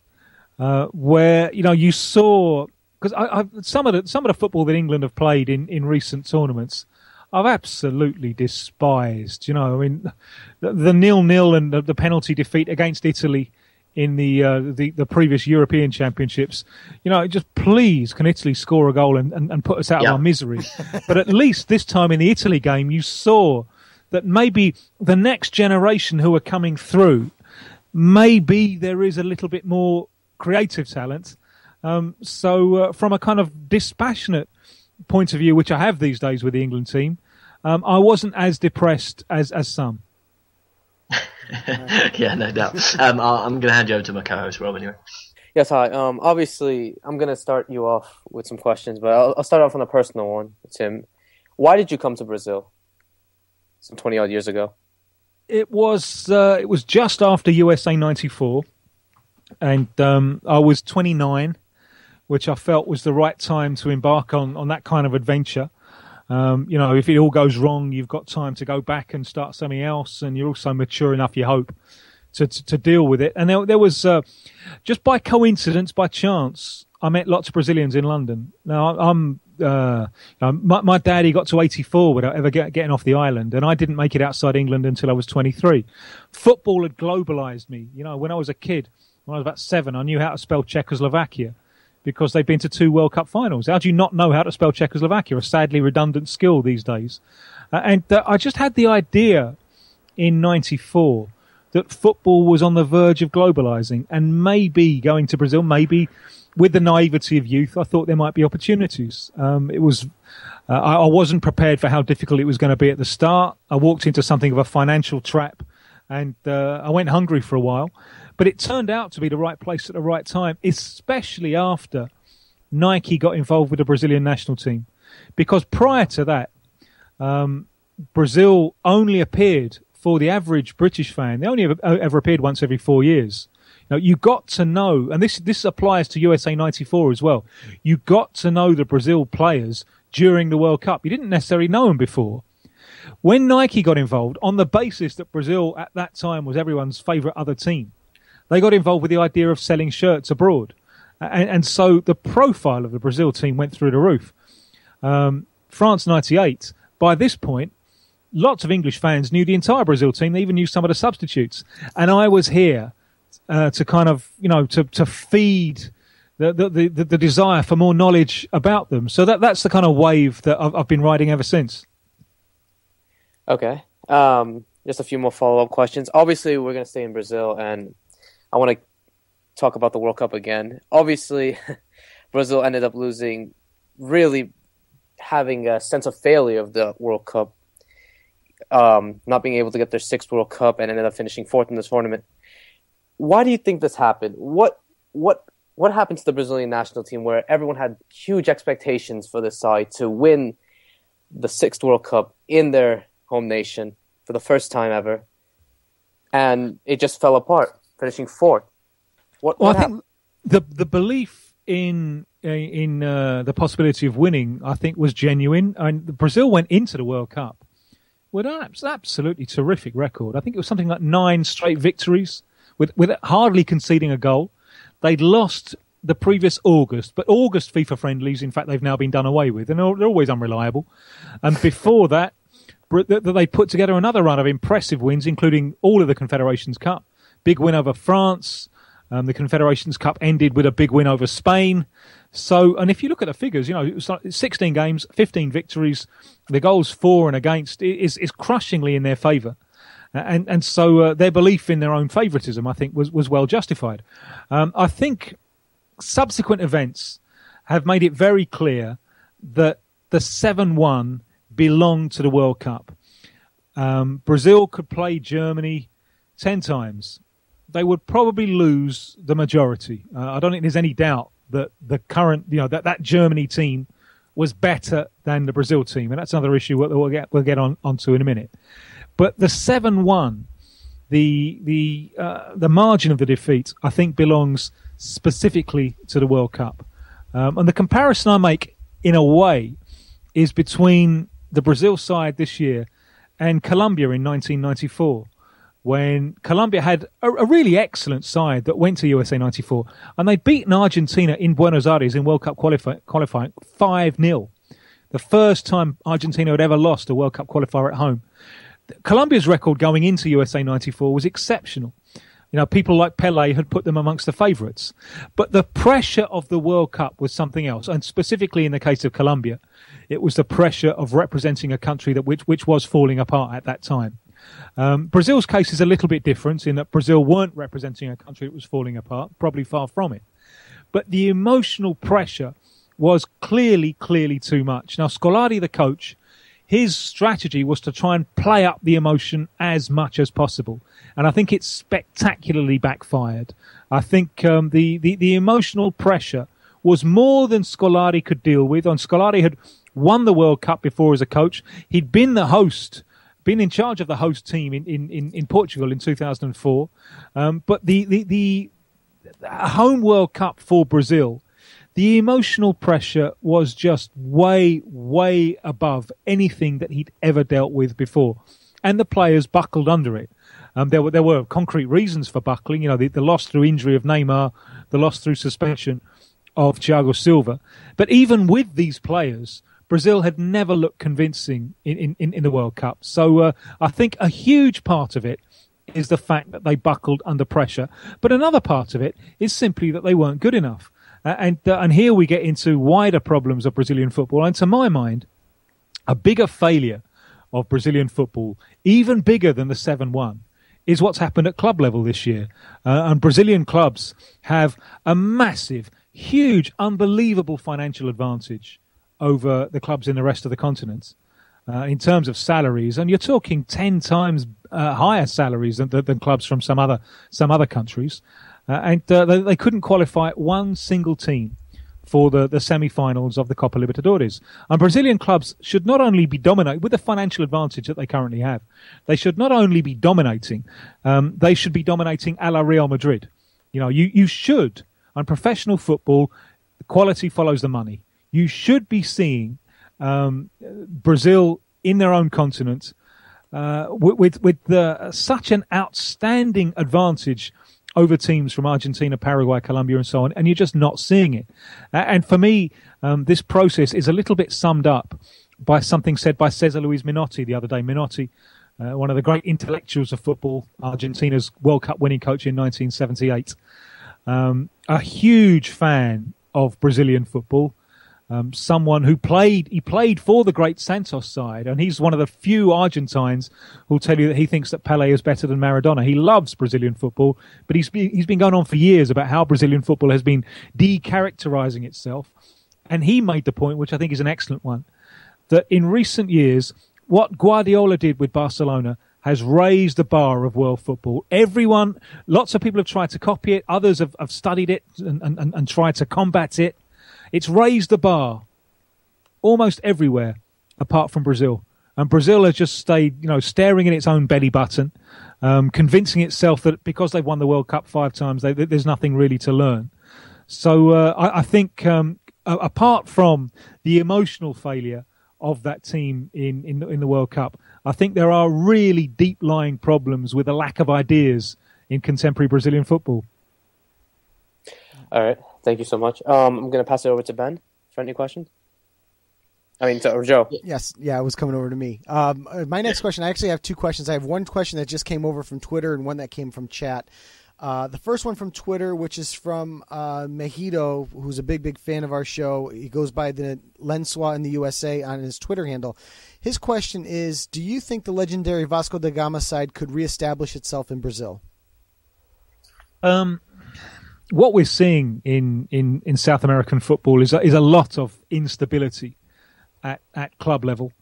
Where you saw, because some of the football that England have played in recent tournaments, I've absolutely despised. The 0-0 and the penalty defeat against Italy in the previous European Championships. Just please, can Italy score a goal and put us out of our misery? But at least this time in the Italy game, you saw that maybe the next generation who are coming through, maybe there is a little bit more creative talent. So from a kind of dispassionate point of view, which I have these days with the England team, I wasn't as depressed as some. Yeah, no doubt. I'm going to hand you over to my co-host, Rob, anyway. Yes, hi. Obviously, I'm going to start you off with some questions, but I'll start off on a personal one, Tim. Why did you come to Brazil some 20-odd years ago? It was just after USA 94. And I was 29, which I felt was the right time to embark on that kind of adventure. If it all goes wrong, you've got time to go back and start something else, and you're also mature enough, you hope, to deal with it. And there was, just by coincidence, by chance, I met lots of Brazilians in London. Now, my daddy got to 84 without ever getting off the island, and I didn't make it outside England until I was 23. Football had globalized me. When I was a kid, when I was about 7, I knew how to spell Czechoslovakia because they'd been to 2 World Cup finals. How do you not know how to spell Czechoslovakia? A sadly redundant skill these days. And I just had the idea in 94 that football was on the verge of globalizing, and maybe going to Brazil, maybe with the naivety of youth, I thought there might be opportunities. It was. I wasn't prepared for how difficult it was going to be at the start. I walked into something of a financial trap, and I went hungry for a while. But it turned out to be the right place at the right time, especially after Nike got involved with the Brazilian national team. Because prior to that, Brazil only appeared, for the average British fan, they only ever appeared once every 4 years. Now, you got to know, and this applies to USA 94 as well, you got to know the Brazil players during the World Cup. You didn't necessarily know them before. When Nike got involved, on the basis that Brazil at that time was everyone's favourite other team, they got involved with the idea of selling shirts abroad. And so the profile of the Brazil team went through the roof. France 98, by this point, lots of English fans knew the entire Brazil team. They even knew some of the substitutes. And I was here to kind of, to feed the desire for more knowledge about them. So that's the kind of wave that I've been riding ever since. Okay. Just a few more follow-up questions. Obviously, we're going to stay in Brazil, and I want to talk about the World Cup again. Obviously, Brazil ended up losing, really having a sense of failure of the World Cup, not being able to get their sixth World Cup, and ended up finishing fourth in this tournament. Why do you think this happened? What happened to the Brazilian national team where everyone had huge expectations for this side to win the sixth World Cup in their home nation for the first time ever, and it just fell apart, finishing fourth? I think the belief in the possibility of winning, I think, was genuine. And Brazil went into the World Cup with an absolutely terrific record. I think it was something like 9 straight victories with hardly conceding a goal. They'd lost the previous August, but August FIFA friendlies, in fact, they've now been done away with, and they're always unreliable. And before that, they put together another run of impressive wins, including all of the Confederations Cup. Big win over France. The Confederations Cup ended with a big win over Spain. So, and if you look at the figures, it was like 16 games, 15 victories. The goals for and against is crushingly in their favour. And so their belief in their own favouritism, I think, was well justified. I think subsequent events have made it very clear that the 7-1 belonged to the World Cup. Brazil could play Germany 10 times. They would probably lose the majority. I don't think there's any doubt that the current, that Germany team was better than the Brazil team, and that's another issue we'll get onto in a minute. But the 7-1, the margin of the defeat, I think, belongs specifically to the World Cup. And the comparison I make, in a way, is between the Brazil side this year and Colombia in 1994. When Colombia had a really excellent side that went to USA 94, and they'd beaten Argentina in Buenos Aires in World Cup qualifying 5-0. The first time Argentina had ever lost a World Cup qualifier at home. Colombia's record going into USA 94 was exceptional. People like Pelé had put them amongst the favourites. But the pressure of the World Cup was something else, and specifically in the case of Colombia, it was the pressure of representing a country which was falling apart at that time. Brazil's case is a little bit different in that Brazil weren't representing a country that was falling apart, probably far from it. But the emotional pressure was clearly too much. Now, Scolari, the coach, his strategy was to try and play up the emotion as much as possible. And I think it spectacularly backfired. I think the emotional pressure was more than Scolari could deal with. And Scolari had won the World Cup before as a coach. He'd been the host, been in charge of the host team in Portugal in 2004. But the home World Cup for Brazil, the emotional pressure was just way above anything that he'd ever dealt with before. And the players buckled under it. There were concrete reasons for buckling, the loss through injury of Neymar, the loss through suspension of Thiago Silva. But even with these players, Brazil had never looked convincing in the World Cup. So I think a huge part of it is the fact that they buckled under pressure. But another part of it is simply that they weren't good enough. And here we get into wider problems of Brazilian football. And to my mind, a bigger failure of Brazilian football, even bigger than the 7-1, is what's happened at club level this year. And Brazilian clubs have a massive, huge, unbelievable financial advantage over the clubs in the rest of the continent in terms of salaries, and you're talking 10 times higher salaries than clubs from some other countries, and they couldn't qualify one single team for the semi-finals of the Copa Libertadores. And Brazilian clubs should not only be dominating, with the financial advantage that they currently have, they should not only be dominating, they should be dominating a la Real Madrid. You know, you should, on professional football, quality follows the money. You should be seeing Brazil in their own continent with such an outstanding advantage over teams from Argentina, Paraguay, Colombia, and so on, and you're just not seeing it. And for me, this process is a little bit summed up by something said by Cesar Luis Menotti the other day. Menotti, one of the great intellectuals of football, Argentina's World Cup winning coach in 1978, a huge fan of Brazilian football. Someone who played for the great Santos side, and he's one of the few Argentines who'll tell you that he thinks that Pelé is better than Maradona. He loves Brazilian football, but he's been going on for years about how Brazilian football has been de-characterizing itself. And he made the point, which I think is an excellent one, that in recent years, what Guardiola did with Barcelona has raised the bar of world football. Lots of people have tried to copy it, others have studied it and tried to combat it. It's raised the bar almost everywhere apart from Brazil. And Brazil has just stayed, staring at its own belly button, convincing itself that because they've won the World Cup 5 times, there's nothing really to learn. So I think apart from the emotional failure of that team in the World Cup, I think there are really deep-lying problems with a lack of ideas in contemporary Brazilian football. All right. Thank you so much. I'm going to pass it over to Ben for any questions. Or Joe. Yes, yeah, it was coming over to me. My next question, I actually have 2 questions. I have one question that just came over from Twitter and one that came from chat. The first one from Twitter, which is from Mejito, who's a big fan of our show. He goes by the Lenswa in the USA on his Twitter handle. His question is, do you think the legendary Vasco da Gama side could reestablish itself in Brazil? What we're seeing in South American football is a lot of instability at club level.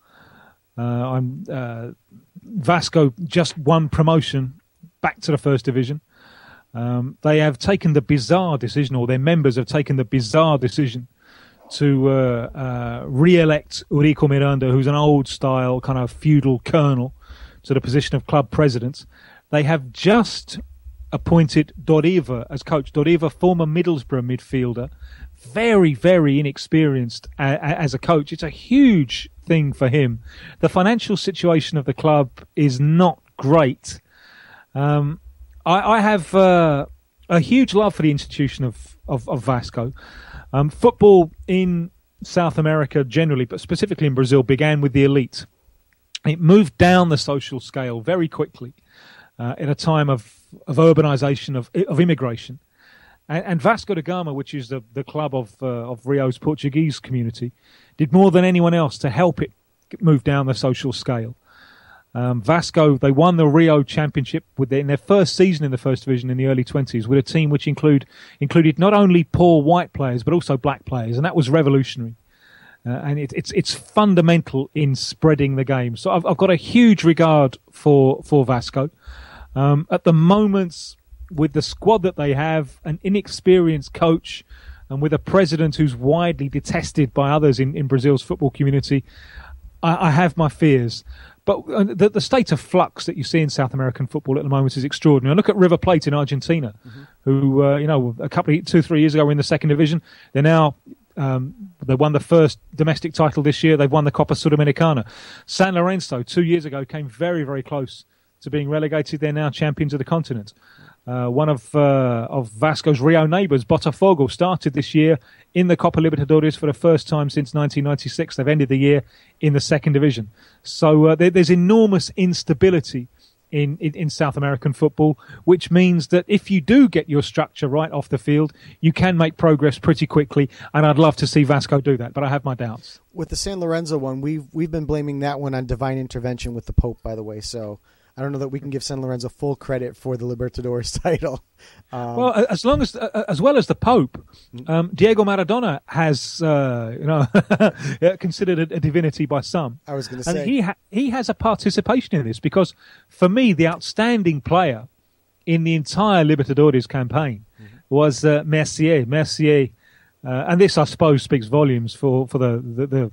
Vasco just won promotion back to the first division. They have taken the bizarre decision, or their members have taken the bizarre decision to re-elect Eurico Miranda, who's an old-style kind of feudal colonel, to the position of club president. They have just appointed Doriva as coach. Doriva, former Middlesbrough midfielder, very, very inexperienced as a coach. It's a huge thing for him. The financial situation of the club is not great. I have a huge love for the institution of Vasco. Football in South America generally, but specifically in Brazil, began with the elite. It moved down the social scale very quickly in a time of urbanization, of immigration. And Vasco da Gama, which is the club of Rio's Portuguese community, did more than anyone else to help it move down the social scale. Vasco, they won the Rio Championship in their first season in the first division in the early 20s with a team which included not only poor white players but also black players, and that was revolutionary. And it's fundamental in spreading the game. So I've got a huge regard for Vasco. At the moment, with the squad that they have, an inexperienced coach, and with a president who's widely detested by others in Brazil's football community, I have my fears. But the state of flux that you see in South American football at the moment is extraordinary. I look at River Plate in Argentina, who, 2-3 years ago were in the second division. They're now, they won the first domestic title this year. They've won the Copa Sudamericana. San Lorenzo, 2 years ago, came very, very close to being relegated. They're now champions of the continent. One of Vasco's Rio neighbours, Botafogo, started this year in the Copa Libertadores for the first time since 1996. They've ended the year in the second division. So there's enormous instability in South American football, which means that if you do get your structure right off the field, you can make progress pretty quickly, and I'd love to see Vasco do that, but I have my doubts. With the San Lorenzo one, we've been blaming that one on divine intervention with the Pope, by the way, so I don't know that we can give San Lorenzo full credit for the Libertadores title. Well, as well as the Pope, Diego Maradona has, considered a divinity by some. I was going to say, and he has a participation in this, because for me, the outstanding player in the entire Libertadores campaign was Mercier. Mercier, and this, I suppose, speaks volumes for the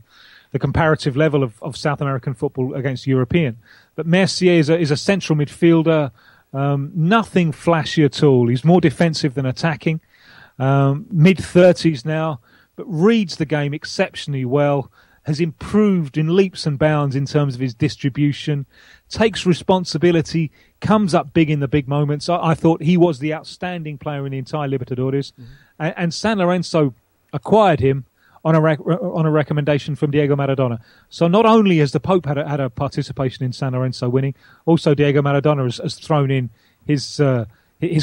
comparative level of South American football against European. But Mercier is a central midfielder, nothing flashy at all. He's more defensive than attacking, mid-30s now, but reads the game exceptionally well, has improved in leaps and bounds in terms of his distribution, takes responsibility, comes up big in the big moments. I thought he was the outstanding player in the entire Libertadores, and San Lorenzo acquired him on a recommendation from Diego Maradona. So not only has the Pope had a participation in San Lorenzo winning, also Diego Maradona has thrown in his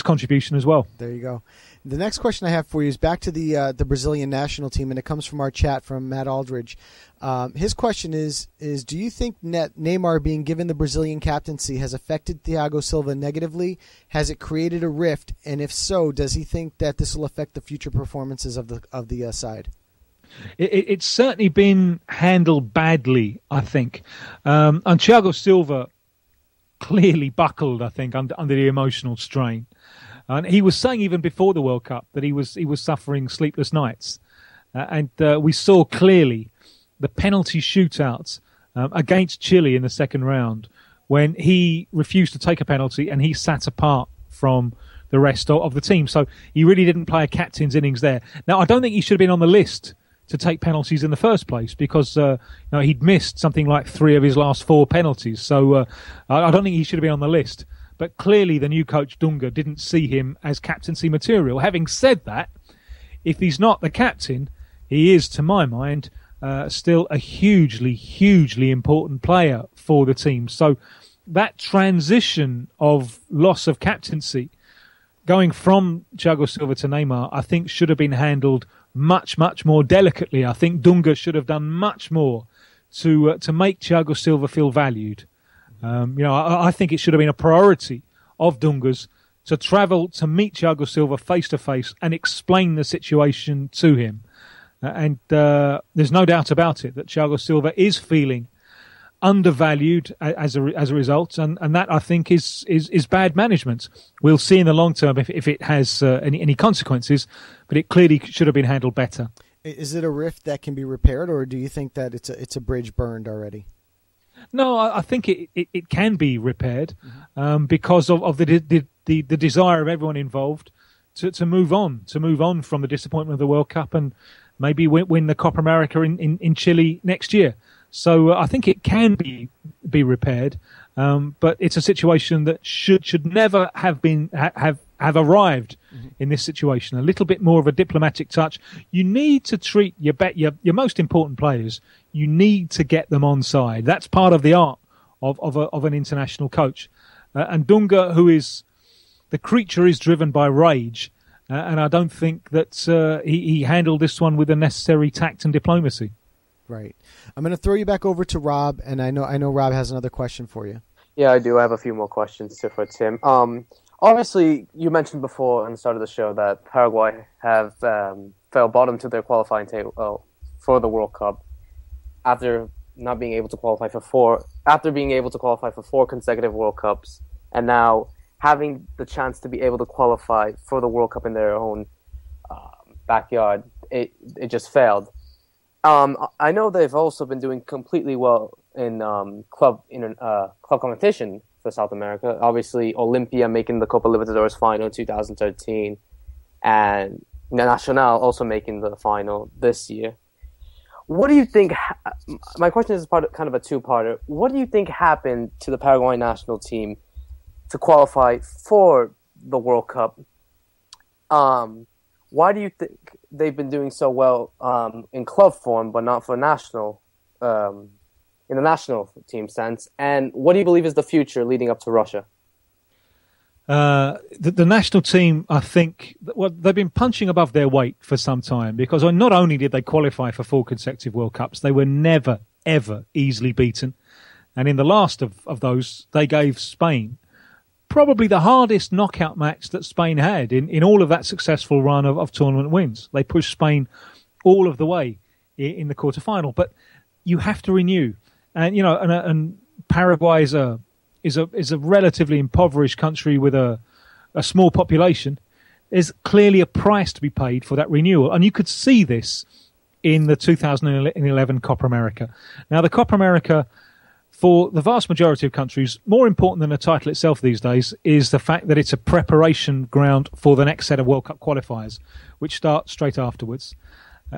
contribution as well. There you go. The next question I have for you is back to the Brazilian national team, and it comes from our chat from Matt Aldridge. His question is do you think Neymar being given the Brazilian captaincy has affected Thiago Silva negatively? Has it created a rift? And if so, does he think that this will affect the future performances of the side? It's certainly been handled badly, I think. And Thiago Silva clearly buckled, I think, under the emotional strain. And he was saying even before the World Cup that he was suffering sleepless nights. And we saw clearly the penalty shootouts against Chile in the second round when he refused to take a penalty and he sat apart from the rest of the team. So he really didn't play a captain's innings there. Now, I don't think he should have been on the list to take penalties in the first place, because he'd missed something like 3 of his last 4 penalties. So I don't think he should have been on the list. But clearly the new coach, Dunga, didn't see him as captaincy material. Having said that, if he's not the captain, he is, to my mind, still a hugely, hugely important player for the team. So that transition of loss of captaincy, going from Thiago Silva to Neymar, I think should have been handled much, much more delicately. I think Dunga should have done much more to make Thiago Silva feel valued. I think it should have been a priority of Dunga's to travel to meet Thiago Silva face to face and explain the situation to him. And there's no doubt about it that Thiago Silva is feeling undervalued as a result, and that, I think, is bad management. We'll see in the long term if it has any consequences, but it clearly should have been handled better. Is it a rift that can be repaired, or do you think that it's a bridge burned already? No, I think it can be repaired because of the desire of everyone involved to move on from the disappointment of the World Cup and maybe win the Copa America in Chile next year. So I think it can be repaired, but it's a situation that should never have arrived in this situation. A little bit more of a diplomatic touch. You need to treat your most important players. You need to get them on side. That's part of the art of an international coach. And Dunga, who is the creature, is driven by rage, and I don't think that he handled this one with the necessary tact and diplomacy. Right. I'm going to throw you back over to Rob, and I know Rob has another question for you. Yeah, I do. I have a few more questions for Tim. Obviously, you mentioned before in the start of the show that Paraguay have fell bottom to their qualifying table for the World Cup after not being able to qualify for 4 consecutive World Cups, and now having the chance to be able to qualify for the World Cup in their own backyard. It just failed. I know they've also been doing completely well in club competition for South America. Obviously, Olimpia making the Copa Libertadores final in 2013, and Nacional also making the final this year. What do you think? My question is kind of a two-parter. What do you think happened to the Paraguay national team to qualify for the World Cup? Why do you think they've been doing so well in club form, but not for national, in the national team sense? And what do you believe is the future leading up to Russia? The national team, I think, they've been punching above their weight for some time, because not only did they qualify for 4 consecutive World Cups, they were never, ever easily beaten. And in the last of those, they gave Spain probably the hardest knockout match that Spain had in all of that successful run of tournament wins. They pushed Spain all of the way in the quarterfinal. But you have to renew. And, and Paraguay is a relatively impoverished country with a small population. There's clearly a price to be paid for that renewal. And you could see this in the 2011 Copa America. Now, the Copa America, for the vast majority of countries, more important than the title itself these days is the fact that it's a preparation ground for the next set of World Cup qualifiers, which start straight afterwards.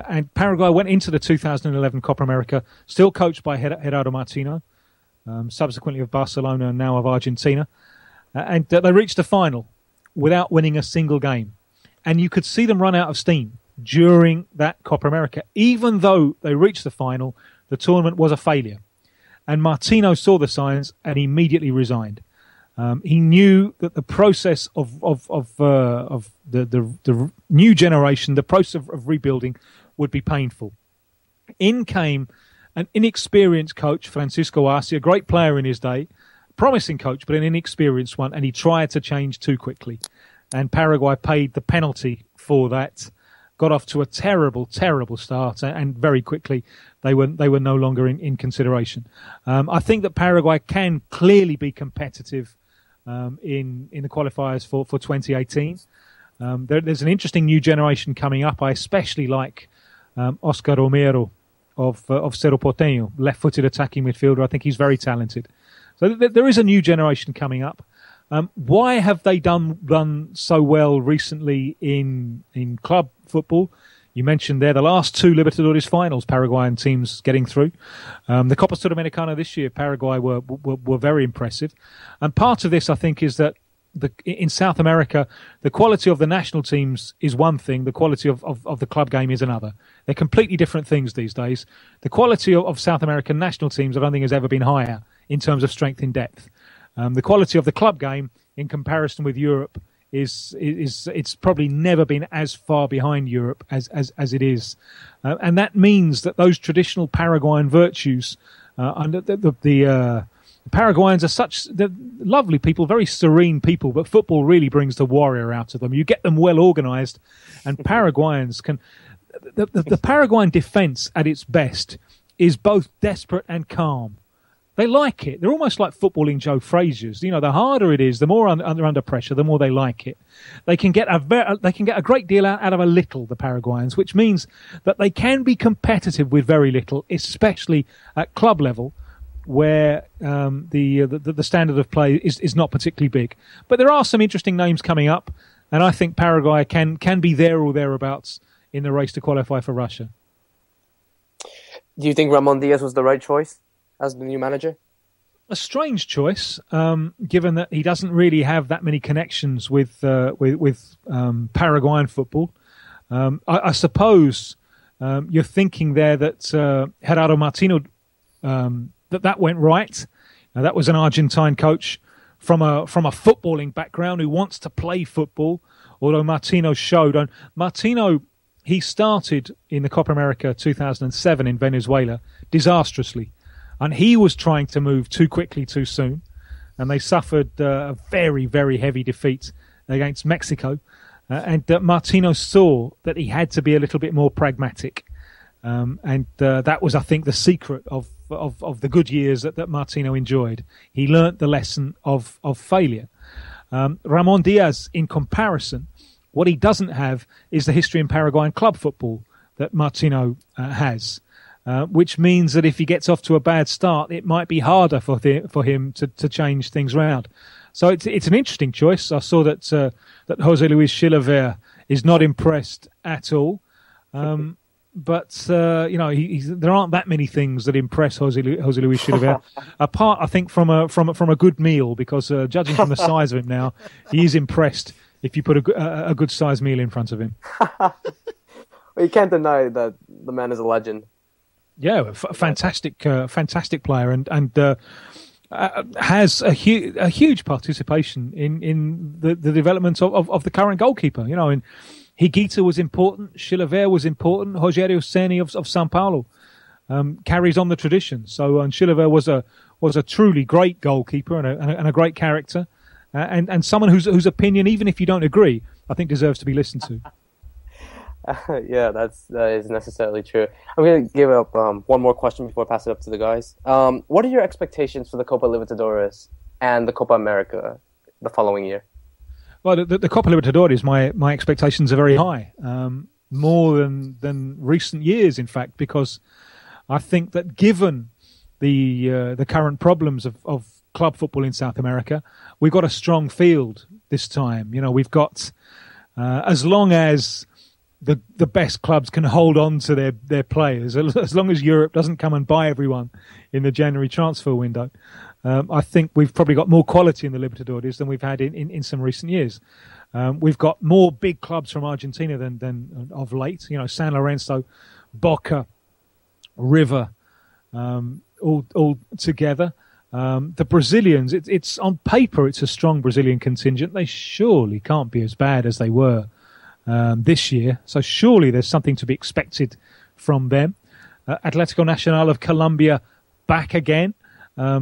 And Paraguay went into the 2011 Copa America, still coached by Gerardo Martino, subsequently of Barcelona and now of Argentina. And they reached the final without winning a single game. And you could see them run out of steam during that Copa America. Even though they reached the final, the tournament was a failure. And Martino saw the signs and immediately resigned. He knew that the process of the new generation, the process of rebuilding, would be painful. In came an inexperienced coach, Francisco Arce, a great player in his day, promising coach, but an inexperienced one, and he tried to change too quickly. And Paraguay paid the penalty for that, got off to a terrible, terrible start, and very quickly they were no longer in consideration. I think that Paraguay can clearly be competitive in the qualifiers for 2018. There's an interesting new generation coming up. I especially like Oscar Romero of Cerro Porteño, left-footed attacking midfielder. I think he's very talented. So there is a new generation coming up. Why have they done so well recently in club football? You mentioned there the last two Libertadores finals, Paraguayan teams getting through. The Copa Sudamericana this year, Paraguay were very impressive. And part of this, I think, is that in South America, the quality of the national teams is one thing, the quality of the club game is another. They're completely different things these days. The quality of South American national teams, I don't think, has ever been higher in terms of strength in depth. The quality of the club game in comparison with Europe is it's probably never been as far behind Europe as it is, and that means that those traditional Paraguayan virtues, and the Paraguayans are they're lovely people, very serene people, but football really brings the warrior out of them. You get them well organised, and Paraguayans can. The Paraguayan defence at its best is both desperate and calm. They like it. They're almost like footballing Joe Frazier's. The harder it is, the more under pressure, the more they like it. They can get a great deal out of a little, the Paraguayans, which means that they can be competitive with very little, especially at club level, where the standard of play is not particularly big. But there are some interesting names coming up, and I think Paraguay can be there or thereabouts in the race to qualify for Russia. Do you think Ramon Diaz was the right choice as the new manager? A strange choice, given that he doesn't really have that many connections with Paraguayan football. I suppose you're thinking there that Gerardo Martino, that went right. That was an Argentine coach from a footballing background who wants to play football. Although Martino showed, he started in the Copa America 2007 in Venezuela disastrously. And he was trying to move too quickly, too soon. And they suffered a very, very heavy defeat against Mexico. And Martino saw that he had to be a little bit more pragmatic. And that was, I think, the secret of the good years that Martino enjoyed. He learnt the lesson of failure. Ramon Diaz, in comparison, what he doesn't have is the history in Paraguayan club football that Martino has. Which means that if he gets off to a bad start, it might be harder for him to change things around. So it's an interesting choice. I saw that Jose Luis Chilavert is not impressed at all. But there aren't that many things that impress Jose Luis Chilavert, apart, I think, from a good meal. Because judging from the size of him now, he is impressed if you put a good sized meal in front of him. Well, you can't deny that the man is a legend. Yeah, fantastic player, and has a huge participation in the development of the current goalkeeper. And Higuita was important, Chilavert was important, Rogério Ceni of São Paulo carries on the tradition. So, and Chilavert was was a truly great goalkeeper and a great character, and someone whose opinion, even if you don't agree, I think deserves to be listened to. Yeah, that is necessarily true. I'm going to give up one more question before I pass it up to the guys. What are your expectations for the Copa Libertadores and the Copa America the following year? Well, the Copa Libertadores, my expectations are very high, more than recent years, in fact, because I think that given the current problems of club football in South America, we've got a strong field this time. You know, we've got as long as the best clubs can hold on to their players, as long as Europe doesn't come and buy everyone in the January transfer window, I think we've probably got more quality in the Libertadores than we've had in some recent years. We've got more big clubs from Argentina than of late. You know, San Lorenzo, Boca, River, all together. The Brazilians, it's on paper, it's a strong Brazilian contingent. They surely can't be as bad as they were this year. So surely there's something to be expected from them. Atlético Nacional of Colombia back again,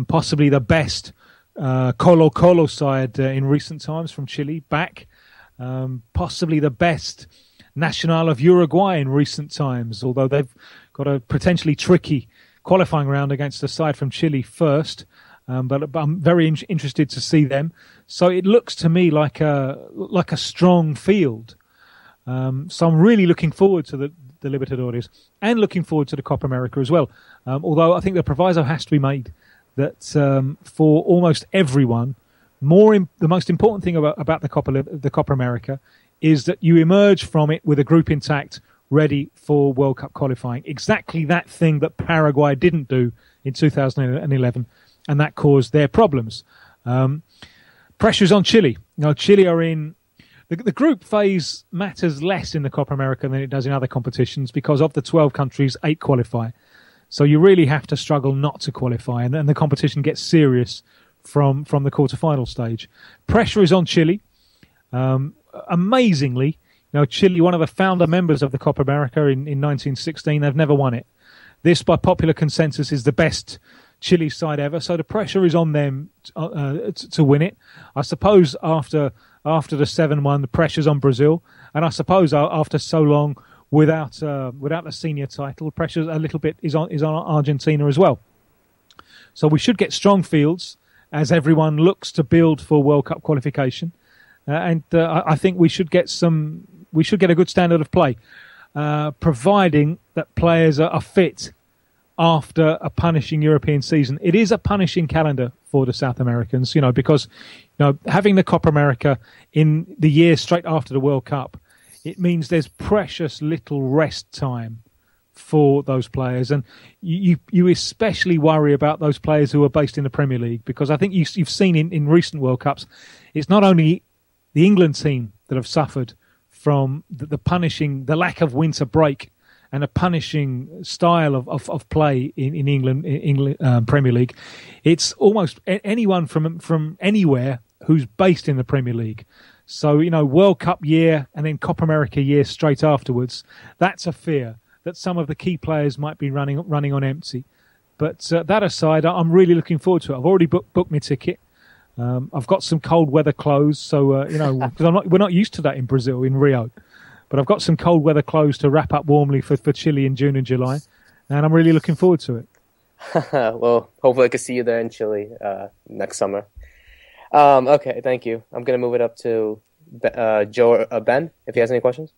possibly the best Colo-Colo side in recent times from Chile back, possibly the best Nacional of Uruguay in recent times, although they've got a potentially tricky qualifying round against a side from Chile first. But I'm very interested to see them. So it looks to me like a strong field. So I'm really looking forward to the Libertadores and looking forward to the Copa America as well. Although I think the proviso has to be made that for almost everyone, the most important thing about the Copa America is that you emerge from it with a group intact, ready for World Cup qualifying. Exactly that thing that Paraguay didn't do in 2011, and that caused their problems. Pressure's on Chile. You know, Chile are in... The group phase matters less in the Copa America than it does in other competitions because of the 12 countries, 8 qualify. So you really have to struggle not to qualify, and then the competition gets serious from the quarterfinal stage. Pressure is on Chile. Amazingly, you know, Chile, one of the founder members of the Copa America in 1916, they've never won it. This, by popular consensus, is the best Chile side ever. So the pressure is on them to win it. I suppose after the 7-1, the pressure's on Brazil, and I suppose after so long without the senior title, the pressure a little bit is on Argentina as well. So we should get strong fields as everyone looks to build for World Cup qualification, and I think we should get a good standard of play, providing that players are fit after a punishing European season. It is a punishing calendar for the South Americans, you know, because having the Copa America in the year straight after the World Cup, it means there's precious little rest time for those players, and you especially worry about those players who are based in the Premier League, because I think you've seen in recent World Cups, it's not only the England team that have suffered from the lack of winter break and a punishing style of play in England Premier League. It's almost anyone from anywhere who's based in the Premier League. So, you know, World Cup year and then Copa America year straight afterwards, that's a fear that some of the key players might be running on empty. But that aside, I'm really looking forward to it. I've already booked my ticket. I've got some cold weather clothes, so because we're not used to that in Brazil, in Rio. But I've got some cold weather clothes to wrap up warmly for Chile in June and July, and I'm really looking forward to it. Well, hopefully I can see you there in Chile next summer. Okay, thank you. I'm going to move it up to Joe or Ben, if he has any questions.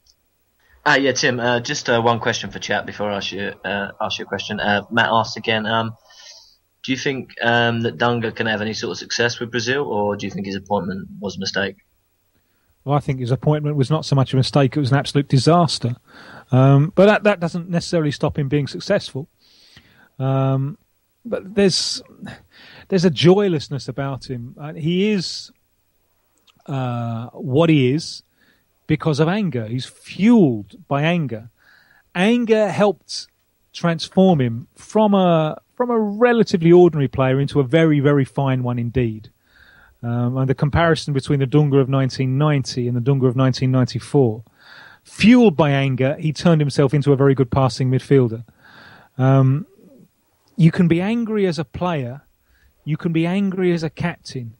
Yeah, Tim, just one question for chat before I ask you a question. Matt asked again, do you think that Dunga can have any sort of success with Brazil, or do you think his appointment was a mistake? Well, I think his appointment was not so much a mistake, it was an absolute disaster. But that doesn't necessarily stop him being successful. But there's a joylessness about him. He is what he is because of anger. He's fueled by anger. Anger helped transform him from a relatively ordinary player into a very, very fine one indeed. And the comparison between the Dunga of 1990 and the Dunga of 1994, fueled by anger, he turned himself into a very good passing midfielder. You can be angry as a player, you can be angry as a captain,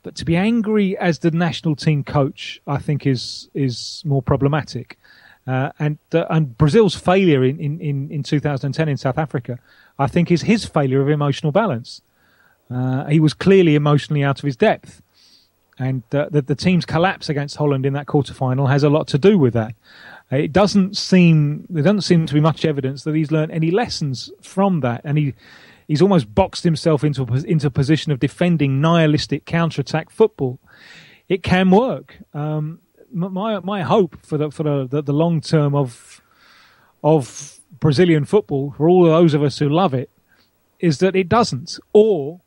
but to be angry as the national team coach, I think is more problematic. And Brazil's failure in 2010 in South Africa, I think, is his failure of emotional balance. He was clearly emotionally out of his depth. And the team's collapse against Holland in that quarter-final has a lot to do with that. There doesn't seem to be much evidence that he's learned any lessons from that, and he's almost boxed himself into a position of defending nihilistic counter-attack football. It can work. My hope for the long term of Brazilian football, for all of those of us who love it, is that it doesn't, or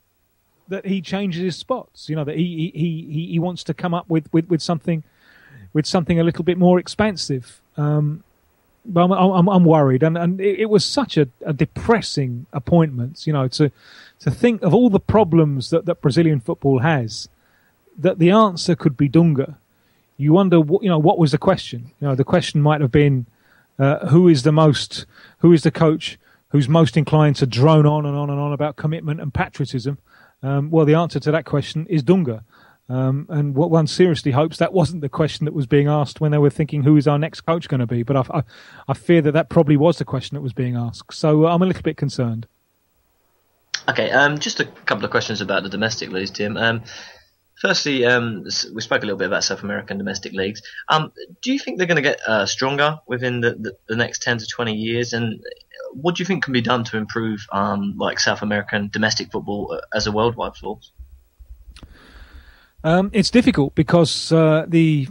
that he changes his spots. You know, that he wants to come up with something a little bit more expansive. But I'm worried, and it was such a depressing appointment. You know, to think of all the problems that Brazilian football has, that the answer could be Dunga. You wonder, what was the question? You know, the question might have been, who is the coach who's most inclined to drone on and on and on about commitment and patriotism? Well, the answer to that question is Dunga. And what one seriously hopes that wasn't the question that was being asked when they were thinking, who is our next coach going to be? But I fear that probably was the question that was being asked. So I'm a little bit concerned. Okay, just a couple of questions about the domestic leagues, Tim. Firstly, we spoke a little bit about South American domestic leagues. Do you think they're going to get stronger within the next 10 to 20 years? And what do you think can be done to improve like South American domestic football as a worldwide sport? It's difficult because the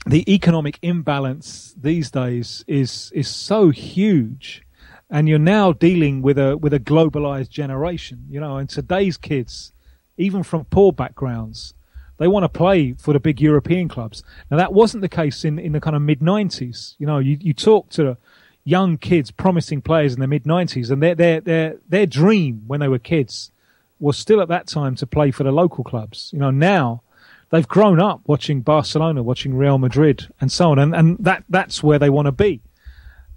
economic imbalance these days is so huge, and you're now dealing with a globalized generation. You know, and today's kids, even from poor backgrounds, they want to play for the big European clubs. Now that wasn't the case in the kind of mid-90s. You know, you talk to young kids, promising players in the mid-90s, and their dream when they were kids was still at that time to play for the local clubs. You know, now they've grown up watching Barcelona, watching Real Madrid, and so on, and that's where they want to be.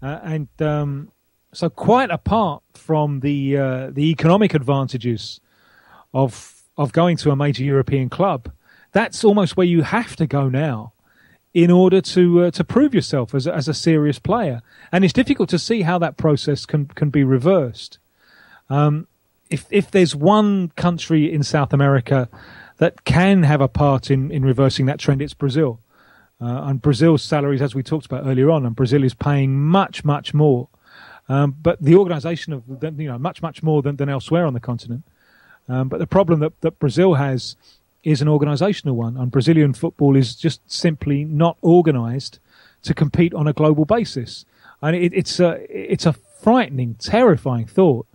So quite apart from the economic advantages of going to a major European club, that's almost where you have to go now in order to prove yourself as a serious player. And it's difficult to see how that process can be reversed. If there's one country in South America that can have a part in reversing that trend, it's Brazil. And Brazil's salaries, as we talked about earlier on, and Brazil is paying much, much more. But the organisation of much more than elsewhere on the continent. But the problem that Brazil has is an organisational one, and Brazilian football is just simply not organised to compete on a global basis. And it's a frightening, terrifying thought.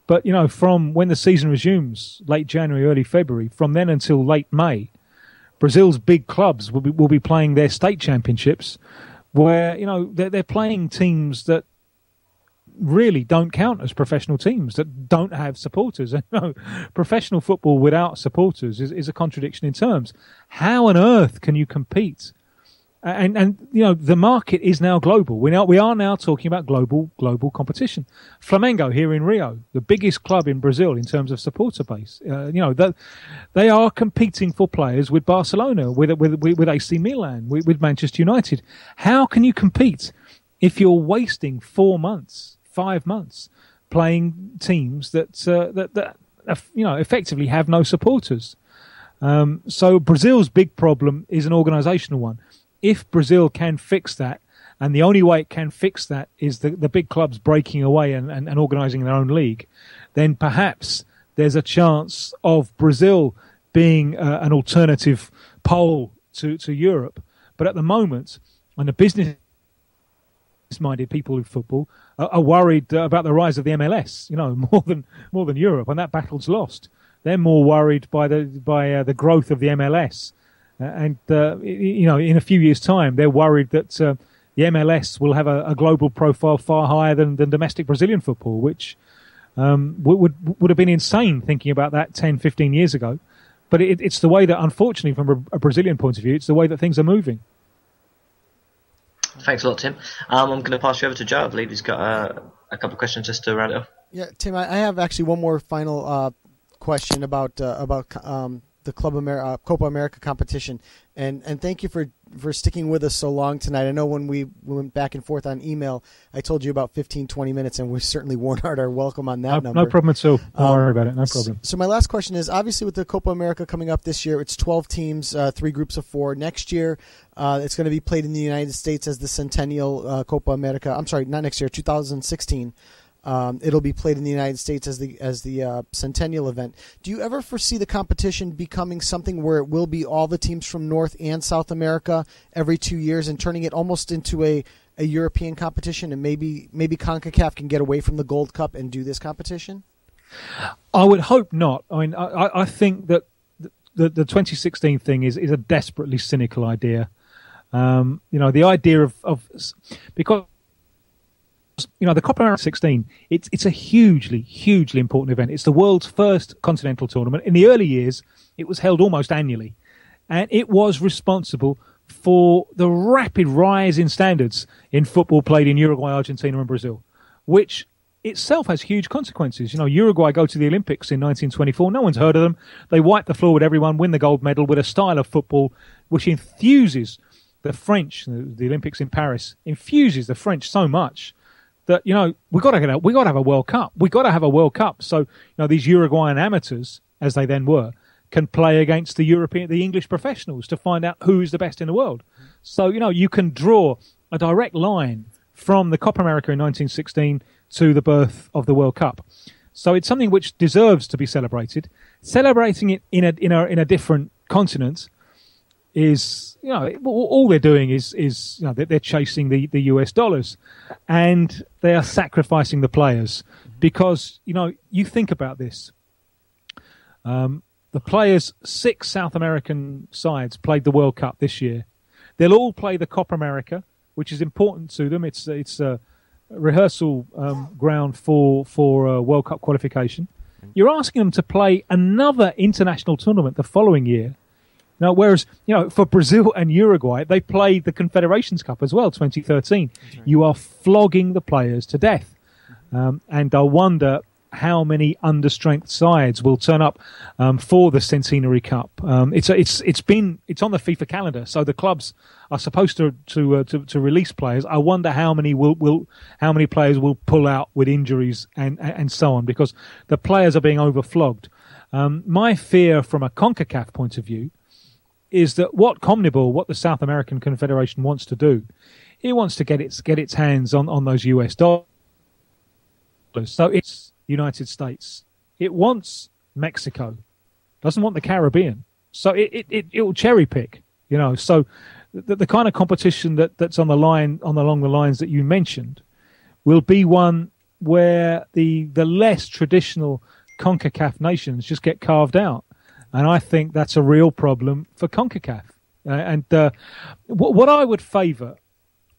But, you know, from when the season resumes, late January, early February, from then until late May, Brazil's big clubs will be playing their state championships where, you know, they're playing teams that really don't count as professional teams, that don't have supporters. You know, professional football without supporters is a contradiction in terms. How on earth can you compete? And you know, the market is now global. We are now talking about global competition. Flamengo here in Rio, the biggest club in Brazil in terms of supporter base. You know, they are competing for players with Barcelona, with AC Milan, with Manchester United. How can you compete if you're wasting 4 months, 5 months playing teams that you know, effectively have no supporters? So Brazil's big problem is an organisational one. If Brazil can fix that, and the only way it can fix that is the big clubs breaking away and organising their own league, then perhaps there's a chance of Brazil being an alternative pole to Europe. But at the moment, when the business-minded people in football are worried about the rise of the MLS, you know, more than Europe, and that battle's lost. They're more worried by the growth of the MLS. And you know, in a few years' time, they're worried that the MLS will have a global profile far higher than domestic Brazilian football, which would have been insane thinking about that 10, 15 years ago. But it's the way that, unfortunately, from a Brazilian point of view, it's the way that things are moving. Thanks a lot, Tim. I'm going to pass you over to Joe. I believe he's got a couple of questions just to round it off. Yeah, Tim, I have actually one more final question about the Copa America competition, and thank you for sticking with us so long tonight. I know when we went back and forth on email, I told you about 15-20 minutes, and we certainly worn out our welcome on that number. No problem at all. Don't worry about it. No problem. So my last question is, obviously with the Copa America coming up this year, it's 12 teams, 3 groups of 4. Next year, it's going to be played in the United States as the Centennial Copa America. I'm sorry, not next year, 2016. It'll be played in the United States as the Centennial event. Do you ever foresee the competition becoming something where it will be all the teams from North and South America every 2 years and turning it almost into a European competition, and maybe CONCACAF can get away from the Gold Cup and do this competition? I would hope not. I mean, I think that the 2016 thing is a desperately cynical idea. The idea of because the Copa America 16, it's a hugely, hugely important event. It's the world's first continental tournament. In the early years, it was held almost annually, and it was responsible for the rapid rise in standards in football played in Uruguay, Argentina, and Brazil, which itself has huge consequences. Uruguay go to the Olympics in 1924. No one's heard of them. They wipe the floor with everyone, win the gold medal with a style of football which infuses the French. The Olympics in Paris infuses the French so much that we got to have a World Cup. We got to have a World Cup. So these Uruguayan amateurs, as they then were, can play against the English professionals to find out who is the best in the world. So you can draw a direct line from the Copa America in 1916 to the birth of the World Cup. So it's something which deserves to be celebrated. Celebrating it in a different continent is, all they're doing is they're chasing the US dollars, and they are sacrificing the players because, you think about this. The players, 6 South American sides played the World Cup this year. They'll all play the Copa America, which is important to them. It's a rehearsal ground for World Cup qualification. You're asking them to play another international tournament the following year. Now, whereas, for Brazil and Uruguay, they played the Confederations Cup as well, 2013. Right. You are flogging the players to death. And I wonder how many understrength sides will turn up for the Centenary Cup. It's on the FIFA calendar, so the clubs are supposed to release players. I wonder how many players will pull out with injuries and so on, because the players are being overflogged. My fear from a CONCACAF point of view is that what the South American Confederation wants to do, it wants to get its hands on those US dollars. So it's United States. It wants Mexico. Doesn't want the Caribbean. So it will cherry pick. So the kind of competition that's along the lines that you mentioned will be one where the less traditional CONCACAF nations just get carved out. And I think that's a real problem for CONCACAF. What I would favour,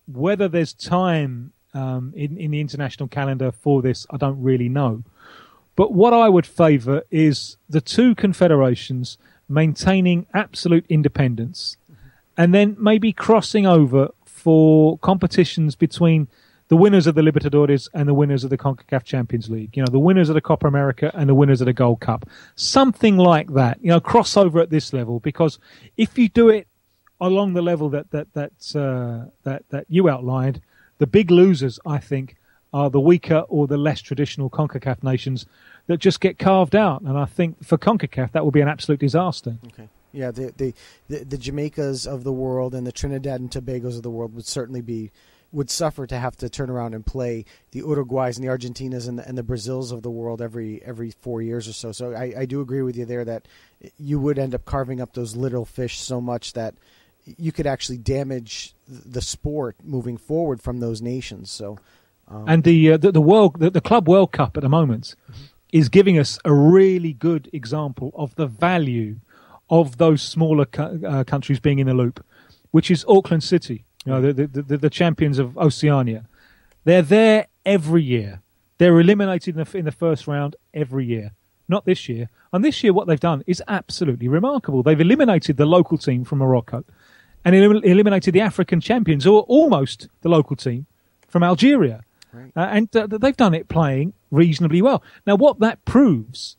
whether there's time in the international calendar for this, I don't really know. But what I would favour is the 2 confederations maintaining absolute independence, and then maybe crossing over for competitions between the winners of the Libertadores and the winners of the CONCACAF Champions League. The winners of the Copa America and the winners of the Gold Cup. Something like that. Crossover at this level, because if you do it along the level that you outlined, the big losers, I think, are the weaker or the less traditional CONCACAF nations that just get carved out. And I think for CONCACAF that will be an absolute disaster. Okay. Yeah, the Jamaicas of the world and the Trinidad and Tobagos of the world would suffer to have to turn around and play the Uruguays and the Argentinas and the Brazils of the world every 4 years or so. So I do agree with you there that you would end up carving up those little fish so much that you could actually damage the sport moving forward from those nations. So, and the Club World Cup at the moment is giving us a really good example of the value of those smaller countries being in the loop, which is Auckland City. The champions of Oceania. They're there every year. They're eliminated in the first round every year. Not this year. And this year what they've done is absolutely remarkable. They've eliminated the local team from Morocco and eliminated the African champions, or almost the local team, from Algeria. Right. And they've done it playing reasonably well. Now what that proves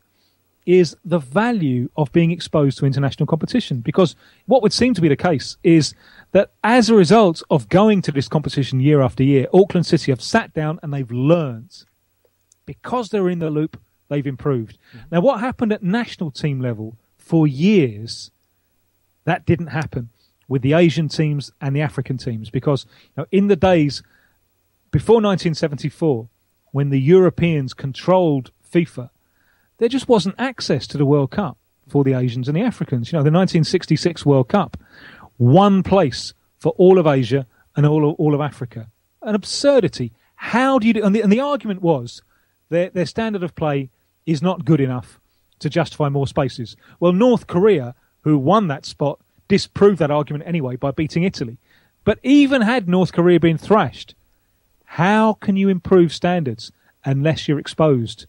is the value of being exposed to international competition. Because what would seem to be the case is that as a result of going to this competition year after year, Auckland City have sat down and they've learned. Because they're in the loop, they've improved. Now, what happened at national team level for years, that didn't happen with the Asian teams and the African teams. Because in the days before 1974, when the Europeans controlled FIFA, there just wasn't access to the World Cup for the Asians and the Africans. The 1966 World Cup, one place for all of Asia and all of Africa. An absurdity. How do you do? And the argument was their standard of play is not good enough to justify more spaces. Well, North Korea, who won that spot, disproved that argument anyway by beating Italy. But even had North Korea been thrashed, how can you improve standards unless you're exposed?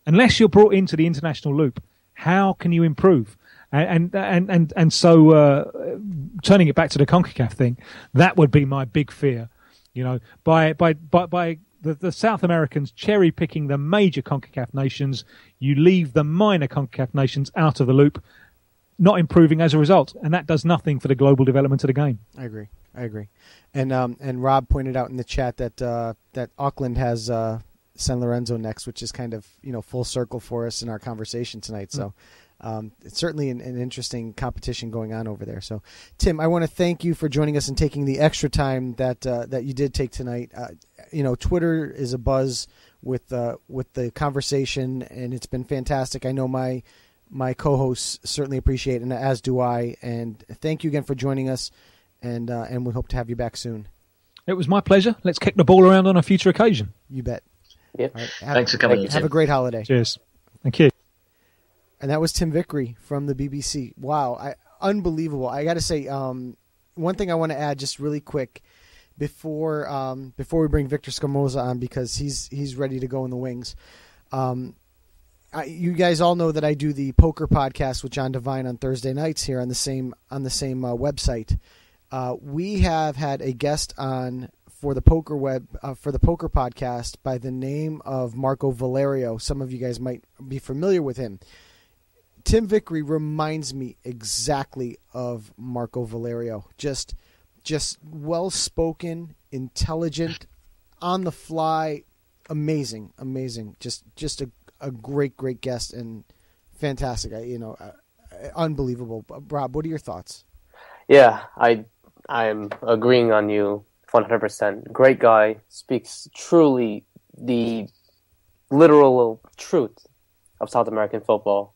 Unless you're brought into the international loop, how can you improve? And so turning it back to the CONCACAF thing, that would be my big fear. By the South Americans cherry picking the major CONCACAF nations, you leave the minor CONCACAF nations out of the loop, not improving as a result, and that does nothing for the global development of the game. I agree. And Rob pointed out in the chat that Auckland has San Lorenzo next, which is kind of full circle for us in our conversation tonight. So it's certainly an interesting competition going on over there. So Tim, I want to thank you for joining us and taking the extra time that you did take tonight. Twitter is abuzz with the conversation, and it's been fantastic. I know my co-hosts certainly appreciate it, and as do I. And thank you again for joining us, and we hope to have you back soon. It was my pleasure. Let's kick the ball around on a future occasion. You bet. Yep. Right, Thanks for coming. Have a great holiday. Cheers. Thank you. And that was Tim Vickery from the BBC. Wow, unbelievable. I got to say, one thing I want to add just really quick before we bring Victor Scamorza on, because he's ready to go in the wings. You guys all know that I do the poker podcast with John Devine on Thursday nights here on the same website. We have had a guest on for the poker podcast by the name of Marco Valerio. Some of you guys might be familiar with him. Tim Vickery reminds me exactly of Marco Valerio. Just well-spoken, intelligent, on the fly, amazing. Just a great guest and fantastic. Unbelievable. Rob, what are your thoughts? Yeah, I'm agreeing on you 100%. Great guy, speaks truly the literal truth of South American football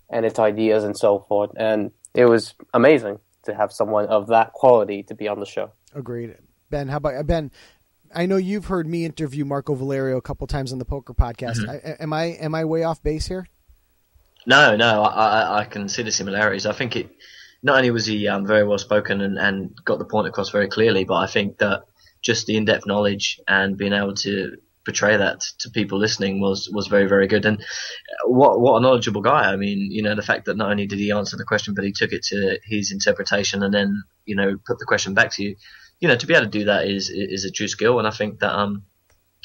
and its ideas and so forth. And it was amazing to have someone of that quality to be on the show. Agreed. Ben, how about Ben? I know you've heard me interview Marco Valerio a couple times on the poker podcast. Am I way off base here? No, I can see the similarities. I think not only was he very well spoken and got the point across very clearly, but I think that just the in-depth knowledge and being able to portray that to people listening was very, very good. And what a knowledgeable guy. I mean, the fact that not only did he answer the question, but he took it to his interpretation and then, put the question back to you. To be able to do that is a true skill. And I think that,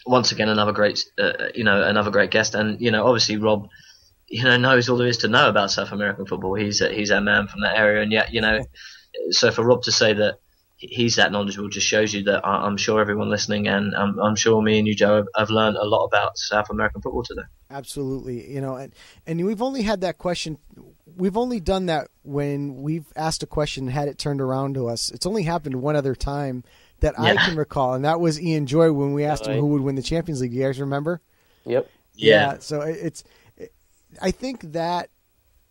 once again, another great guest. And, obviously Rob, knows all there is to know about South American football. He's a man from that area. And yet, so for Rob to say that he's that knowledgeable just shows you that I'm sure everyone listening and I'm sure me and you, Joe, have learned a lot about South American football today. Absolutely. And we've only had that question. We've only done that when we've asked a question and had it turned around to us. It's only happened one other time that I can recall, and that was Ian Joy when we asked him who would win the Champions League. You guys remember? Yep. Yeah. So I think that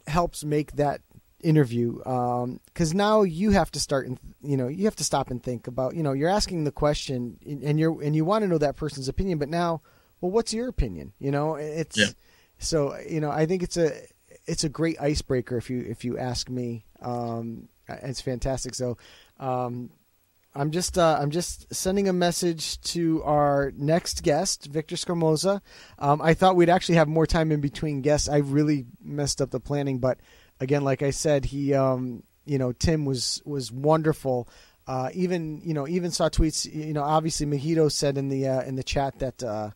helps make that interview, because now you have to start and you have to stop and think about you're asking the question and you want to know that person's opinion, but now, well, what's your opinion? So I think it's a great icebreaker if you ask me. It's fantastic. So I'm just sending a message to our next guest, Victor Scamorza. I thought we'd actually have more time in between guests. I really messed up the planning, but again, like I said, he Tim was wonderful. Even saw tweets. Obviously Mojito said in the chat that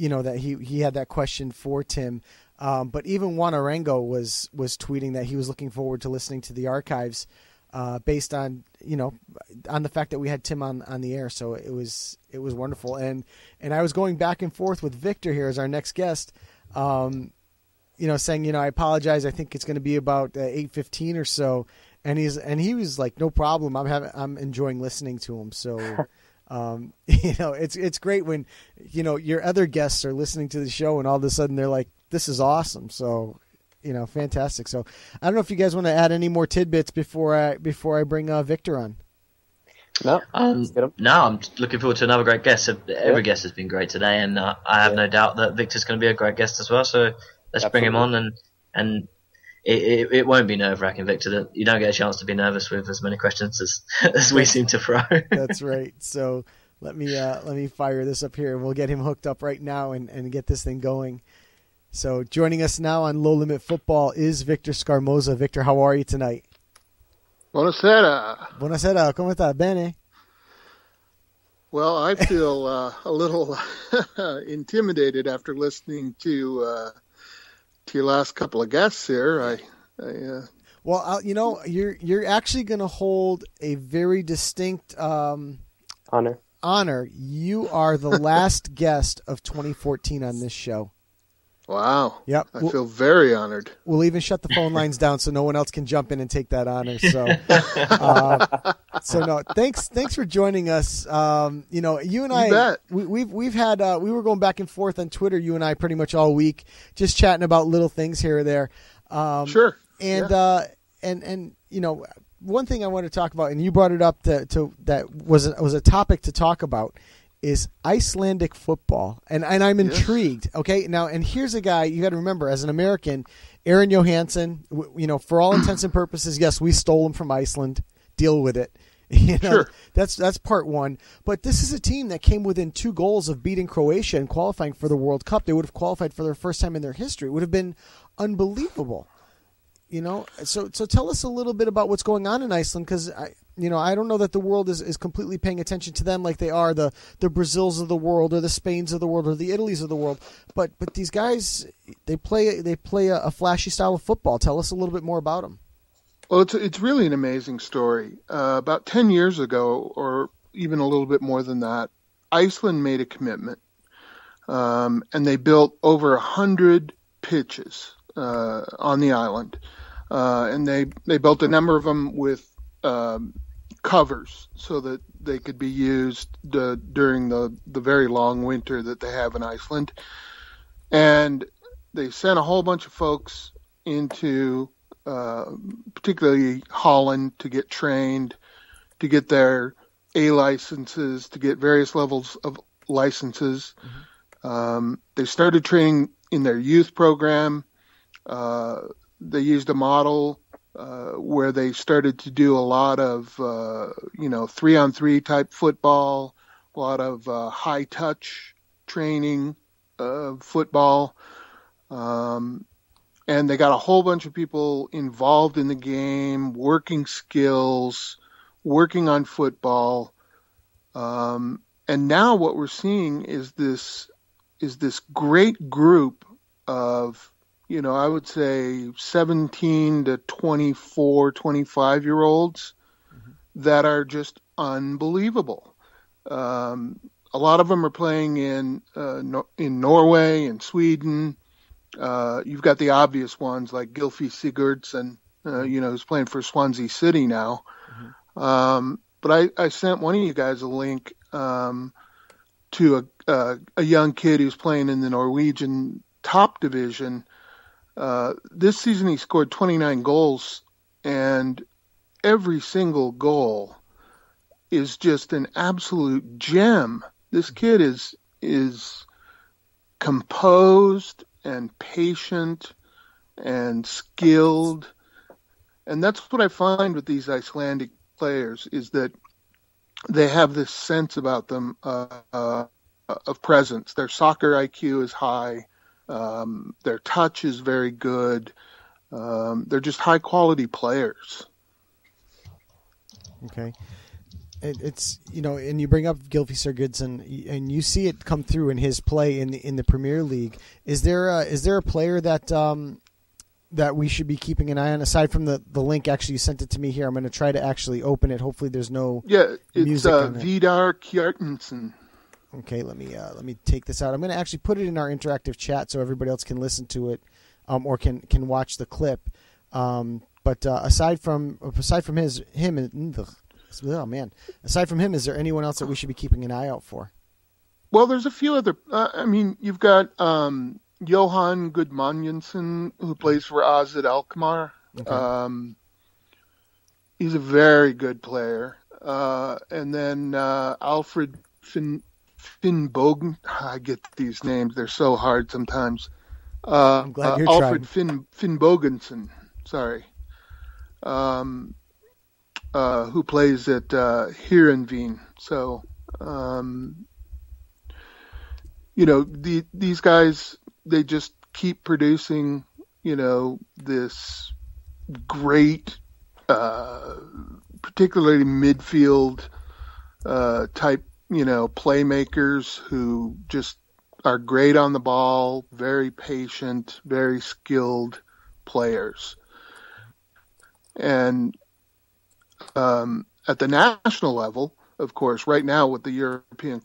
that he had that question for Tim. But even Juan Arango was tweeting that he was looking forward to listening to the archives based on on the fact that we had Tim on the air. So it was wonderful. And I was going back and forth with Victor here as our next guest, saying, I apologize. I think it's going to be about 8:15 or so. And he was like, no problem. I'm enjoying listening to him. So, it's great when, your other guests are listening to the show and all of a sudden they're like, this is awesome. So, fantastic. So I don't know if you guys want to add any more tidbits before I bring Victor on. No, I'm looking forward to another great guest. Every guest has been great today, and I have no doubt that Victor's going to be a great guest as well. So let's bring him on, and it won't be nerve-wracking, Victor. That you don't get a chance to be nervous with as many questions as we seem to throw. That's right. So let me fire this up here, and we'll get him hooked up right now and get this thing going. So joining us now on Low Limit Football is Victor Scamorza. Victor, how are you tonight? Buonasera. Buonasera. ¿Cómo está? Bene. Well, I feel a little intimidated after listening to your last couple of guests here. Well, you're actually going to hold a very distinct honor. You are the last guest of 2014 on this show. Wow. Yep. I feel very honored. We'll even shut the phone lines down so no one else can jump in and take that honor. So, thanks for joining us. You and I, we've had, we were going back and forth on Twitter, you and I, pretty much all week, just chatting about little things here or there. Sure. And one thing I want to talk about, and you brought it up to that was a topic to talk about, is Icelandic football, and I'm intrigued. Okay, now, and here's a guy you got to remember as an American, Aaron Johansson. For all intents and purposes, yes, we stole him from Iceland. Deal with it. Sure. That's part one. But this is a team that came within 2 goals of beating Croatia and qualifying for the World Cup. They would have qualified for their first time in their history. It would have been unbelievable. So tell us a little bit about what's going on in Iceland, because I don't know that the world is completely paying attention to them like they are the Brazils of the world or the Spains of the world or the Italys of the world. But these guys, they play a flashy style of football. Tell us a little bit more about them. Well, it's really an amazing story. About 10 years ago, or even a little bit more than that, Iceland made a commitment, and they built over 100 pitches on the island. And they built a number of them with covers so that they could be used during the very long winter that they have in Iceland. And they sent a whole bunch of folks into particularly Holland to get trained, to get their A licenses, to get various levels of licenses. Mm-hmm. They started training in their youth program. They used a model where they started to do a lot of, 3-on-3 type football, a lot of high touch training football. And they got a whole bunch of people involved in the game, working skills, working on football. And now what we're seeing is this great group of, I would say 17 to 24, 25-year-olds that are just unbelievable. A lot of them are playing in Norway and Sweden. You've got the obvious ones like Gylfi Sigurdsson, who's playing for Swansea City now. Mm-hmm. But I sent one of you guys a link to a young kid who's playing in the Norwegian top division. This season he scored 29 goals, and every single goal is just an absolute gem. This kid is composed and patient and skilled. And that's what I find with these Icelandic players, is that they have this sense about them of presence. Their soccer IQ is high. Their touch is very good. They're just high quality players. Okay. it's and you bring up Gylfi Sigurdsson, and you see it come through in his play in the Premier League. Is there a player that we should be keeping an eye on aside from the link? Actually, you sent it to me here. I'm going to try to actually open it. Hopefully, there's no it's music on it. Vidar Kjartansson. Okay, let me take this out. I'm going to actually put it in our interactive chat so everybody else can listen to it, or can watch the clip. But aside from him, oh man, aside from him, is there anyone else that we should be keeping an eye out for? Well, there's a few other. You've got Johan Gudmundsson, who plays for AZ Alkmaar. Okay. He's a very good player. And then Alfred Finnbogen. I get these names; they're so hard sometimes. I'm glad you're Alfred trying. Finnbogensen. Sorry. Who plays at Heerenveen. So, these guys, they just keep producing, this great, particularly midfield type, playmakers who just are great on the ball, very patient, very skilled players. And at the national level, of course, right now with the European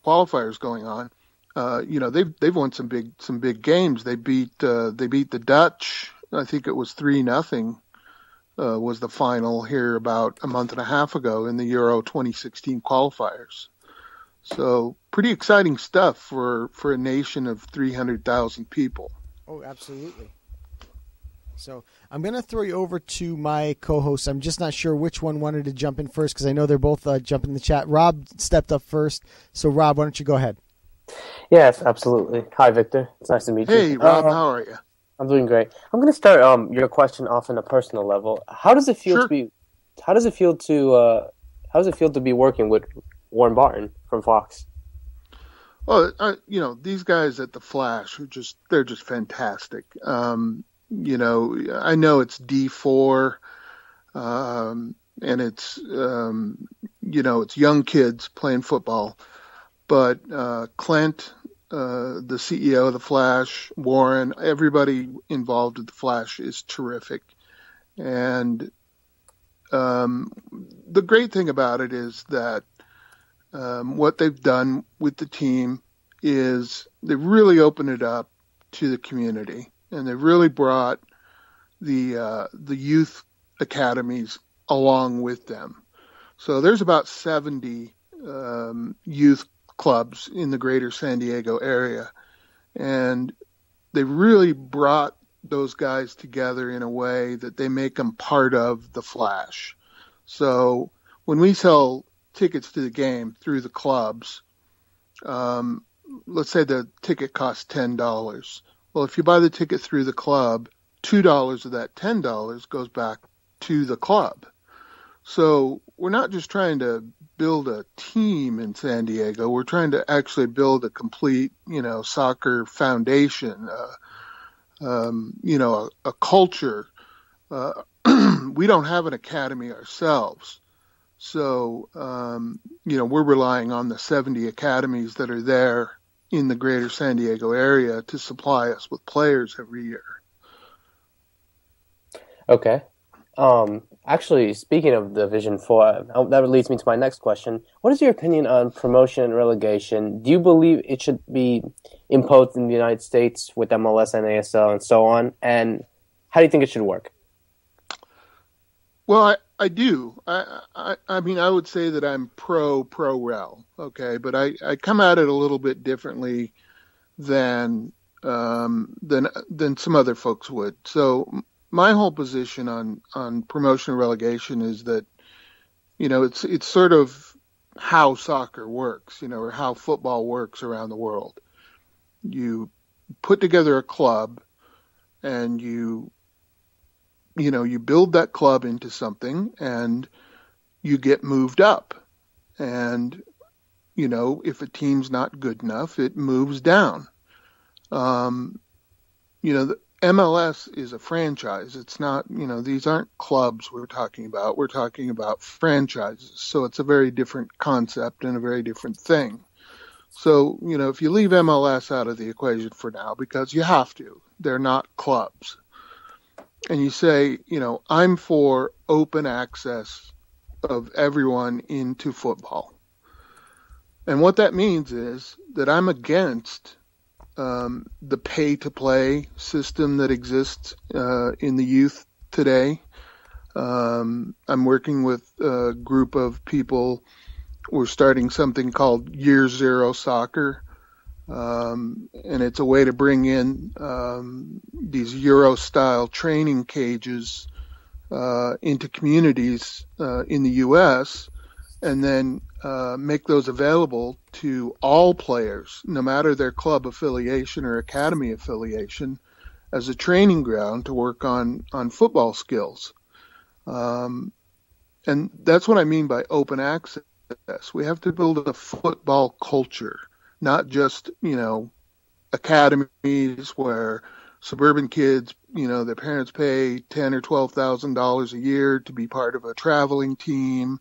qualifiers going on, they've won some big games. They beat the Dutch. I think it was 3-0 was the final here about a month and a half ago in the Euro 2016 qualifiers. So pretty exciting stuff for a nation of 300,000 people. Oh, absolutely. So I'm going to throw you over to my co-host. I'm just not sure which one wanted to jump in first because I know they're both jumping in the chat. Rob stepped up first. So, Rob, why don't you go ahead? Yes, absolutely. Hi, Victor. It's nice to meet you. Hey, Rob, how are you? I'm doing great. I'm going to start your question off on a personal level. How does it feel to be? How does it feel to be working with Warren Barton from Fox? Well, these guys at the Flash they're just fantastic. I know it's D4, and it's it's young kids playing football, but Clint, the CEO of the Flash, Warren, everybody involved with the Flash is terrific. And the great thing about it is that what they've done with the team is they really opened it up to the community, and they really brought the youth academies along with them. So there's about 70 youth clubs in the greater San Diego area, and they really brought those guys together in a way that they make them part of the Flash. So when we sell tickets to the game through the clubs, let's say the ticket costs $10. Well, if you buy the ticket through the club, $2 of that $10 goes back to the club. So we're not just trying to build a team in San Diego. We're trying to actually build a complete, soccer foundation, a culture. We don't have an academy ourselves. So, we're relying on the 70 academies that are there in the greater San Diego area to supply us with players every year. Okay. Actually, speaking of Division 4, that leads me to my next question. What is your opinion on promotion and relegation? Do you believe it should be imposed in the United States with MLS and ASL and so on? And how do you think it should work? Well, I do. I mean, I would say that I'm pro-rel, okay? But I come at it a little bit differently than some other folks would. So my whole position on promotion and relegation is that, it's sort of how soccer works, or how football works around the world. You put together a club and you build that club into something and you get moved up. And, if a team's not good enough, it moves down. MLS is a franchise. It's not, these aren't clubs we're talking about. We're talking about franchises. So it's a very different concept and a very different thing. So, if you leave MLS out of the equation for now, because you have to, they're not clubs. And you say, I'm for open access of everyone into football. And what that means is that I'm against the pay-to-play system that exists in the youth today. I'm working with a group of people. We're starting something called Year Zero Soccer, and it's a way to bring in these Euro-style training cages into communities in the U.S., and then make those available to all players, no matter their club affiliation or academy affiliation, as a training ground to work on football skills. And that's what I mean by open access. We have to build a football culture, not just, academies where suburban kids, their parents pay $10,000 or $12,000 a year to be part of a traveling team.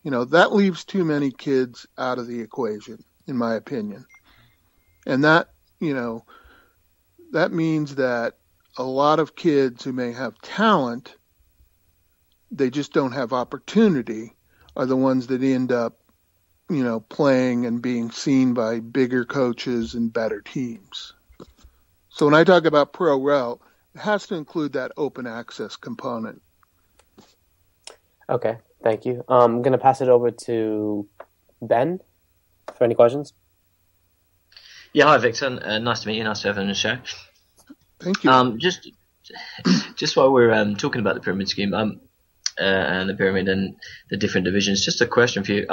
That leaves too many kids out of the equation, in my opinion. And that means that a lot of kids who may have talent, they just don't have opportunity, are the ones that end up, playing and being seen by bigger coaches and better teams. So when I talk about pro-rel, it has to include that open access component. Okay. Thank you. I'm going to pass it over to Ben for any questions. Yeah, hi Victor. Nice to meet you. Nice to have you on the show. Thank you. Just while we're talking about the pyramid scheme and the pyramid and the different divisions, just a question for you.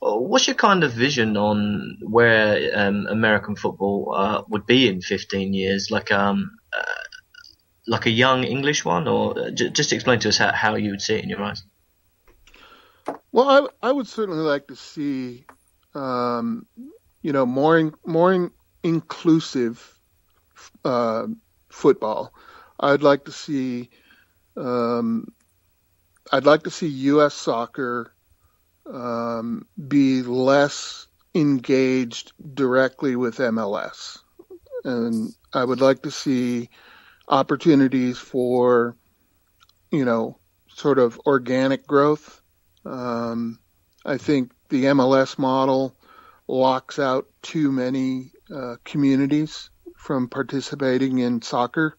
What's your kind of vision on where American football would be in 15 years? Like a young English one, or just explain to us how you would see it in your eyes. Well, I would certainly like to see, more inclusive football. I'd like to see U.S. soccer be less engaged directly with MLS, and I would like to see opportunities for, sort of organic growth. I think the MLS model locks out too many communities from participating in soccer.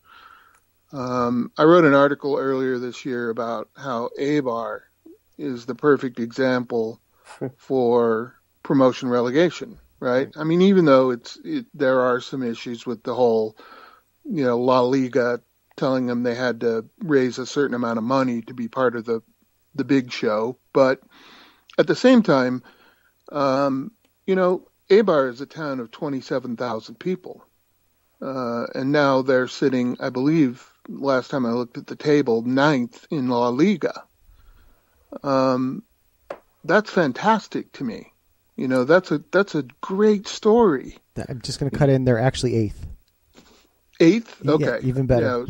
I wrote an article earlier this year about how ABAR is the perfect example for promotion relegation, right? I mean, even though there are some issues with the whole, La Liga telling them they had to raise a certain amount of money to be part of the big show. But at the same time, ABAR is a town of 27,000 people. And now they're sitting, I believe, last time I looked at the table, 9th in La Liga. That's fantastic to me. That's a great story. I'm just going to cut in. They're actually 8th. 8th? Okay. Yeah, even better.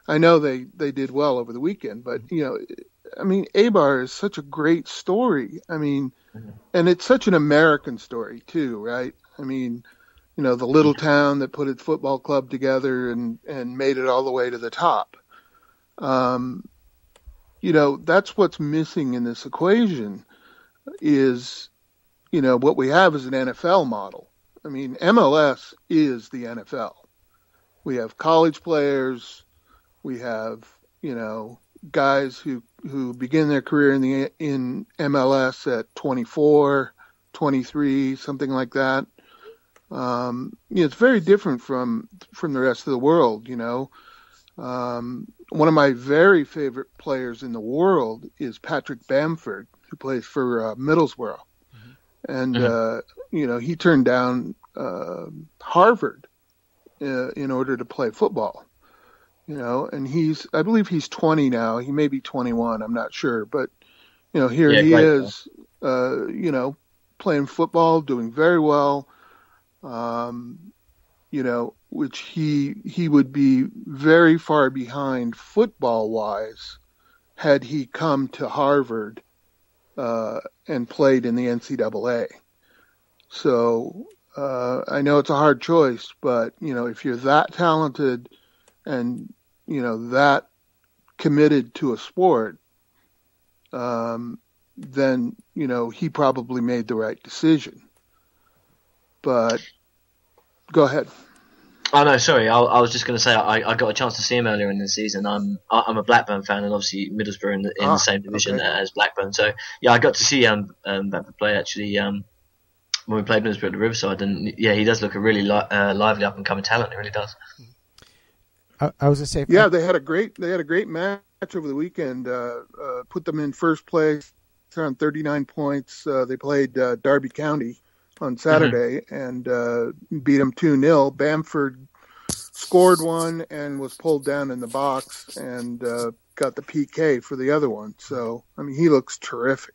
I know they did well over the weekend, but, ABAR is such a great story. And it's such an American story too, right? The little town that put its football club together and made it all the way to the top. That's what's missing in this equation is, what we have is an NFL model. MLS is the NFL. We have college players. We have, guys who begin their career in MLS at 24, 23, something like that. It's very different from the rest of the world. One of my very favorite players in the world is Patrick Bamford, who plays for Middlesbrough, and he turned down Harvard in order to play football. And I believe he's 20 now. He may be 21. I'm not sure, but here he is, playing football, doing very well. which he would be very far behind football-wise had he come to Harvard and played in the NCAA. So I know it's a hard choice, but, if you're that talented and, that committed to a sport, then, he probably made the right decision. But go ahead. Oh no, sorry. I was just going to say I got a chance to see him earlier in the season. I'm a Blackburn fan, and obviously Middlesbrough in the same division as Blackburn. So yeah, I got to see Bamford play actually when we played Middlesbrough at the Riverside, and yeah, he does look a really lively up and coming talent. He really does. I was going to say, they had a great match over the weekend. Put them in first place on 39 points. They played Derby County on Saturday and beat them 2-0. Bamford scored one and was pulled down in the box and got the PK for the other one. So, he looks terrific.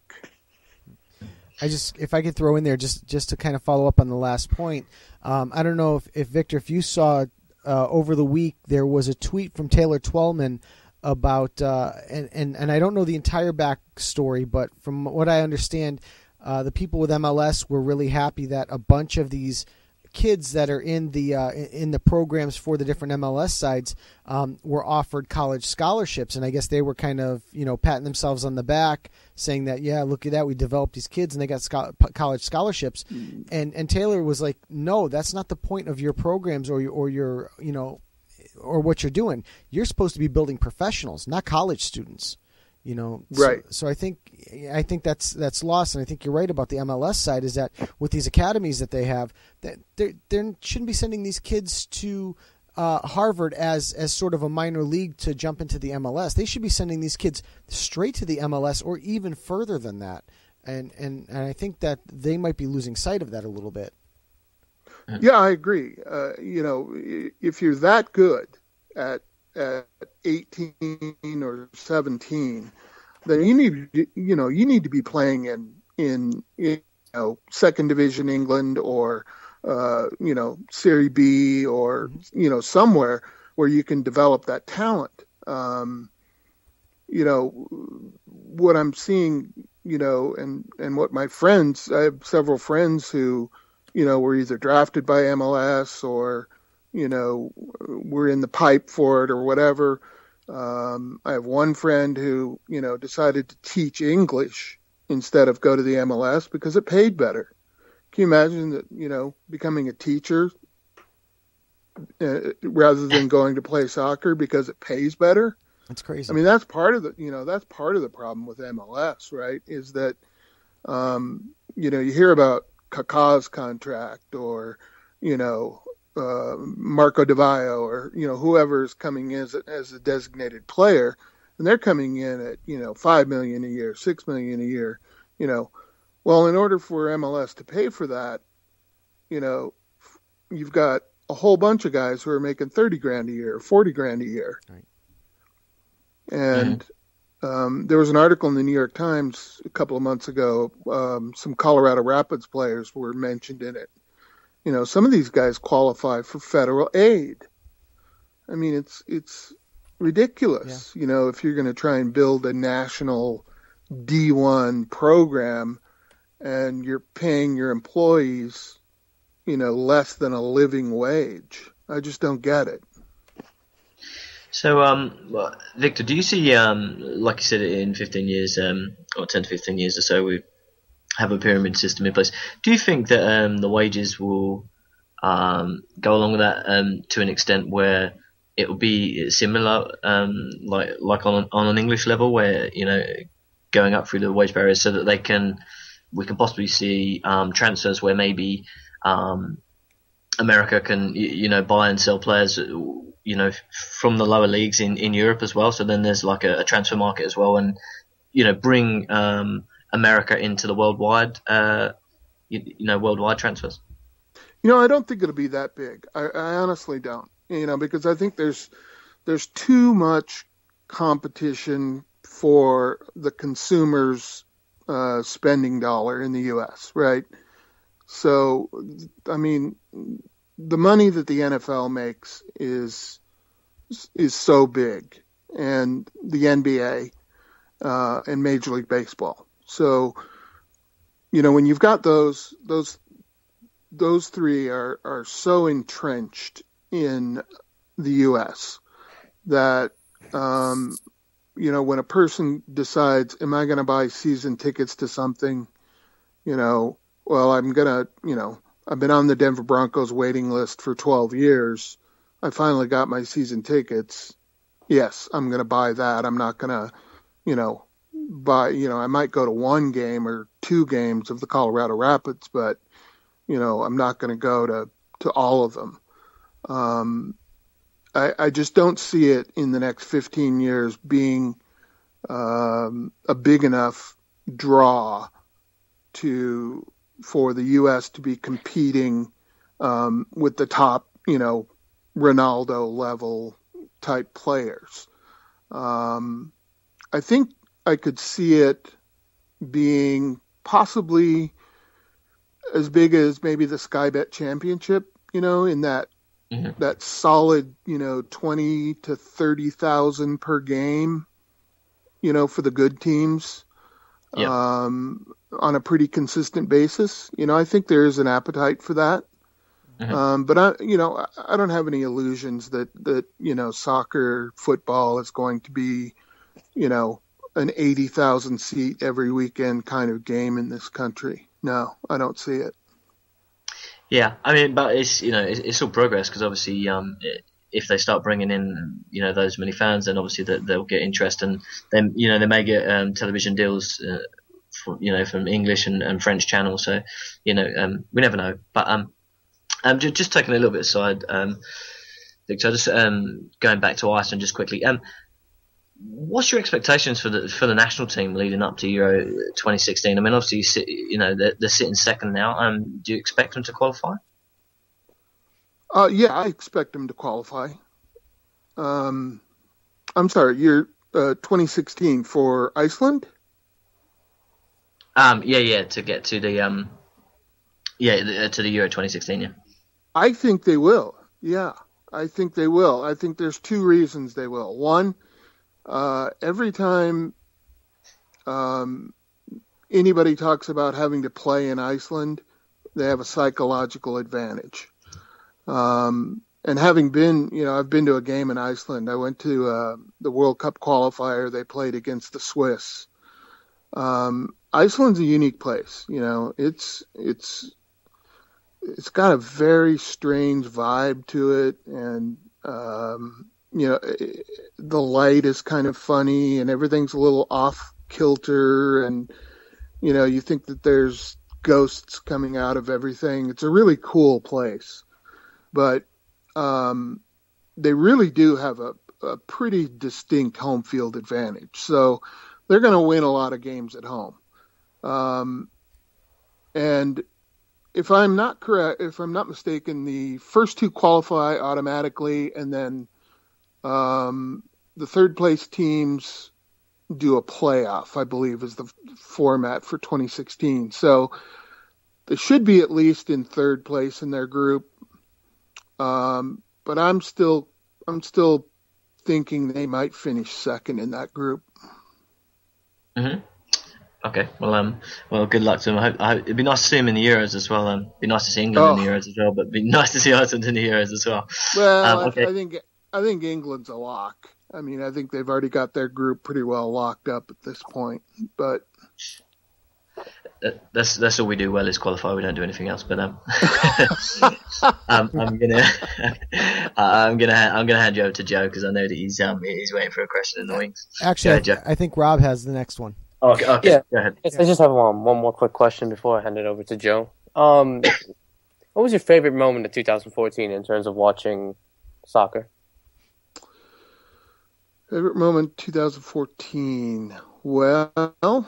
If I could throw in there just to kind of follow up on the last point, I don't know if Victor, if you saw over the week, there was a tweet from Taylor Twellman about, and I don't know the entire backstory, but from what I understand, the people with MLS were really happy that a bunch of these kids that are in the programs for the different MLS sides were offered college scholarships, and I guess they were kind of patting themselves on the back, saying that look at that, we developed these kids and they got college scholarships, and Taylor was like, no, that's not the point of your programs or your or what you're doing. You're supposed to be building professionals, not college students. Right. So I think that's lost, and I think you're right about the MLS side. Is that with these academies that they have, that they shouldn't be sending these kids to Harvard as sort of a minor league to jump into the MLS. They should be sending these kids straight to the MLS or even further than that. And I think that they might be losing sight of that a little bit. Yeah, I agree. If you're that good at 18 or 17, then you need to be playing in second division England or Serie B or somewhere where you can develop that talent. What I'm seeing, and what my friends, I have several friends who were either drafted by MLS or we're in the pipe for it or whatever. I have one friend who, decided to teach English instead of go to the MLS because it paid better. Can you imagine that, becoming a teacher rather than going to play soccer because it pays better? That's crazy. That's part of the problem with MLS, right? Is that, you hear about Kaká's contract or, Marco Di Vaio or whoever is coming in as a designated player, and they're coming in at $5 million a year, $6 million a year. Well, in order for MLS to pay for that, you've got a whole bunch of guys who are making $30,000 a year, $40,000 a year. Right. And there was an article in the New York Times a couple of months ago. Some Colorado Rapids players were mentioned in it. Some of these guys qualify for federal aid. It's ridiculous. Yeah. If you're going to try and build a national D1 program and you're paying your employees, less than a living wage. I just don't get it. So, Victor, do you see, like you said, in 15 years, or 10 to 15 years or so, we have a pyramid system in place. Do you think that the wages will go along with that to an extent where it will be similar, like on an English level, where going up through the wage barriers, so that we can possibly see transfers where maybe America can buy and sell players from the lower leagues in Europe as well. So then there's like a transfer market as well, and bring America into the worldwide worldwide transfers. I don't think it'll be that big. I honestly don't. Because I think there's too much competition for the consumer's spending dollar in the U.S., right? So, the money that the NFL makes is so big, and the NBA and Major League Baseball. So, when you've got those three are so entrenched in the U.S. that, when a person decides, am I going to buy season tickets to something, well, I'm going to, I've been on the Denver Broncos waiting list for 12 years. I finally got my season tickets. Yes, I'm going to buy that. I'm not going to, buy, I might go to one game or two games of the Colorado Rapids, but, I'm not going to go to all of them. I just don't see it in the next 15 years being a big enough draw for the U.S. to be competing with the top, Ronaldo level type players. I think I could see it being possibly as big as maybe the Sky Bet Championship, in that that solid, 20 to 30,000 per game, for the good teams, on a pretty consistent basis. I think there is an appetite for that. But I don't have any illusions that soccer, football is going to be, an 80,000 seat every weekend kind of game in this country. No, I don't see it. Yeah, I mean, but it's it's all progress, because obviously if they start bringing in those many fans, then obviously they'll get interest, and then they may get television deals from English and French channels. So we never know. But just taking a little bit aside, Victor, just going back to Iceland just quickly. What's your expectations for the national team leading up to Euro 2016? I mean, obviously, they're sitting second now. Do you expect them to qualify? Yeah, I expect them to qualify. I'm sorry, you're 2016 for Iceland? Yeah, to get to the to the Euro 2016. Yeah, I think they will. Yeah, I think they will. I think there's two reasons they will. One, every time anybody talks about having to play in Iceland, they have a psychological advantage. And having been, I've been to a game in Iceland. I went to the World Cup qualifier. They played against the Swiss. Iceland's a unique place. It's got a very strange vibe to it, and the light is kind of funny, and everything's a little off kilter, and you think that there's ghosts coming out of everything. It's a really cool place, but they really do have a pretty distinct home field advantage. So they're going to win a lot of games at home. And if I'm not mistaken, the first two qualify automatically, and then the third place teams do a playoff, I believe, is the format for 2016. So they should be at least in third place in their group. But I'm still thinking they might finish second in that group. Mm-hmm. Okay. Well, good luck to them. I hope it'd be nice to see them in the Euros as well. It'd be nice to see England in the Euros as well, but it'd be nice to see Iceland in the Euros as well. Well, okay. I think England's a lock. I mean, I think they've already got their group pretty well locked up at this point. But that's all we do well is qualify. We don't do anything else. But I'm gonna hand you over to Joe, because I know that he's waiting for a question in the wings. Actually, I think Rob has the next one. Okay. Yeah. Go ahead. I just have one more quick question before I hand it over to Joe. What was your favorite moment of 2014 in terms of watching soccer? Favorite moment 2014. Well,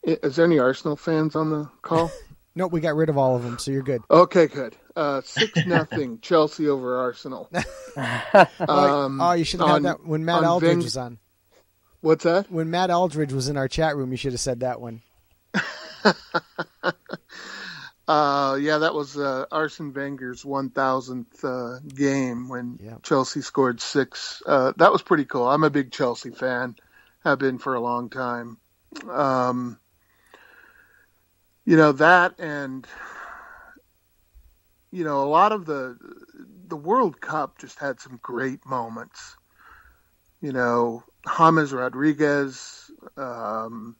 is there any Arsenal fans on the call? Nope, we got rid of all of them, so you're good. Okay, good. 6-0 Chelsea over Arsenal. You should have had that when Matt Aldridge was on. What's that? When Matt Aldridge was in our chat room, you should have said that one. Yeah, that was Arsene Wenger's 1,000th game when Chelsea scored 6. That was pretty cool. I'm a big Chelsea fan. Have been for a long time. That and, a lot of the World Cup just had some great moments. James Rodriguez, the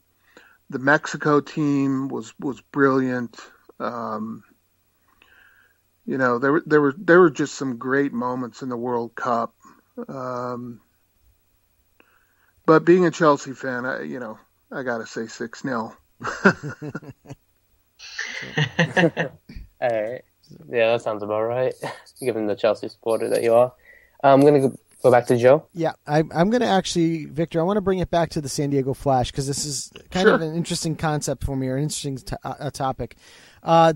Mexico team was brilliant. There were just some great moments in the World Cup. But being a Chelsea fan, I gotta say 6-0. All right. Yeah, that sounds about right, given the Chelsea supporter that you are. I'm going to go back to Joe. Yeah, I'm going to actually, Victor, I want to bring it back to the San Diego Flash because this is kind of an interesting concept for me, or an interesting topic.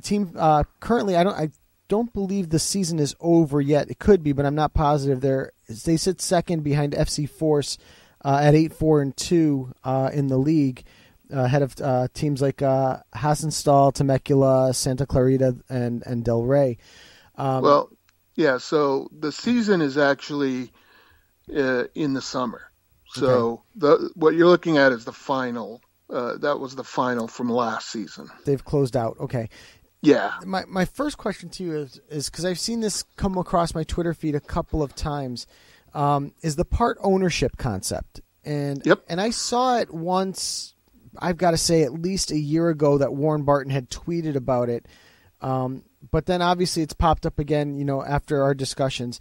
Team currently, I don't believe the season is over yet. It could be, but I'm not positive. They sit second behind FC Force at 8-4-2 in the league, ahead of teams like Hassenstahl, Temecula, Santa Clarita, and Del Rey. So the season is actually in the summer. So what you're looking at is the final. That was the final from last season. They've closed out. Okay. Yeah. My first question to you is because I've seen this come across my Twitter feed a couple of times, is the part ownership concept. And I saw it once, I've got to say at least a year ago, that Warren Barton had tweeted about it. But then obviously it's popped up again, after our discussions.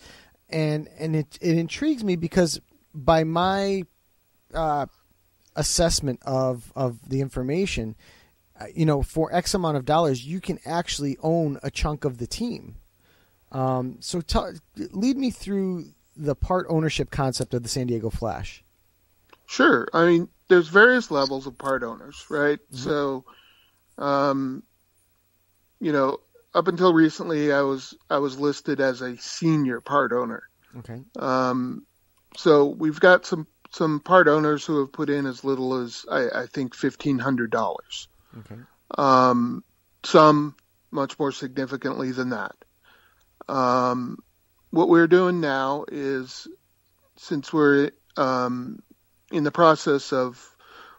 And it intrigues me because by my assessment of the information, for X amount of dollars, you can actually own a chunk of the team. So lead me through the part ownership concept of the San Diego Flash. Sure. I mean, there's various levels of part owners, right? Mm-hmm. So, up until recently, I was listed as a senior part owner. Okay. So we've got some part owners who have put in as little as I think $1,500. Okay. Some much more significantly than that. What we're doing now is, since we're in the process of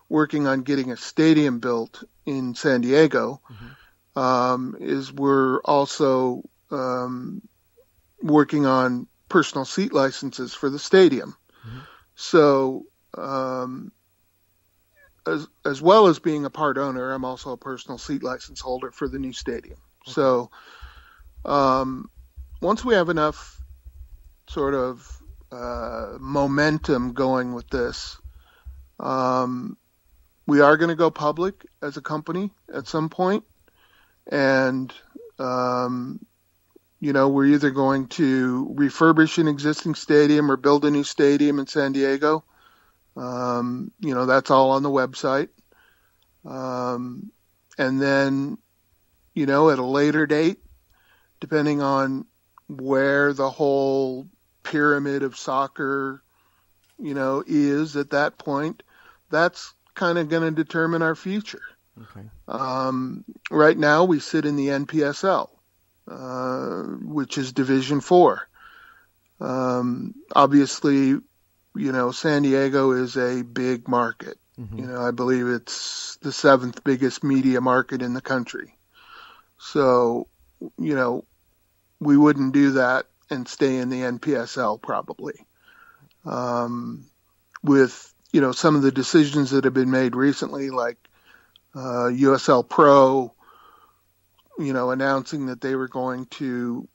working on getting a stadium built in San Diego, is we're also working on personal seat licenses for the stadium. Mm-hmm. So as well as being a part owner, I'm also a personal seat license holder for the new stadium. Okay. So once we have enough sort of momentum going with this, we are going to go public as a company at some point. And, we're either going to refurbish an existing stadium or build a new stadium in San Diego. That's all on the website. And then, at a later date, depending on where the whole pyramid of soccer, is at that point, that's kind of going to determine our future. Okay. Right now we sit in the NPSL, which is Division 4. Obviously, San Diego is a big market. Mm-hmm. I believe it's the 7th biggest media market in the country. So, we wouldn't do that and stay in the NPSL probably. With, some of the decisions that have been made recently, like USL Pro, announcing that they were going to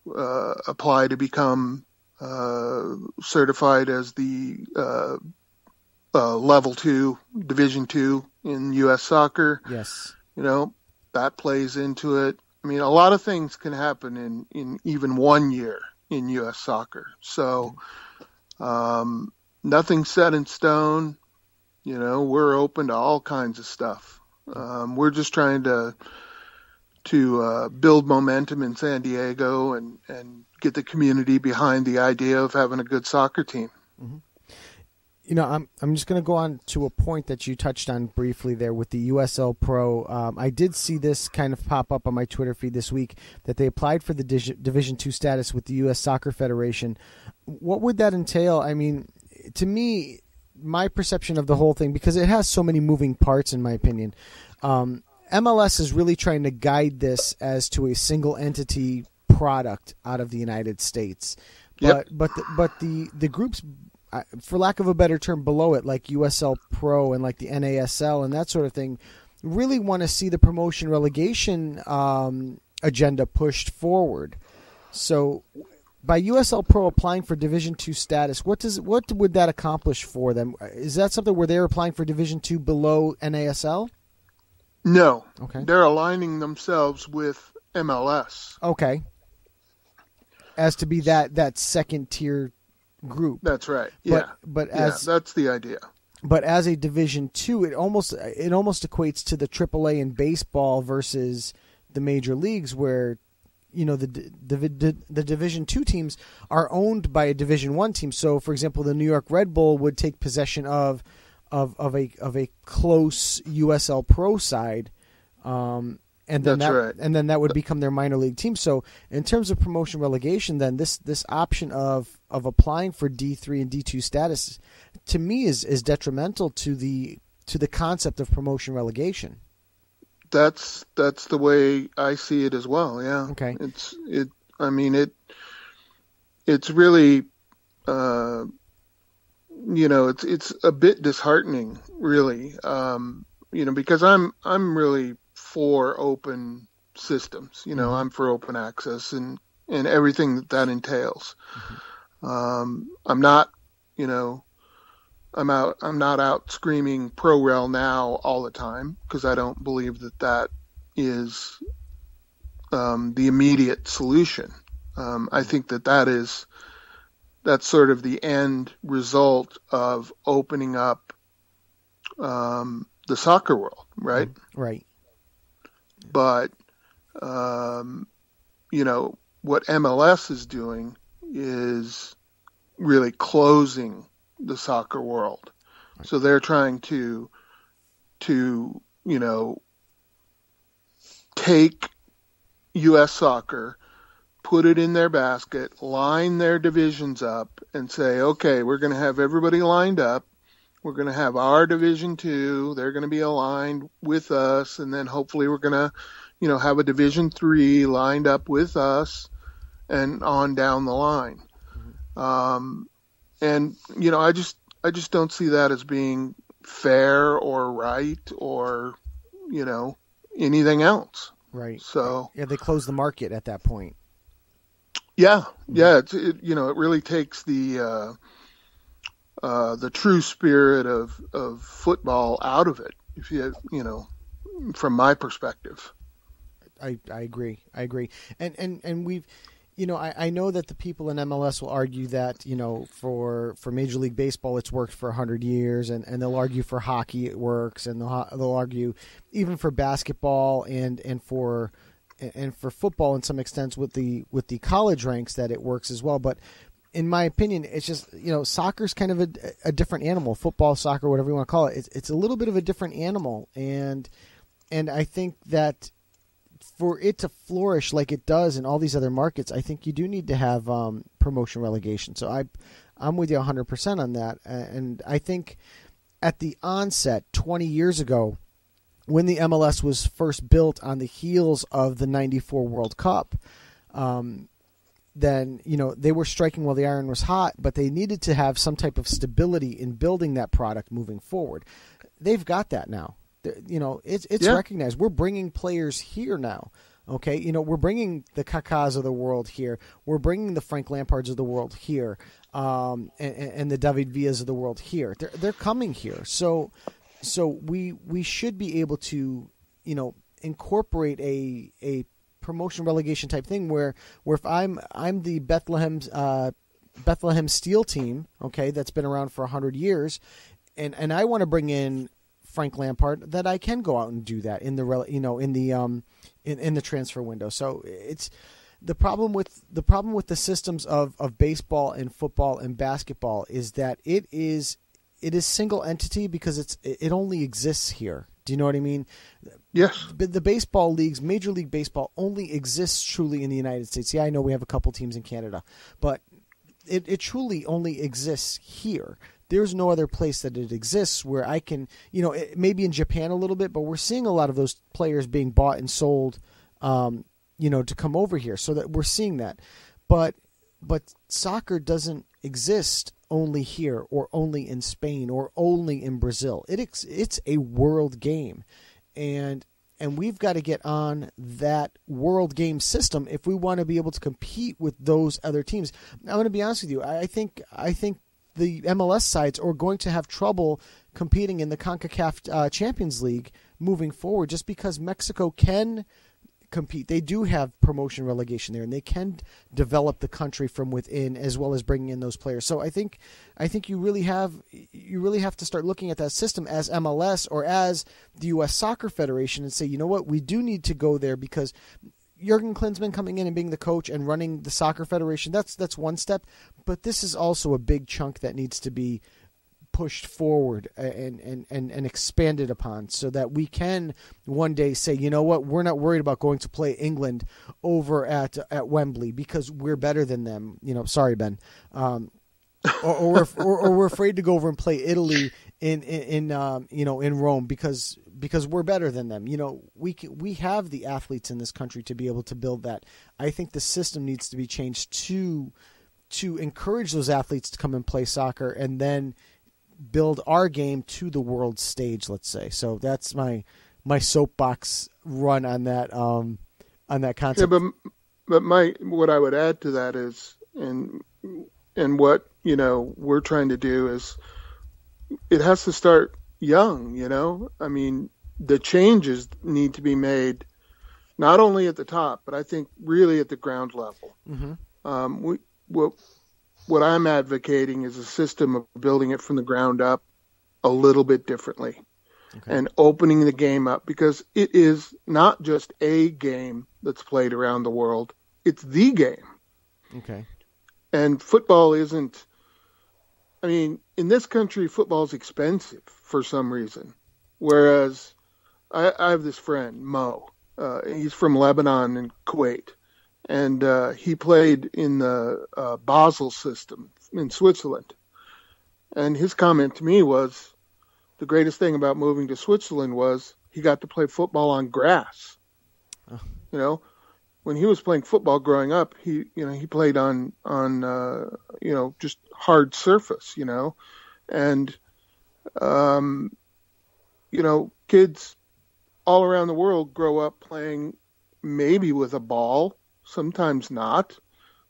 apply to become certified as the level 2, Division 2 in U.S. soccer. Yes. That plays into it. I mean, a lot of things can happen in even 1 year in U.S. soccer. So nothing's set in stone. We're open to all kinds of stuff. We're just trying to build momentum in San Diego and get the community behind the idea of having a good soccer team. Mm-hmm. I'm just going to go on to a point that you touched on briefly there with the USL Pro. I did see this kind of pop up on my Twitter feed this week that they applied for the Division II status with the U.S. Soccer Federation. What would that entail? I mean, to me, my perception of the whole thing, because it has so many moving parts, in my opinion, MLS is really trying to guide this as to a single entity product out of the United States. But the groups, for lack of a better term, below it, like USL Pro and like the NASL and that sort of thing, really want to see the promotion relegation agenda pushed forward. So by USL Pro applying for Division II status, what would that accomplish for them? Is that something where they're applying for Division II below NASL? No. Okay. They're aligning themselves with MLS. Okay. As to be that second tier group. That's right. But that's the idea. But as a Division II, it almost equates to the AAA in baseball versus the major leagues, where the Division II teams are owned by a Division I team. So, for example, the New York Red Bull would take possession of a close USL Pro side. And then that would become their minor league team. So in terms of promotion relegation, then this option of applying for D3 and D2 status, to me, is detrimental to the concept of promotion relegation. That's the way I see it as well. Yeah. Okay. It's really it's a bit disheartening, really. Because I'm really for open systems. I'm for open access and everything that entails. I'm not out screaming pro rel now all the time, because I don't believe that is the immediate solution. I think that's sort of the end result of opening up the soccer world, right? Right. But, what MLS is doing is really closing the soccer world. Right. So they're trying to take U.S. soccer, put it in their basket, line their divisions up, and say, okay, we're going to have everybody lined up. We're going to have our Division II. They're going to be aligned with us, and then hopefully we're going to, have a Division III lined up with us, and on down the line. And I just don't see that as being fair or right or anything else. Right. So they close the market at that point. Yeah. It really takes the true spirit of football out of it, if from my perspective. I agree. And we've, I know that the people in MLS will argue that, for Major League Baseball, it's worked for 100 years, and they'll argue for hockey it works, and they'll argue even for basketball and for football in some extent with the college ranks that it works as well. But in my opinion, it's just, soccer's kind of a different animal. Football, soccer, whatever you want to call it, it's a little bit of a different animal, and I think that for it to flourish like it does in all these other markets, I think you do need to have promotion relegation. So I'm with you 100% on that. And I think at the onset, 20 years ago, when the MLS was first built on the heels of the 94 World Cup, then, they were striking while the iron was hot, but they needed to have some type of stability in building that product moving forward. They've got that now. It's recognized. We're bringing players here now. Okay, we're bringing the Kakas of the world here. We're bringing the Frank Lampards of the world here, and the David Villas of the world here. They're coming here. So we should be able to, incorporate a promotion relegation type thing where if I'm the Bethlehem Steel team, okay, that's been around for 100 years, and I want to bring in Frank Lampard, that I can go out and do that in the in the transfer window. So it's the problem with the systems of baseball and football and basketball is that it is it is single entity because it only exists here. Do you know what I mean? Yes. But the baseball leagues, Major League Baseball, only exists truly in the United States. Yeah, I know we have a couple teams in Canada, but it truly only exists here. There's no other place that it exists where I can, maybe in Japan a little bit, but we're seeing a lot of those players being bought and sold, to come over here. So that we're seeing that. But soccer doesn't exist only here or only in Spain or only in Brazil. It's a world game, and we've got to get on that world game system if we want to be able to compete with those other teams. I'm going to be honest with you. I think the MLS sides are going to have trouble competing in the CONCACAF Champions League moving forward, just because Mexico can compete. They do have promotion relegation there, and they can develop the country from within as well as bringing in those players. So I think you really have to start looking at that system as MLS or as the U.S. Soccer Federation and say, you know what, we do need to go there, because Jurgen Klinsmann coming in and being the coach and running the soccer federation, that's one step, but this is also a big chunk that needs to be pushed forward and expanded upon, so that we can one day say, you know what, we're not worried about going to play England over at Wembley because we're better than them. Sorry, Ben. Or we're afraid to go over and play Italy in Rome because we're better than them. We have the athletes in this country to be able to build that. I think the system needs to be changed to encourage those athletes to come and play soccer, and then build our game to the world stage, let's say. So that's my soapbox run on that concept. Yeah, but what I would add to that is, and what we're trying to do is, it has to start young. I mean, the changes need to be made not only at the top, but I think really at the ground level. Mm-hmm. What I'm advocating is a system of building it from the ground up a little bit differently, and opening the game up, because it is not just a game that's played around the world. It's the game. Okay. And football isn't, in this country, football is expensive for some reason. Whereas I have this friend, Mo. He's from Lebanon and Kuwait. And he played in the Basel system in Switzerland. And his comment to me was, the greatest thing about moving to Switzerland was he got to play football on grass. Oh. When he was playing football growing up, he played on just hard surface, and kids all around the world grow up playing maybe with a ball, sometimes not,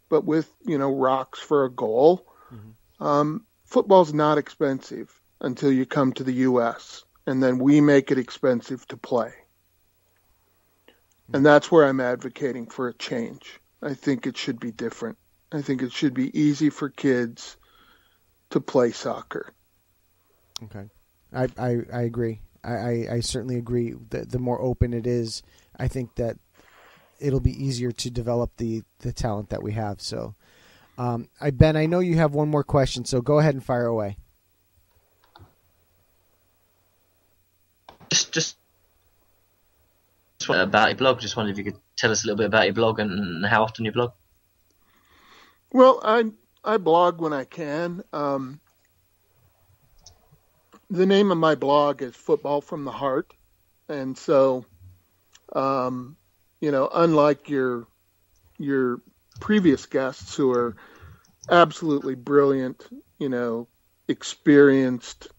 but with, rocks for a goal. Mm-hmm. Football's not expensive until you come to the U.S., and then we make it expensive to play. Mm-hmm. And that's where I'm advocating for a change. I think it should be different. I think it should be easy for kids to play soccer. Okay. I agree. I certainly agree that the more open it is, I think that it'll be easier to develop the talent that we have. So, Ben, I know you have one more question, so go ahead and fire away. Just about your blog. Just wondered if you could tell us a little bit about your blog and how often you blog. Well, I blog when I can. The name of my blog is Football from the Heart, and so, unlike your previous guests who are absolutely brilliant, experienced,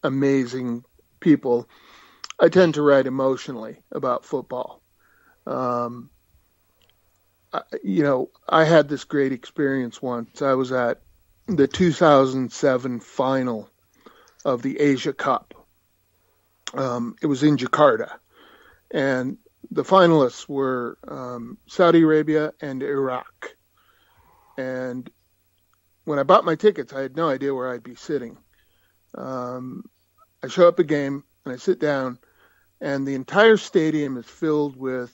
amazing people, I tend to write emotionally about football. I had this great experience once. I was at the 2007 final of the Asia Cup. It was in Jakarta, and the finalists were Saudi Arabia and Iraq. And when I bought my tickets, I had no idea where I'd be sitting. I show up the game and I sit down, and the entire stadium is filled with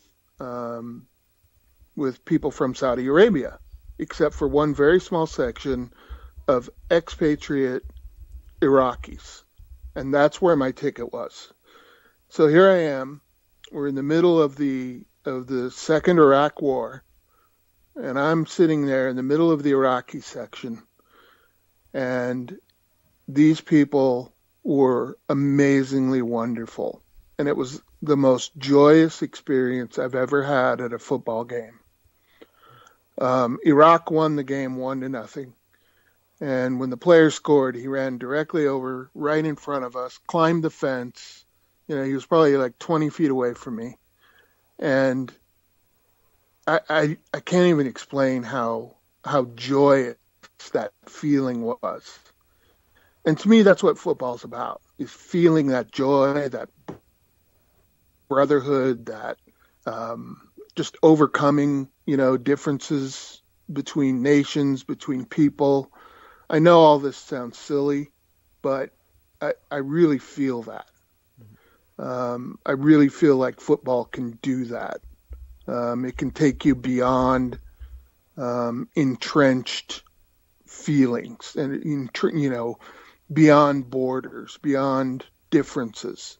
people from Saudi Arabia, except for one very small section of expatriate Iraqis, and that's where my ticket was. So here I am. We're in the middle of the second Iraq War, and I'm sitting there in the middle of the Iraqi section, and these people were amazingly wonderful, and it was the most joyous experience I've ever had at a football game. Iraq won the game 1-0, and when the player scored, he ran directly over, right in front of us, climbed the fence. You know, he was probably like 20 feet away from me, and I can't even explain how joyous that feeling was. And to me, that's what football's about, is feeling that joy, that brotherhood, that just overcoming, differences between nations, between people. I know all this sounds silly, but I really feel that. I really feel like football can do that. It can take you beyond entrenched feelings and, beyond borders, beyond differences.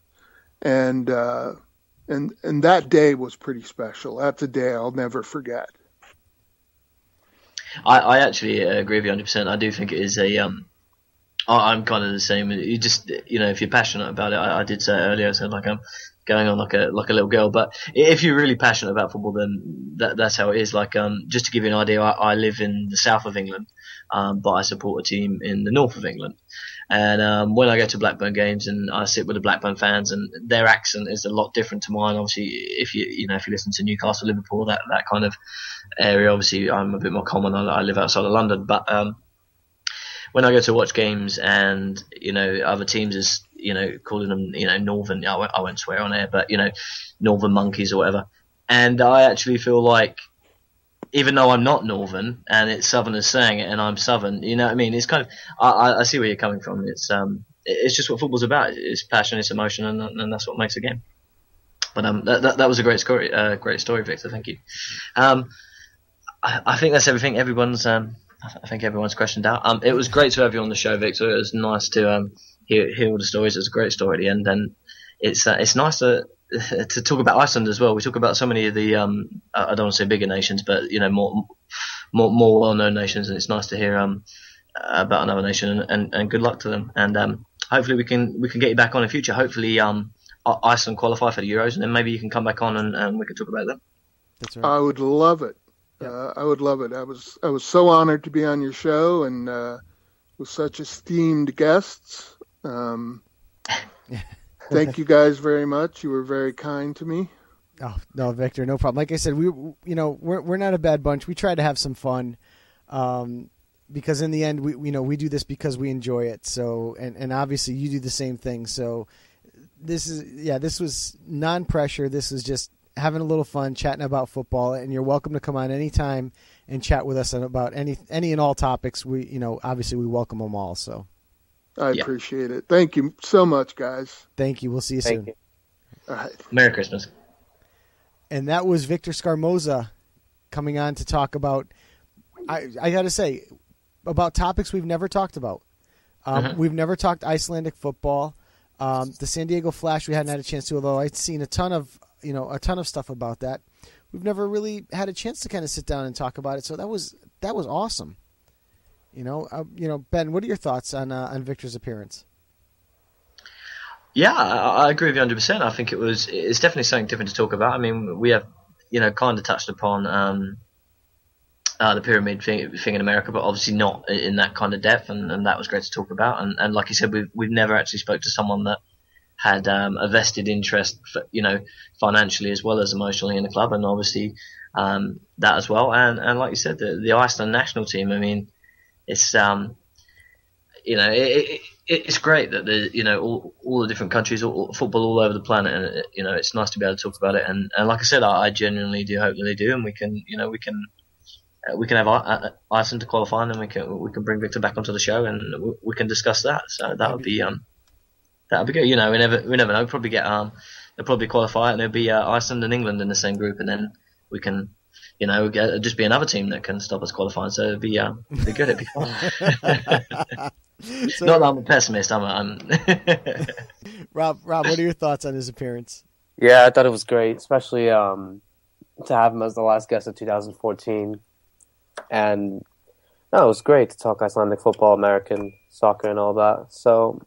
And that day was pretty special. That's a day I'll never forget. I actually agree with you 100%. I do think it is I'm kind of the same. You just, if you're passionate about it, I did say it earlier, I said like I'm going on like a little girl. But if you're really passionate about football, then that's how it is. Like, just to give you an idea, I live in the south of England, but I support a team in the north of England. And when I go to Blackburn games and I sit with the Blackburn fans, and their accent is a lot different to mine. Obviously, if you listen to Newcastle, Liverpool, that kind of area, obviously I'm a bit more common. I live outside of London, but when I go to watch games and other teams is calling them northern, I won't swear on air, but northern monkeys or whatever, and I actually feel like, even though I'm not northern and it's southerners saying it and I'm southern, you know what I mean? It's kind of, I see where you're coming from. It's just what football's about. It's passion, it's emotion, and that's what makes a game. But that was a great story, Victor. Thank you. I think that's everything. I think everyone's questioned out. It was great to have you on the show, Victor. It was nice to hear all the stories. It was a great story at the end, and it's nice to talk about Iceland as well. We talk about so many of the I don't want to say bigger nations, but more well-known nations, and it's nice to hear about another nation, and good luck to them. And hopefully we can get you back on in the future. Hopefully Iceland qualify for the Euros, and then maybe you can come back on and we can talk about them. That's right. I would love it. I would love it. I was so honored to be on your show, and with such esteemed guests. Thank you guys very much. You were very kind to me. Oh no, Victor, no problem. Like I said, we're not a bad bunch. We try to have some fun, because in the end, we do this because we enjoy it. So, and obviously you do the same thing. So, this was non-pressure. This was just having a little fun, chatting about football, and you're welcome to come on anytime and chat with us about any and all topics. We, obviously we welcome them all. So I appreciate it. Thank you so much, guys. Thank you. We'll see you soon. All right. Merry Christmas. And that was Victor Scamorza coming on to talk about, I got to say, about topics we've never talked about. We've never talked Icelandic football. The San Diego Flash we hadn't had a chance to, although I'd seen a ton of stuff about that. We've never really had a chance to kind of sit down and talk about it. So that was awesome. Ben, what are your thoughts on Victor's appearance? Yeah, I agree with you 100%. I think it's definitely something different to talk about. I mean, we have, kind of touched upon the pyramid thing in America, but obviously not in that kind of depth, and that was great to talk about. And like you said, we've never actually spoke to someone that had a vested interest, financially as well as emotionally in the club, and obviously that as well. And like you said, the Iceland national team. I mean, it's it's great that all the different countries, football all over the planet, and it's nice to be able to talk about it. And like I said, I genuinely do hope that they do, and we can have Iceland to qualify, and then we can bring Victor back onto the show, and we can discuss that. So that would be good. We never know. Probably they'll probably qualify, and there'll be Iceland and England in the same group, and then we can just be another team that can stop us qualifying. So it'd be good. It'd be fun. So, Not that I'm a pessimist. I'm Rob, what are your thoughts on his appearance? Yeah, I thought it was great, especially to have him as the last guest of 2014. And no, it was great to talk Icelandic football, American soccer, and all that. So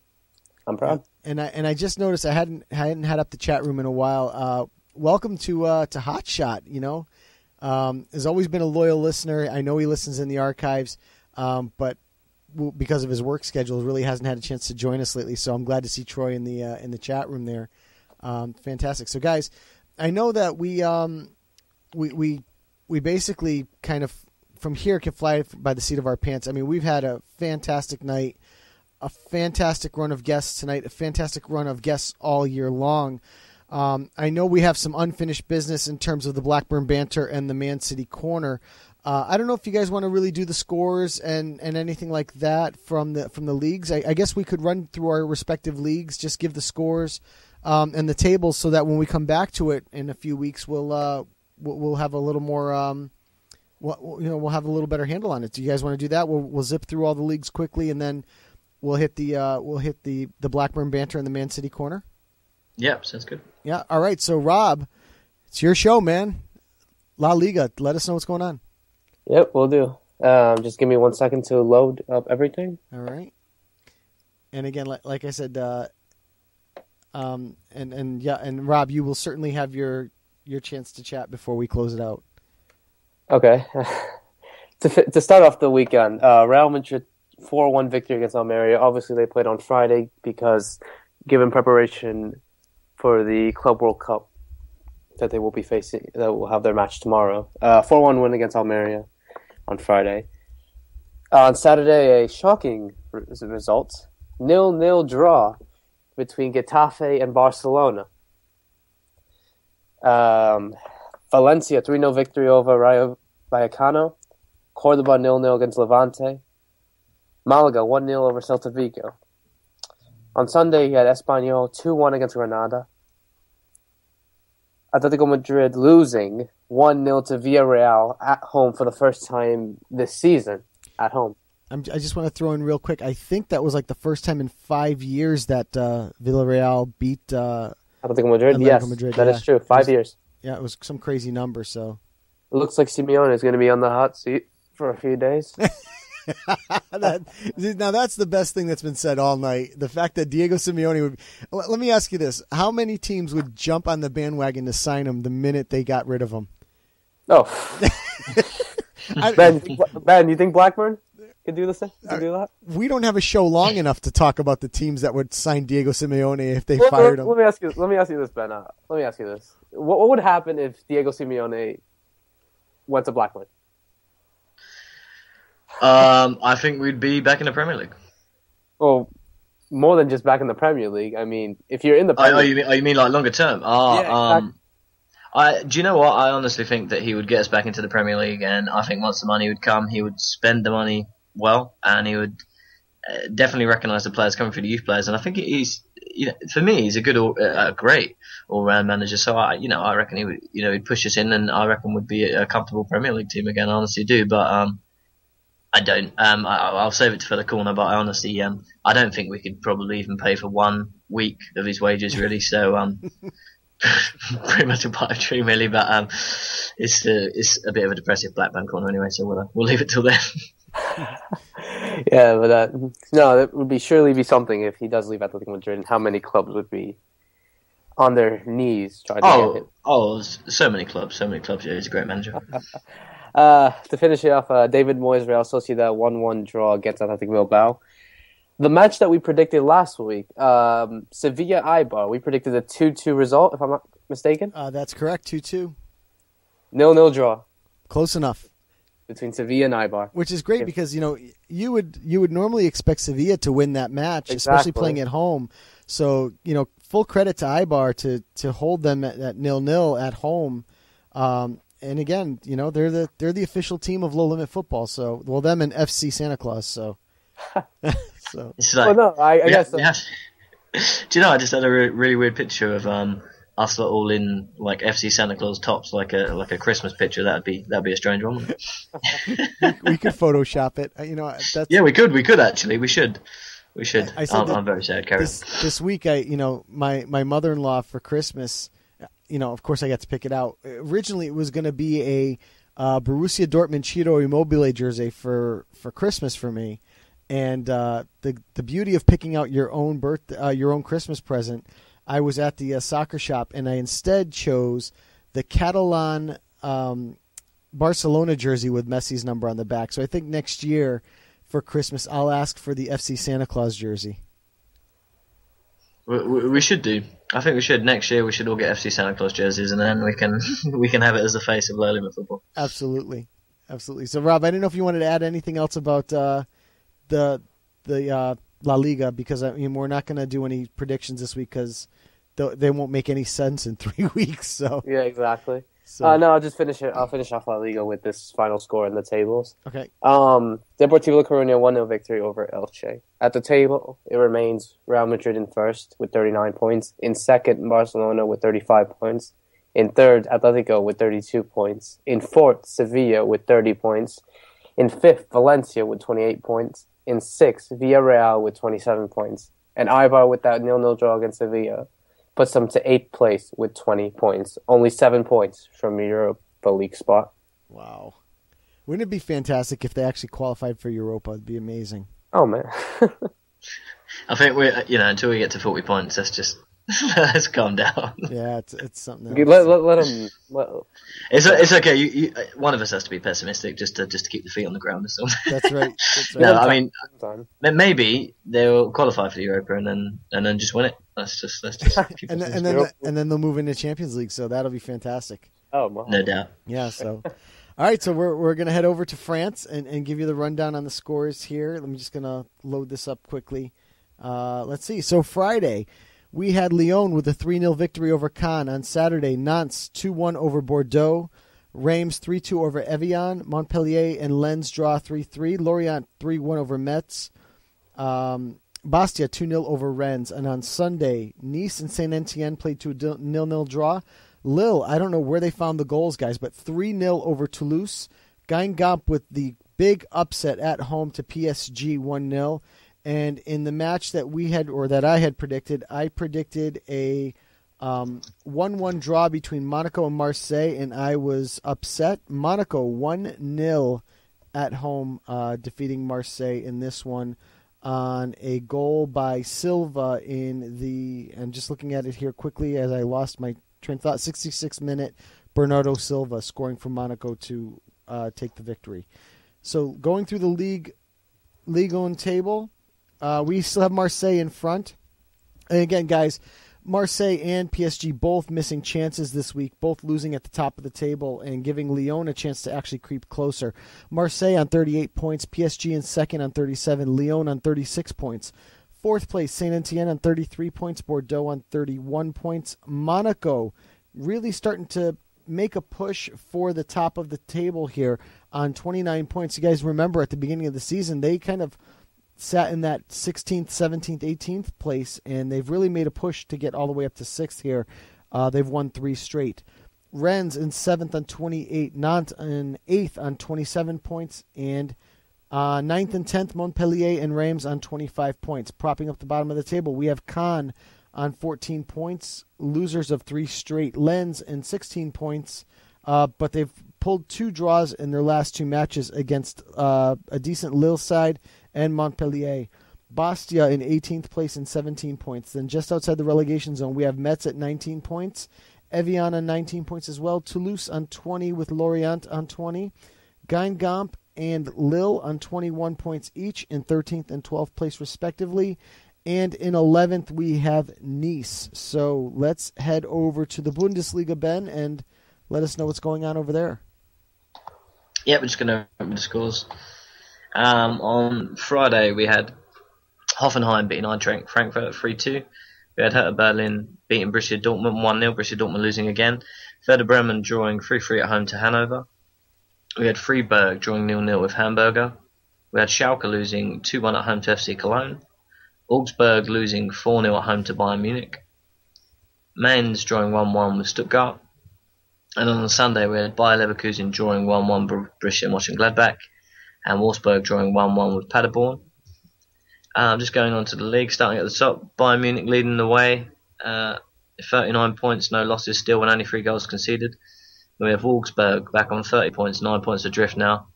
I'm proud. And I just noticed I hadn't had up the chat room in a while. Welcome to Hotshot. You know, has always been a loyal listener. I know he listens in the archives, but because of his work schedule, really hasn't had a chance to join us lately. So I'm glad to see Troy in the chat room there. Fantastic. So guys, I know that we basically kind of from here can fly by the seat of our pants. I mean, we've had a fantastic night, a fantastic run of guests tonight, a fantastic run of guests all year long. I know we have some unfinished business in terms of the Blackburn Banter and the ManCity Corner. I don't know if you guys want to really do the scores and anything like that from the leagues. I guess we could run through our respective leagues, just give the scores and the tables, so that when we come back to it in a few weeks, we'll have a little more. We'll have a little better handle on it. Do you guys want to do that? We'll zip through all the leagues quickly, and then we'll hit the Blackburn Banter and the ManCity Corner. Yep, sounds good. Yeah. All right. So Rob, it's your show, man. La Liga. Let us know what's going on. Yep, we'll do. Just give me 1 second to load up everything. All right. And again, like I said, and Rob, you will certainly have your chance to chat before we close it out. Okay. To start off the weekend, Real Madrid 4-1 victory against Almeria. Obviously, they played on Friday because, given preparation for the Club World Cup that they will be facing, that will have their match tomorrow. 4-1 win against Almeria on Friday. On Saturday, a shocking result: 0-0 draw between Getafe and Barcelona. Valencia 3-0 victory over Rayo Vallecano. Cordoba 0-0 against Levante. Malaga 1-0 over Celta Vigo. On Sunday, he had Espanyol 2-1 against Granada. Atletico Madrid losing 1-0 to Villarreal at home for the first time this season at home. I just want to throw in real quick. I think that was like the first time in 5 years that Villarreal beat Atletico Madrid. Yes, Madrid. That is true. 5 years. Yeah, it was some crazy number. So it looks like Simeone is going to be on the hot seat for a few days. Now that's the best thing that's been said all night. The fact that Diego Simeone would. Let me ask you this: how many teams would jump on the bandwagon to sign him the minute they got rid of him? Oh, Ben, you think Blackburn could do this? Could do that? We don't have a show long enough to talk about the teams that would sign Diego Simeone if they fired him. Let me ask you this, Ben. Let me ask you this: what would happen if Diego Simeone went to Blackburn? I think we'd be back in the Premier League. Well, more than just back in the Premier League. I mean, if you're in the Premier League... you mean like longer term? Yeah, exactly. Do you know what? I honestly think that he would get us back into the Premier League, and I think once the money would come, he would spend the money well, and he would definitely recognise the players coming through the youth players. And I think he's, for me, he's a good, great all-round manager. So I reckon he would, he'd push us in, and I reckon would be a comfortable Premier League team again. I honestly do, but I don't. I'll save it for the corner, but I honestly, I don't think we could probably even pay for 1 week of his wages, really. So, pretty much a part of dream, really. But it's a bit of a depressive Blackburn corner anyway. So we'll leave it till then. Yeah, but that would surely be something if he does leave Atletico Madrid. And how many clubs would be on their knees trying to get him? Oh, so many clubs. Yeah, he's a great manager. To finish it off, David Moyes, Real Sociedad 1-1 draw against Athletic Bilbao. The match that we predicted last week, Sevilla Eibar, we predicted a 2-2 result, if I'm not mistaken. That's correct, 2-2. 0-0 draw. Close enough. Between Sevilla and Eibar. Which is great because, you would normally expect Sevilla to win that match, especially playing at home. So, full credit to Eibar to hold them at 0-0 at home. And again, they're the official team of Low Limit Football. So, them and FC Santa Claus. So, it's like, I guess. do you know? I just had a really weird picture of us lot all in like FC Santa Claus tops, like a Christmas picture. That'd be a strange one, wouldn't it? we could Photoshop it. Yeah, we could actually. We should. I'm very sad, Kerry. This week, my mother-in-law for Christmas, of course I got to pick it out. Originally, it was going to be a Borussia Dortmund Ciro Immobile jersey for Christmas for me, and the beauty of picking out your own Christmas present, I was at the soccer shop and I instead chose the Catalan Barcelona jersey with Messi's number on the back. So I think next year for Christmas I'll ask for the FC Santa Claus jersey. We should do. I think we should. Next year we should all get FC Santa Claus jerseys, and then we can have it as the face of low limit football. Absolutely. So Rob, I didn't know if you wanted to add anything else about the La Liga, because we're not going to do any predictions this week because they won't make any sense in 3 weeks. So yeah, exactly. So, no, I'll finish off La Liga with this final score in the tables. Okay. Deportivo La Coruña 1-0 victory over Elche. At the table, it remains Real Madrid in first with 39 points. In second, Barcelona with 35 points. In third, Atletico with 32 points. In fourth, Sevilla with 30 points. In fifth, Valencia with 28 points. In sixth, Villarreal with 27 points. And Eibar, with that 0-0 draw against Sevilla, puts them to 8th place with 20 points. Only 7 points from Europa League spot. Wow. Wouldn't it be fantastic if they actually qualified for Europa? It'd be amazing. Oh, man. I think until we get to 40 points, let's calm down. Yeah, it's something else. Let them... It's okay. You, one of us has to be pessimistic just to keep the feet on the ground or something. That's right. No, I mean, maybe they'll qualify for the Europa and then just win it. Let's just keep and then they'll move into Champions League, so that'll be fantastic. Oh, wow. No doubt. Yeah. So, all right. So we're gonna head over to France and give you the rundown on the scores here. I'm just gonna load this up quickly. Let's see. So Friday, we had Lyon with a 3-0 victory over Caen. On Saturday, Nantes 2-1 over Bordeaux. Reims 3-2 over Evian. Montpellier and Lens draw 3-3. Lorient 3-1 over Metz. Bastia 2-0 over Rennes. And on Sunday, Nice and Saint-Etienne played to a 0-0 draw. Lille, I don't know where they found the goals, guys, but 3-0 over Toulouse. Guingamp with the big upset at home to PSG 1-0. And in the match that I had predicted, I predicted a 1-1 draw between Monaco and Marseille, and I was upset. Monaco 1-0 at home, defeating Marseille in this one on a goal by Silva I'm just looking at it here quickly as I lost my train of thought, 66th minute, Bernardo Silva scoring for Monaco to take the victory. So going through the Ligue 1 table, we still have Marseille in front. And again, guys, Marseille and PSG both missing chances this week, both losing at the top of the table and giving Lyon a chance to actually creep closer. Marseille on 38 points, PSG in second on 37, Lyon on 36 points. Fourth place, Saint-Etienne on 33 points, Bordeaux on 31 points. Monaco really starting to make a push for the top of the table here on 29 points. You guys remember at the beginning of the season, they kind of sat in that 16th, 17th, 18th place, and they've really made a push to get all the way up to 6th here. They've won 3 straight. Rennes in 7th on 28, Nantes in 8th on 27 points, and 9th and 10th, Montpellier and Reims on 25 points. Propping up the bottom of the table, we have Caen on 14 points, losers of 3 straight. Lens in 16 points, but they've pulled 2 draws in their last 2 matches against a decent Lille side and Montpellier. Bastia in 18th place and 17 points. Then just outside the relegation zone, we have Metz at 19 points. Evian on 19 points as well. Toulouse on 20 with Lorient on 20. Guingamp and Lille on 21 points each in 13th and 12th place respectively. And in 11th, we have Nice. So let's head over to the Bundesliga, Ben, and let us know what's going on over there. Yeah, we're just going to open the scores. On Friday, we had Hoffenheim beating Eintracht Frankfurt 3-2. We had Hertha Berlin beating Borussia Dortmund 1-0, Borussia Dortmund losing again. Werder Bremen drawing 3-3 at home to Hanover. We had Freiburg drawing 0-0 with Hamburger. We had Schalke losing 2-1 at home to FC Cologne. Augsburg losing 4-0 at home to Bayern Munich. Mainz drawing 1-1 with Stuttgart. And on the Sunday, we had Bayer Leverkusen drawing 1-1 with Borussia Mönchengladbach, and Wolfsburg drawing 1-1 with Paderborn. Just going on to the league, starting at the top, Bayern Munich leading the way, 39 points, no losses still, and only 3 goals conceded. We have Wolfsburg back on 30 points, 9 points adrift now.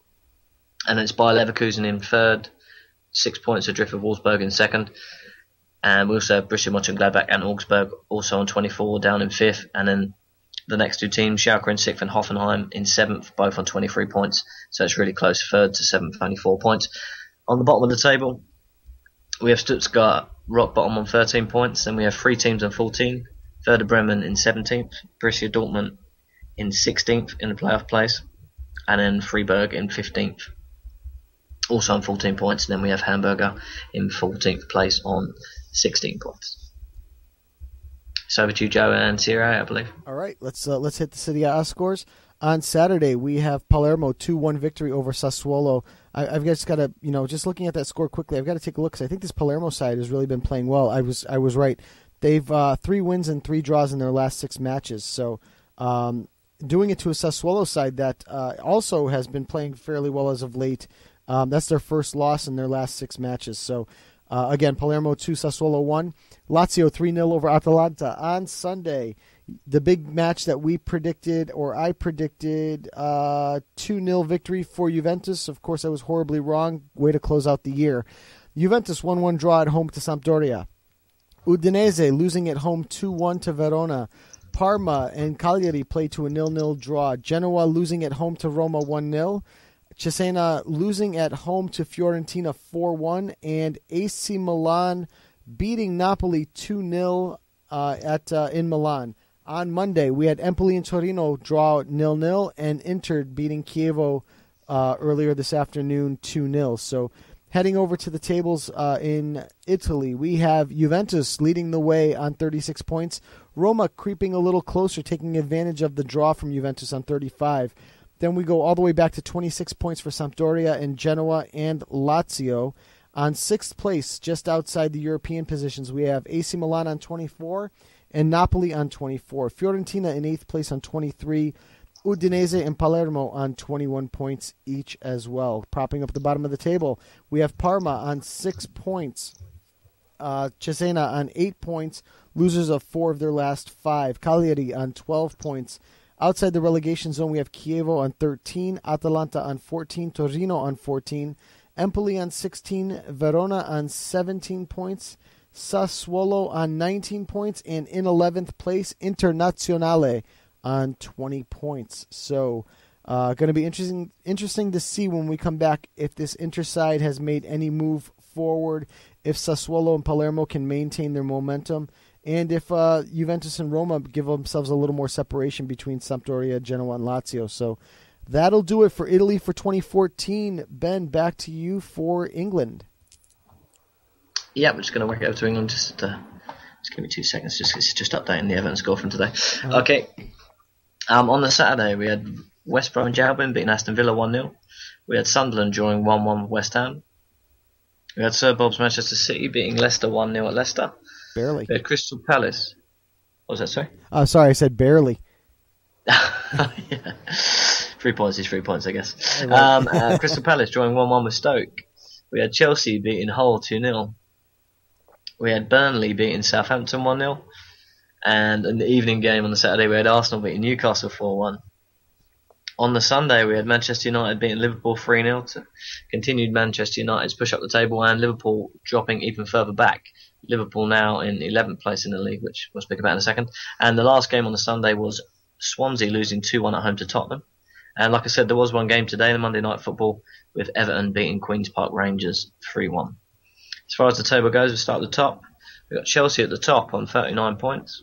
And it's Bayer Leverkusen in third, 6 points adrift of Wolfsburg in second. And we also have Borussia Mönchengladbach and Augsburg also on 24, down in fifth. And then the next 2 teams, Schalke in sixth and Hoffenheim in seventh, both on 23 points. So it's really close, third to seventh, only 4 points. On the bottom of the table, we have Stuttgart rock bottom on 13 points. Then we have 3 teams on 14. Werder Bremen in 17th, Borussia Dortmund in 16th in the playoff place, and then Freiburg in 15th, also on 14 points. And then we have Hamburger in 14th place on 16 points. So over to you, Joe, and Serie A, I believe. All right, let's hit the Serie A scores. On Saturday, we have Palermo 2-1 victory over Sassuolo. I've just got to, just looking at that score quickly, I've got to take a look because I think this Palermo side has really been playing well. I was right. They've 3 wins and 3 draws in their last 6 matches. So doing it to a Sassuolo side that also has been playing fairly well as of late. That's their first loss in their last 6 matches. So again, Palermo 2, Sassuolo 1. Lazio 3-0 over Atalanta on Sunday. The big match that we predicted, or I predicted, 2-0 victory for Juventus. Of course, I was horribly wrong. Way to close out the year. Juventus 1-1 draw at home to Sampdoria. Udinese losing at home 2-1 to Verona. Parma and Cagliari played to a 0-0 draw. Genoa losing at home to Roma 1-0. Cesena losing at home to Fiorentina 4-1. And AC Milan beating Napoli 2-0 in Milan. On Monday, we had Empoli and Torino draw 0-0, and Inter beating Chievo earlier this afternoon 2-0. So heading over to the tables in Italy, we have Juventus leading the way on 36 points. Roma creeping a little closer, taking advantage of the draw from Juventus on 35. Then we go all the way back to 26 points for Sampdoria and Genoa and Lazio. On 6th place, just outside the European positions, we have AC Milan on 24 and Napoli on 24. Fiorentina in 8th place on 23. Udinese and Palermo on 21 points each as well. Propping up the bottom of the table, we have Parma on 6 points. Cesena on 8 points, losers of 4 of their last 5. Cagliari on 12 points. Outside the relegation zone, we have Chievo on 13, Atalanta on 14, Torino on 14, Empoli on 16, Verona on 17 points, Sassuolo on 19 points, and in 11th place, Internazionale on 20 points. So going to be interesting to see when we come back if this Inter side has made any move forward, if Sassuolo and Palermo can maintain their momentum, and if Juventus and Roma give themselves a little more separation between Sampdoria, Genoa, and Lazio. So that'll do it for Italy for 2014. Ben, back to you for England. Yeah, we're just going to work it over to England. Just give me 2 seconds. Just updating the Everton score from today. Okay. On the Saturday, we had West Brom and Albion beating Aston Villa 1-0. We had Sunderland drawing 1-1 with West Ham. We had SirBob's Manchester City beating Leicester 1-0 at Leicester. Barely. We had Crystal Palace. What was that, sorry? Sorry, I said barely. Yeah. 3 points is 3 points, I guess. Right. Crystal Palace drawing 1-1 with Stoke. We had Chelsea beating Hull 2-0. We had Burnley beating Southampton 1-0. And in the evening game on the Saturday, we had Arsenal beating Newcastle 4-1. On the Sunday, we had Manchester United beating Liverpool 3-0 to continued Manchester United's push up the table, and Liverpool dropping even further back. Liverpool now in 11th place in the league, which we'll speak about in a second. And the last game on the Sunday was Swansea losing 2-1 at home to Tottenham. And like I said, there was one game today, the Monday Night Football, with Everton beating Queen's Park Rangers 3-1. As far as the table goes, we start at the top. We've got Chelsea at the top on 39 points.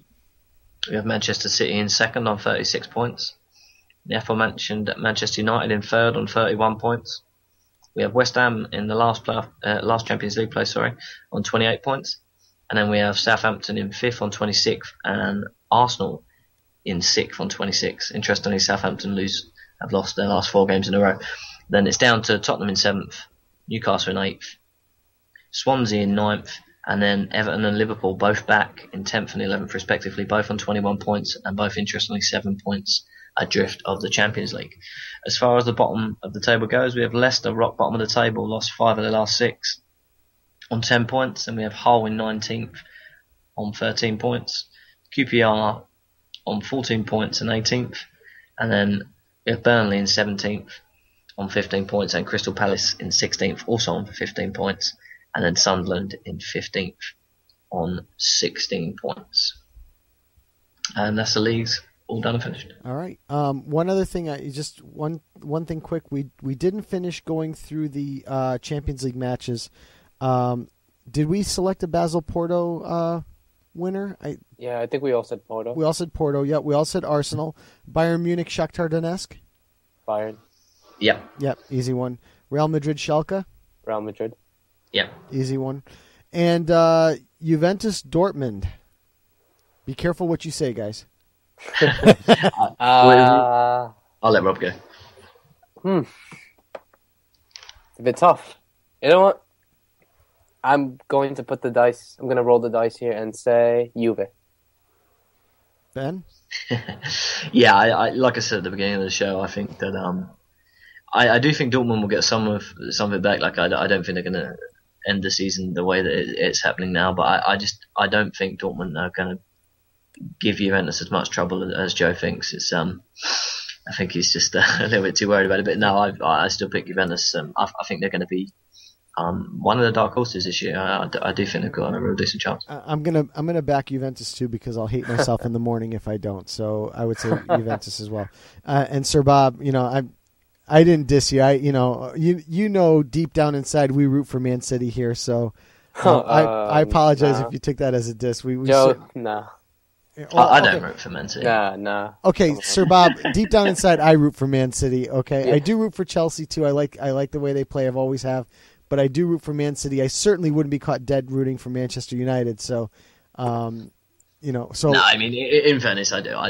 We have Manchester City in second on 36 points. The aforementioned Manchester United in third on 31 points. We have West Ham in the last Champions League place, on 28 points. And then we have Southampton in fifth on 26, and Arsenal in sixth on 26. Interestingly, Southampton have lost their last 4 games in a row. Then it's down to Tottenham in 7th, Newcastle in 8th, Swansea in 9th, And then Everton and Liverpool both back in 10th and 11th respectively, both on 21 points and both interestingly 7 points adrift of the Champions League. As far as the bottom of the table goes, we have Leicester rock bottom of the table, lost 5 of their last 6 on 10 points, and we have Hull in 19th on 13 points, QPR on 14 points and 18th, and then we have Burnley in 17th on 15 points, and Crystal Palace in 16th also on 15 points, and then Sunderland in 15th on 16 points. And that's the leagues all done and finished. All right. One other thing, one thing quick. We didn't finish going through the Champions League matches. Did we select a Basel Porto winner? I think we all said Porto. We all said Porto. Yeah, we all said Arsenal. Bayern Munich, Shakhtar Donetsk. Bayern. Yep, easy one. Real Madrid, Schalke. Real Madrid. Yep. Easy one. And Juventus, Dortmund. Be careful what you say, guys. I'll let Rob go. It's a bit tough. You know what? I'm going to put the dice. I'm going to roll the dice here and say Juve. Ben? Yeah, I like I said at the beginning of the show, I think that I do think Dortmund will get some of it back. Like I don't think they're going to end the season the way that it's happening now. But I don't think Dortmund are going to give Juventus as much trouble as Joe thinks. It's I think he's just a little bit too worried about it. But no, I still pick Juventus. I think they're going to be one of the dark horses this year. I do think they've got a real decent chance. I'm gonna back Juventus too because I'll hate myself in the morning if I don't. So I would say Juventus as well. And SirBob, I didn't diss you. You know deep down inside we root for Man City here. So I apologize if you took that as a diss. No. I don't root for Man City. Nah. Okay, SirBob, deep down inside I root for Man City. Okay, yeah. I do root for Chelsea too. I like the way they play. I've always have. But I do root for Man City. I certainly wouldn't be caught dead rooting for Manchester United. So, So no, I mean, in fairness, I do. I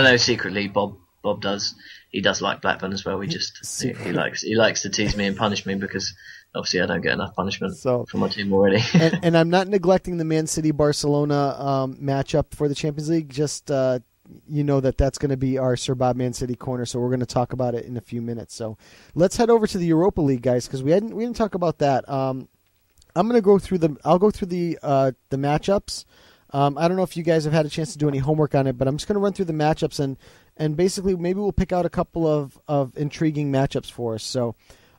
know secretly Bob does. He does like Blackburn as well. He likes to tease me and punish me because obviously I don't get enough punishment from my team already. and I'm not neglecting the Man City Barcelona matchup for the Champions League. Just that's going to be our SirBob ManCity Corner, so we're going to talk about it in a few minutes. So let's head over to the Europa League, guys, because we didn't talk about that. I'm going to go through the matchups. I don't know if you guys have had a chance to do any homework on it, but I'm just going to run through the matchups and basically maybe we'll pick out a couple of intriguing matchups for us. So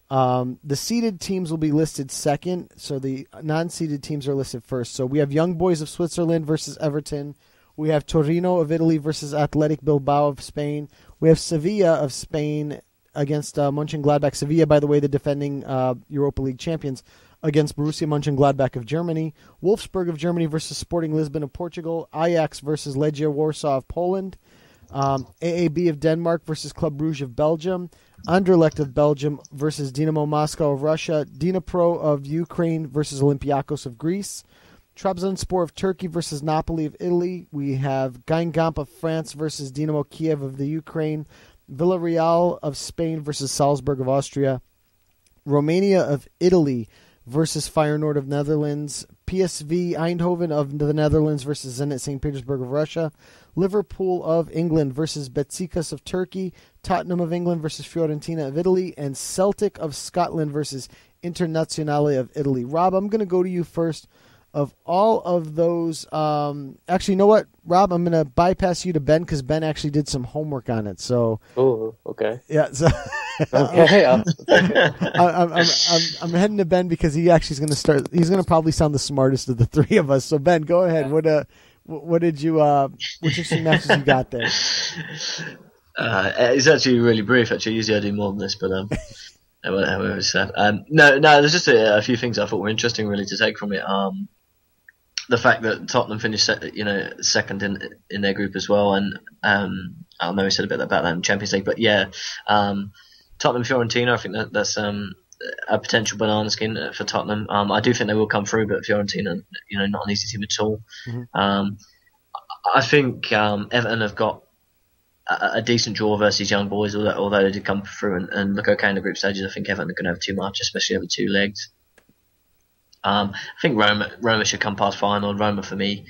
the seeded teams will be listed second, so the non-seeded teams are listed first. So we have Young Boys of Switzerland versus Everton. We have Torino of Italy versus Athletic Bilbao of Spain. We have Sevilla of Spain against Mönchengladbach. Sevilla, by the way, the defending Europa League champions, against Borussia Mönchengladbach of Germany. Wolfsburg of Germany versus Sporting Lisbon of Portugal. Ajax versus Legia Warsaw of Poland. AAB of Denmark versus Club Brugge of Belgium. Anderlecht of Belgium versus Dinamo Moscow of Russia. Dnipro of Ukraine versus Olympiacos of Greece. Trabzonspor of Turkey versus Napoli of Italy. We have Guingamp of France versus Dinamo Kiev of the Ukraine. Villarreal of Spain versus Salzburg of Austria. Romania of Italy versus Feyenoord of Netherlands. PSV Eindhoven of the Netherlands versus Zenit St. Petersburg of Russia. Liverpool of England versus Besiktas of Turkey. Tottenham of England versus Fiorentina of Italy. And Celtic of Scotland versus Internazionale of Italy. Rob, I'm going to go to you first. Of all of those, actually, you know what, Rob? I'm going to bypass you to Ben because Ben actually did some homework on it. So, okay, yeah. So, okay, I'm heading to Ben because he actually is going to start. He's going to probably sound the smartest of the three of us. So, Ben, go ahead. Yeah. What did you? Which interesting matches you got there? It's actually really brief. Actually, usually I do more than this, but however it's said. No. There's just a few things I thought were interesting, really, to take from it. The fact that Tottenham finished, second in their group as well, and I know we said a bit about that in the Champions League, but yeah, Tottenham Fiorentina, I think that's a potential banana skin for Tottenham. I do think they will come through, but Fiorentina, not an easy team at all. Mm-hmm. I think Everton have got a decent draw versus Young Boys, although they did come through and look okay in the group stages. I think Everton are going to have too much, especially over two legs. I think Roma should come past Feyenoord. Roma for me,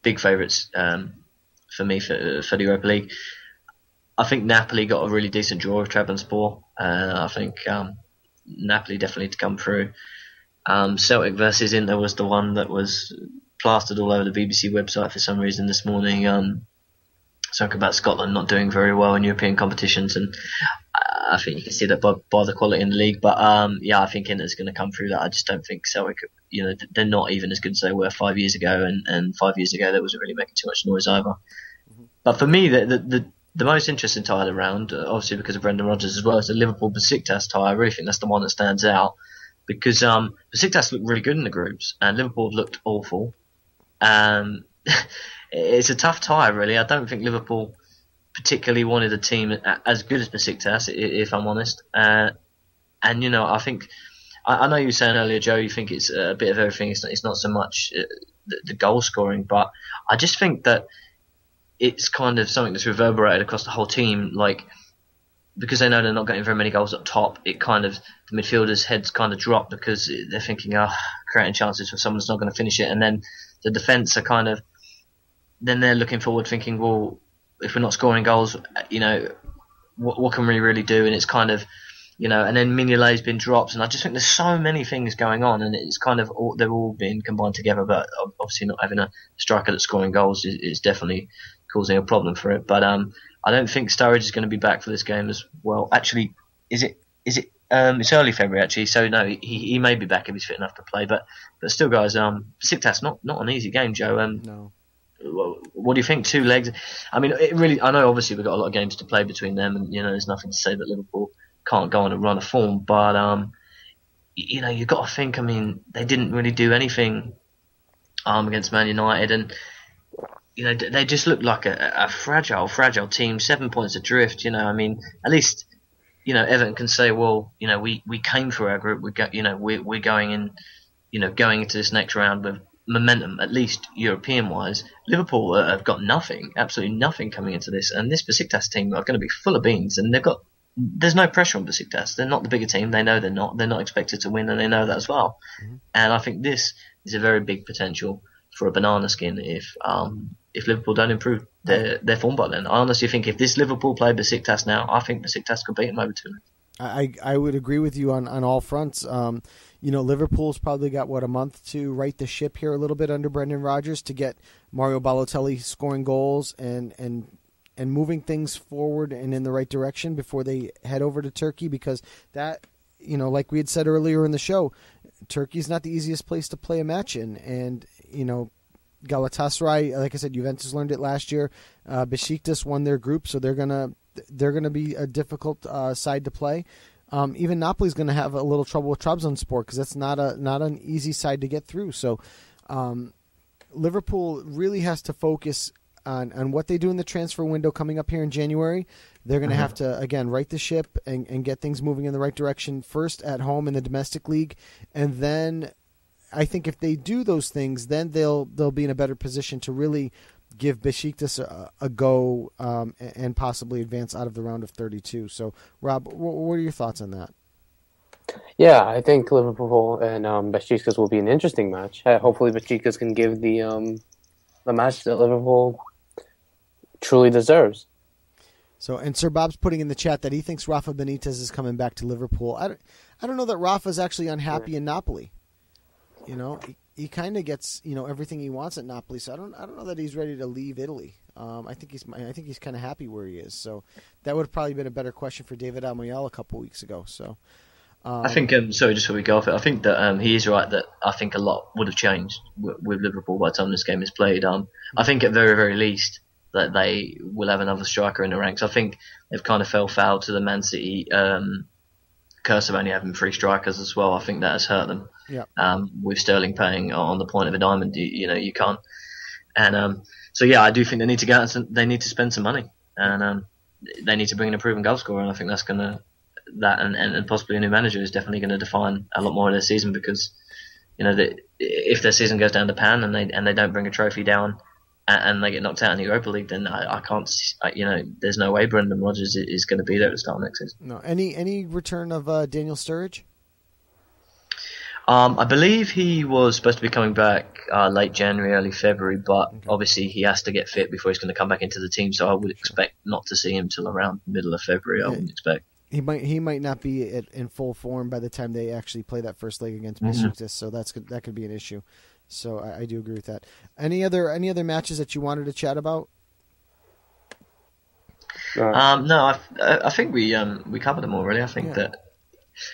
big favourites for me for the Europa League. I think Napoli got a really decent draw with Trabzonspor. I think Napoli definitely to come through. Celtic versus Inter was the one that was plastered all over the BBC website for some reason this morning. Something about Scotland not doing very well in European competitions, and I think you can see that by the quality in the league. But I think Inter's going to come through that. I just don't think Celtic, they're not even as good as they were 5 years ago, and 5 years ago they wasn't really making too much noise either. Mm-hmm. But for me, the most interesting tie around, obviously because of Brendan Rodgers as well, is the Liverpool-Besiktas tie. I really think that's the one that stands out because Besiktas looked really good in the groups and Liverpool looked awful. It's a tough tie, really. I don't think Liverpool particularly wanted a team as good as Besiktas, if I'm honest. I think I know you were saying earlier, Joe, you think it's a bit of everything. It's not so much the goal scoring, but I just think that it's kind of something that's reverberated across the whole team. Like, because they know they're not getting very many goals up top, it kind of, the midfielders' heads kind of drop because they're thinking, creating chances for someone that's not going to finish it. And then the defence are kind of, then they're looking forward thinking, well, if we're not scoring goals, what can we really do? And it's kind of, and then Mignolet's been dropped. And I just think there's so many things going on and it's kind of, they're all being combined together. But obviously not having a striker that's scoring goals is definitely causing a problem for it. But I don't think Sturridge is going to be back for this game as well. Actually, is it? It's early February actually, so no, he may be back if he's fit enough to play. But still, guys, Besiktas not an easy game, Joe. No. What do you think? 2 legs. I mean, it really. I know obviously we've got a lot of games to play between them, and there's nothing to say that Liverpool can't go on a run of form. But you've got to think. I mean, they didn't really do anything against Man United, and they just looked like a fragile team. 7 points adrift. I mean, at least Everton can say, well, we came through our group. We're going in, going into this next round with momentum, at least European wise. Liverpool have got nothing, absolutely nothing coming into this, and this Besiktas team are going to be full of beans, and there's no pressure on Besiktas. They're not the bigger team. They know they're not expected to win, and they know that as well. Mm-hmm. And I think this is a very big potential for a banana skin if Liverpool don't improve their form by then. I honestly think if this Liverpool play Besiktas now, I think Besiktas could beat them over 2. I would agree with you on all fronts. Liverpool's probably got, a month to right the ship here a little bit under Brendan Rodgers to get Mario Balotelli scoring goals and moving things forward and in the right direction before they head over to Turkey, because that, like we had said earlier in the show, Turkey's not the easiest place to play a match in. And, Galatasaray, like I said, Juventus learned it last year. Besiktas won their group, so they're gonna be a difficult side to play. Even Napoli's going to have a little trouble with Trabzonspor because that's not an easy side to get through. So Liverpool really has to focus on what they do in the transfer window coming up here in January. They're going to have to, again, right the ship and get things moving in the right direction, first at home in the domestic league. And then I think if they do those things, then they'll be in a better position to really give Besiktas a go and possibly advance out of the round of 32. So, Rob, what are your thoughts on that? Yeah, I think Liverpool and Besiktas will be an interesting match. Hopefully Besiktas can give the match that Liverpool truly deserves. So, and Sir Bob's putting in the chat that he thinks Rafa Benitez is coming back to Liverpool. I don't know that Rafa's actually unhappy in Napoli. He kind of gets everything he wants at Napoli, so I don't know that he's ready to leave Italy. I think he's kind of happy where he is. So that would have probably been a better question for David Almoyal a couple weeks ago. So I think sorry, just before we go off it, I think that he is right that I think a lot would have changed with Liverpool by the time this game is played. I think at very very least that they will have another striker in the ranks. I think they've kind of fell foul to the Man City curse of only having 3 strikers as well. I think that has hurt them. Yeah. With Sterling paying on the point of a diamond, you can't. And so I do think they need to go out and they need to spend some money, and they need to bring in a proven goal scorer. And I think that's and possibly a new manager is definitely going to define a lot more of their season, because if their season goes down the pan and they don't bring a trophy down and they get knocked out in the Europa League, then I can't. There's no way Brendan Rodgers is going to be there to start next season. No. Any return of Daniel Sturridge? I believe he was supposed to be coming back late January, early February, but obviously he has to get fit before he's going to come back into the team. So I would expect not to see him till around middle of February. I wouldn't expect. He might not be in full form by the time they actually play that first leg against Besiktas. So that could be an issue. So I do agree with that. Any other matches that you wanted to chat about? No, I think we covered them all really. I think that.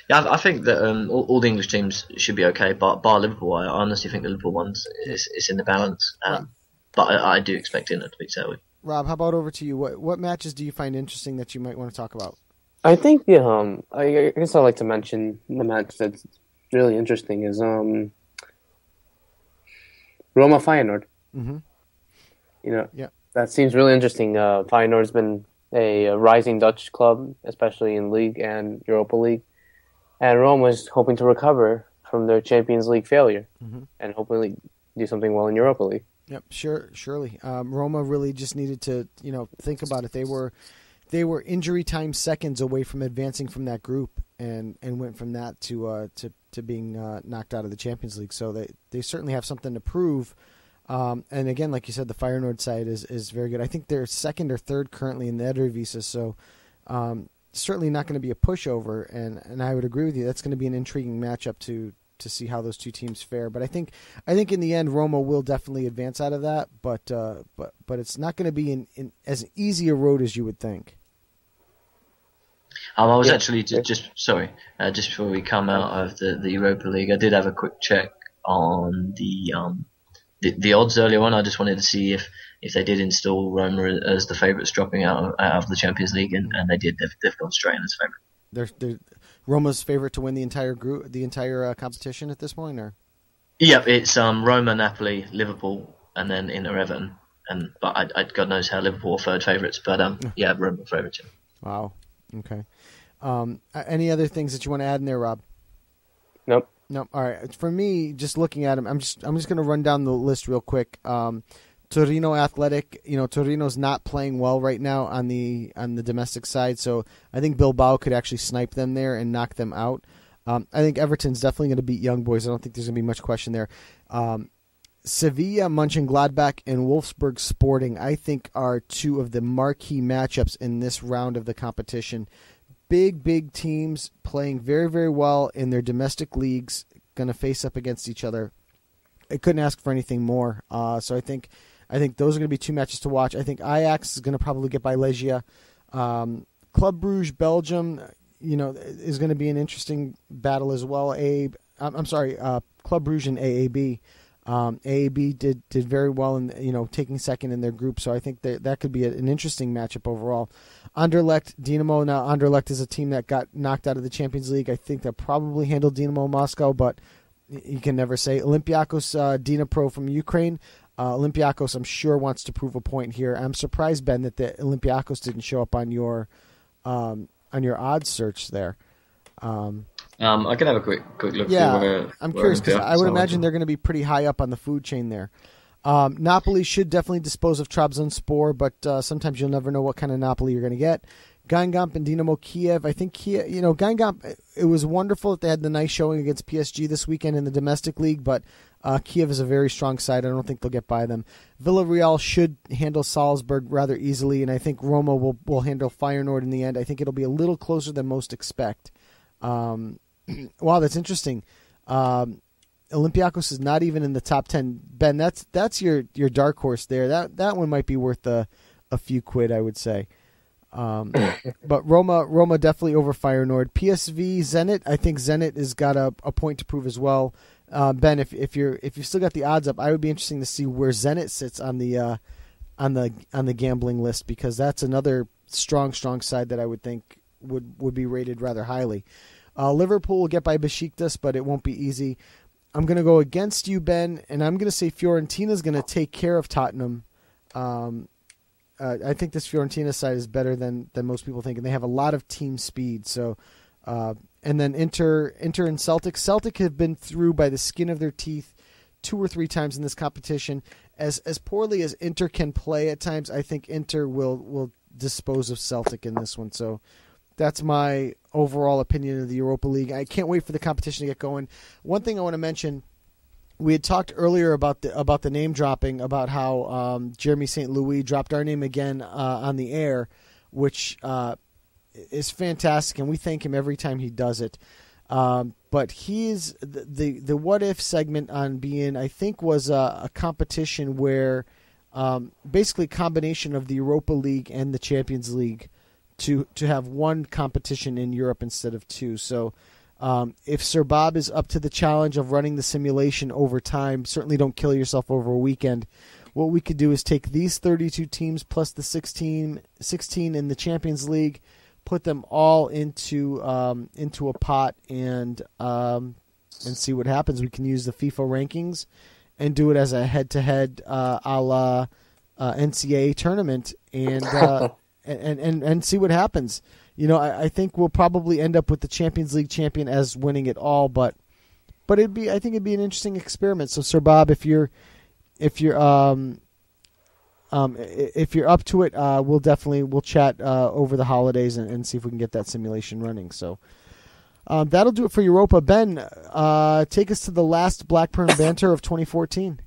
Yeah, I think that all the English teams should be okay, but bar Liverpool, I honestly think the Liverpool ones is in the balance. But I do expect Inter to beat Selby. Rob, how about over to you? What matches do you find interesting that you might want to talk about? I think I guess I'd like to mention the match that's really interesting is Roma Feyenoord. That seems really interesting. Feyenoord's been a rising Dutch club, especially in League and Europa League. And Roma is hoping to recover from their Champions League failure and hopefully do something well in Europa League. Yep, surely. Roma really just needed to, think about it. They were injury time seconds away from advancing from that group, and went from that to being knocked out of the Champions League. So they certainly have something to prove. And again, like you said, the Feyenoord side is very good. I think they're second or third currently in the Eredivisie. So. Certainly not going to be a pushover, and I would agree with you. That's going to be an intriguing matchup to see how those two teams fare. But I think in the end, Roma will definitely advance out of that. But it's not going to be in as easy a road as you would think. I was actually just before we come out of the Europa League, I did have a quick check on the odds earlier on. I just wanted to see if they did install Roma as the favourites dropping out of the Champions League, and they did. They've gone straight in as favourite. They're Roma's favourite to win the entire group, the entire competition at this point, or? Yeah, it's Roma, Napoli, Liverpool, and then Inter, Everton. But God knows how Liverpool are third favourites. But Roma favourites. Yeah. Wow. Okay. Any other things that you want to add in there, Rob? Nope. No. All right. For me, just looking at them, I'm just going to run down the list real quick. Torino Athletic, Torino's not playing well right now on the domestic side, so I think Bilbao could actually snipe them there and knock them out. I think Everton's definitely going to beat Young Boys. I don't think there's going to be much question there. Sevilla, Mönchengladbach, and Wolfsburg Sporting, I think, are two of the marquee matchups in this round of the competition. Big teams playing very, very well in their domestic leagues, going to face up against each other. I couldn't ask for anything more. So I think those are going to be two matches to watch. I think Ajax is going to probably get by Legia. Club Brugge, Belgium, is going to be an interesting battle as well. Club Brugge and AAB. AAB did very well in taking second in their group, so I think that could be an interesting matchup overall. Anderlecht, Dinamo. Now Anderlecht is a team that got knocked out of the Champions League. I think they'll probably handle Dinamo Moscow, but you can never say. Olympiacos, Dnipro from Ukraine. Olympiacos, I'm sure, wants to prove a point here. I'm surprised, Ben, that the Olympiacos didn't show up on your odds search there. I can have a quick look. Yeah, I'm curious because I would imagine they're going to be pretty high up on the food chain there. Napoli should definitely dispose of Trabzonspor, but sometimes you'll never know what kind of Napoli you're going to get. Guingamp and Dynamo Kiev. I think Guingamp, it was wonderful that they had the nice showing against PSG this weekend in the domestic league, but Kiev is a very strong side. I don't think they'll get by them. Villarreal should handle Salzburg rather easily, and I think Roma will handle Feyenoord in the end. I think it'll be a little closer than most expect. Wow, that's interesting. Olympiacos is not even in the top 10. Ben, that's your dark horse there. That one might be worth a few quid, I would say. But Roma definitely over Feyenoord. PSV Zenit, I think Zenit has got a point to prove as well. Ben, if you've still got the odds up, I would be interesting to see where Zenit sits on the gambling list, because that's another strong side that I would think would be rated rather highly. Liverpool will get by Besiktas, but it won't be easy. I'm going to go against you, Ben, and I'm going to say Fiorentina's going to take care of Tottenham. I think this Fiorentina side is better than most people think, and they have a lot of team speed. So, and then Inter and Celtic. Celtic have been through by the skin of their teeth 2 or 3 times in this competition. As poorly as Inter can play at times, I think Inter will dispose of Celtic in this one. So that's my overall opinion of the Europa League. I can't wait for the competition to get going. One thing I want to mention, we had talked earlier about the name dropping, about how Jeremy St. Louis dropped our name again on the air, which is fantastic, and we thank him every time he does it. But he's the what if segment on beIN, I think, was a competition where basically a combination of the Europa League and the Champions League to have one competition in Europe instead of two. So if SirBob is up to the challenge of running the simulation over time, certainly don't kill yourself over a weekend. What we could do is take these 32 teams plus the 16 in the Champions League, put them all into a pot and see what happens. We can use the FIFA rankings and do it as a head-to-head a la NCAA tournament and see what happens. You know, I think we'll probably end up with the Champions League champion as winning it all, but I think it'd be an interesting experiment. So, SirBob, if you're up to it, we'll chat over the holidays and see if we can get that simulation running. So that'll do it for Europa. Ben, take us to the last Blackburn Banter of 2014.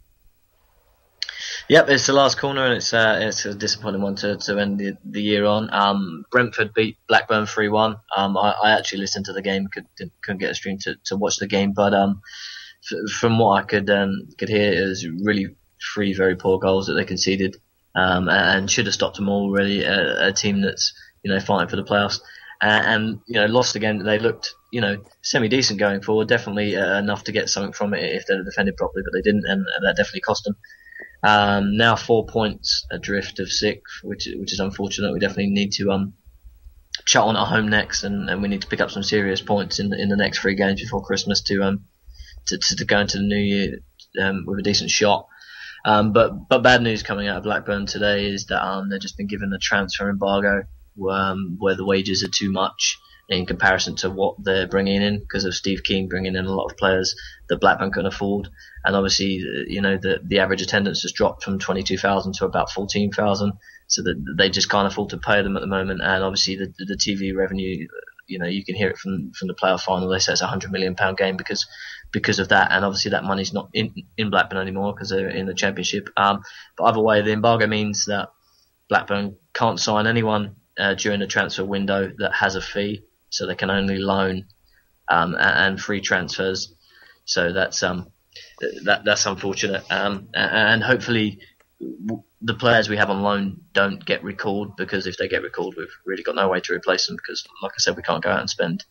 Yep, it's the last corner, and it's a disappointing one to end the year on. Brentford beat Blackburn 3-1. I actually listened to the game, couldn't get a stream to watch the game, but from what I could hear, it was really 3 very poor goals that they conceded, and should have stopped them all. Really, a team that's fighting for the playoffs, and lost again. They looked semi decent going forward, definitely enough to get something from it if they'd defended properly, but they didn't, and that definitely cost them. Now 4 points adrift of 6th, which is unfortunate. We definitely need to shut on at home next, and we need to pick up some serious points in the next 3 games before Christmas to go into the new year with a decent shot. But bad news coming out of Blackburn today is that they've just been given a transfer embargo where the wages are too much in comparison to what they're bringing in, because of Steve Keane bringing in a lot of players that Blackburn couldn't afford. And obviously, the average attendance has dropped from 22,000 to about 14,000, so that they just can't afford to pay them at the moment. And obviously, the TV revenue, you can hear it from the playoff final. They say it's a £100 million game because of that, and obviously that money's not in Blackburn anymore because they're in the Championship. But either way, the embargo means that Blackburn can't sign anyone during the transfer window that has a fee, so they can only loan and free transfers. So that's unfortunate, and hopefully the players we have on loan don't get recalled, because if they get recalled, we've really got no way to replace them, because like I said, we can't go out and spend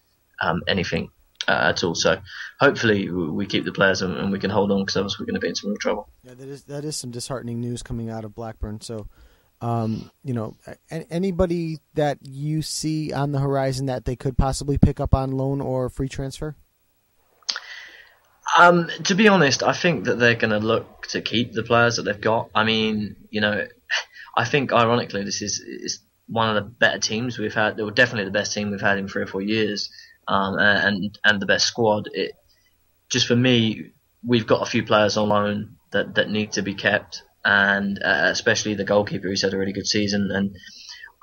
anything at all. So hopefully we keep the players and we can hold on, because otherwise we're going to be in some real trouble. Yeah, that is some disheartening news coming out of Blackburn. So anybody that you see on the horizon that they could possibly pick up on loan or free transfer? To be honest, I think that they're going to look to keep the players that they've got. I mean, I think ironically this is one of the better teams we've had. They were definitely the best team we've had in 3 or 4 years, and the best squad. Just for me, we've got a few players on loan that need to be kept, and especially the goalkeeper, who's had a really good season. And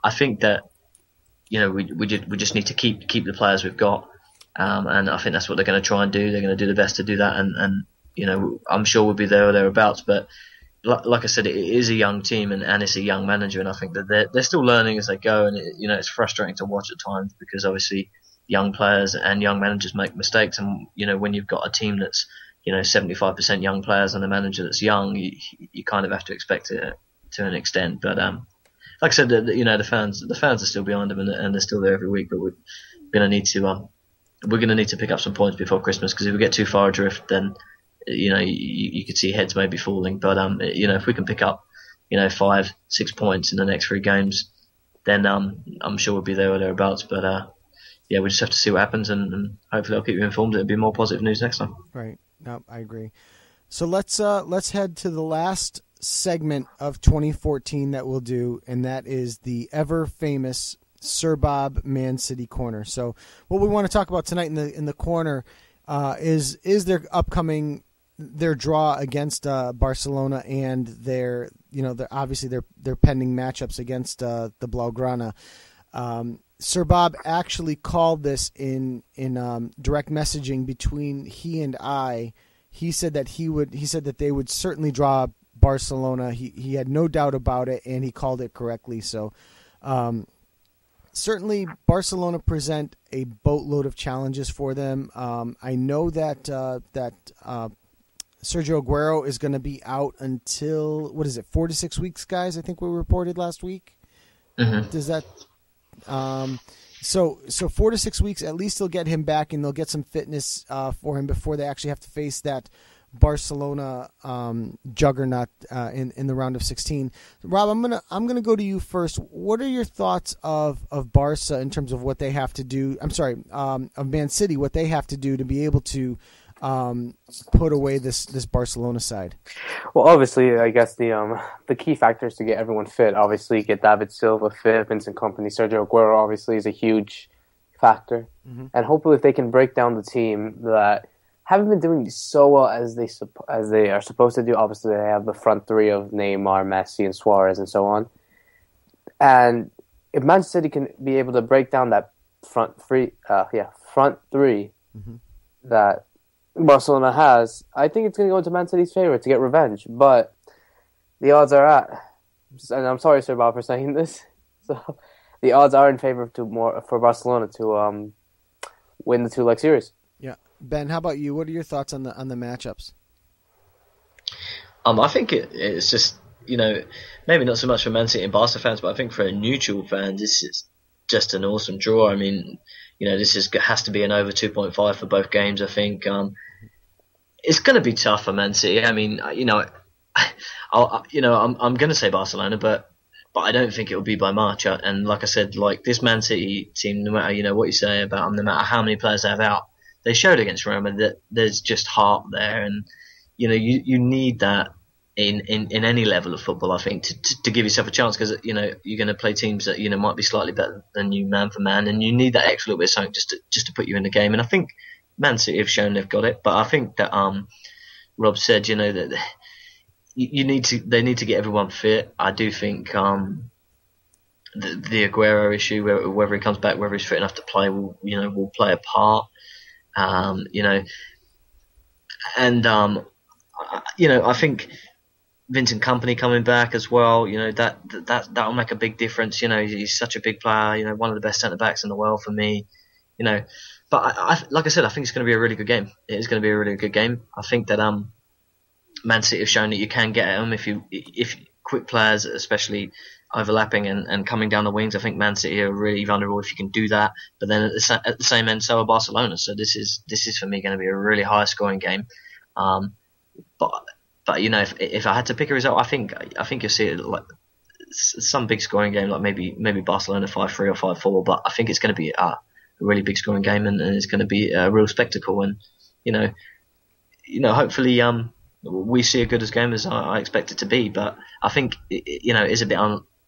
I think that we just need to keep the players we've got. And I think that's what they're going to try and do. They're going to do the best to do that, and I'm sure we'll be there or thereabouts. But like I said, it is a young team, and it's a young manager, and I think that they're still learning as they go. And it's frustrating to watch at times, because obviously young players and young managers make mistakes, and when you've got a team that's 75% young players and a manager that's young, you kind of have to expect it to an extent. But like I said, the fans are still behind them, and they're still there every week. But we're going to need to pick up some points before Christmas, because if we get too far adrift, then you could see heads maybe falling. But if we can pick up 5-6 points in the next 3 games, then I'm sure we'll be there or thereabouts. But we just have to see what happens, and hopefully I'll keep you informed. It'll be more positive news next time. Right. No, I agree. So let's head to the last segment of 2014 that we'll do, and that is the ever famous SirBob ManCity Corner. So what we want to talk about tonight in the corner is their draw against Barcelona, and their obviously their pending matchups against the Blaugrana. SirBob actually called this in direct messaging between he and I. He said that they would certainly draw Barcelona. He had no doubt about it, and he called it correctly. So certainly Barcelona present a boatload of challenges for them. I know that Sergio Aguero is going to be out until, 4 to 6 weeks, guys? I think we reported last week. Mm-hmm. Does that so 4 to 6 weeks at least they'll get him back, and they'll get some fitness for him before they actually have to face that Barcelona juggernaut in the round of 16. Rob, I'm gonna go to you first. What are your thoughts of Barca in terms of what they have to do? I'm sorry, of Man City, what they have to do to be able to put away this Barcelona side? Well, obviously, I guess the key factors to get everyone fit. Obviously, get David Silva fit, Vincent Kompany, Sergio Aguero. Obviously, is a huge factor, and hopefully, if they can break down the team that haven't been doing so well as they are supposed to do. Obviously, they have the front three of Neymar, Messi, and Suarez, and so on. And if Man City can be able to break down that front three that Barcelona has, I think it's going to go into Man City's favor to get revenge. But the odds are and I'm sorry, SirBob, for saying this. So the odds are in favor for Barcelona to win the 2-leg series. Yeah, Ben, how about you? What are your thoughts on the matchups? I think it's just, maybe not so much for Man City and Barca fans, but I think for neutral fans, this is just an awesome draw. I mean, this has to be an over 2.5 for both games. I think it's going to be tough for Man City. I mean, I'm going to say Barcelona, but I don't think it will be by much. And like I said, like this Man City team, no matter what you say about them, no matter how many players they have out, they showed against Roma that there's just heart there, and you need that in any level of football, I think, to give yourself a chance, because you're going to play teams that might be slightly better than you man for man, and you need that extra little bit of something just to put you in the game. And I think Man City have shown they've got it, but I think that Rob said that they need to get everyone fit. I do think the Aguero issue, whether he comes back, whether he's fit enough to play, will play a part. I think Vincent Kompany coming back as well, that'll make a big difference. He's such a big player, one of the best centre backs in the world for me, But like I said, I think it's going to be a really good game. It is going to be a really good game. I think that Man City have shown that you can get at them if quick players, especially overlapping and coming down the wings. I think Man City are really vulnerable if you can do that. But then at the same end, so are Barcelona. So this is for me going to be a really high scoring game. But if I had to pick a result, I think you'll see it like some big scoring game, like maybe Barcelona 5-3 or 5-4. But I think it's going to be a really big scoring game, and it's going to be a real spectacle. And hopefully we see a good as game as I expect it to be. But I think it's a bit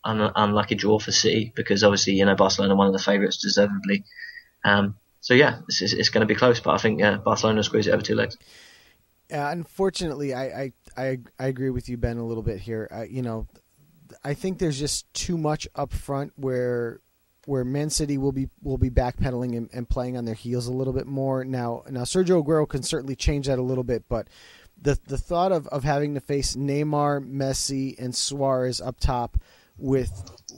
unlucky draw for City, because obviously Barcelona are one of the favourites deservedly. So yeah, it's going to be close, but I think Barcelona will squeeze it over 2 legs. Unfortunately, I agree with you, Ben, a little bit here. I think there's just too much up front where Man City will be backpedaling and playing on their heels a little bit more. Now Sergio Aguero can certainly change that a little bit, but the thought of having to face Neymar, Messi, and Suarez up top with,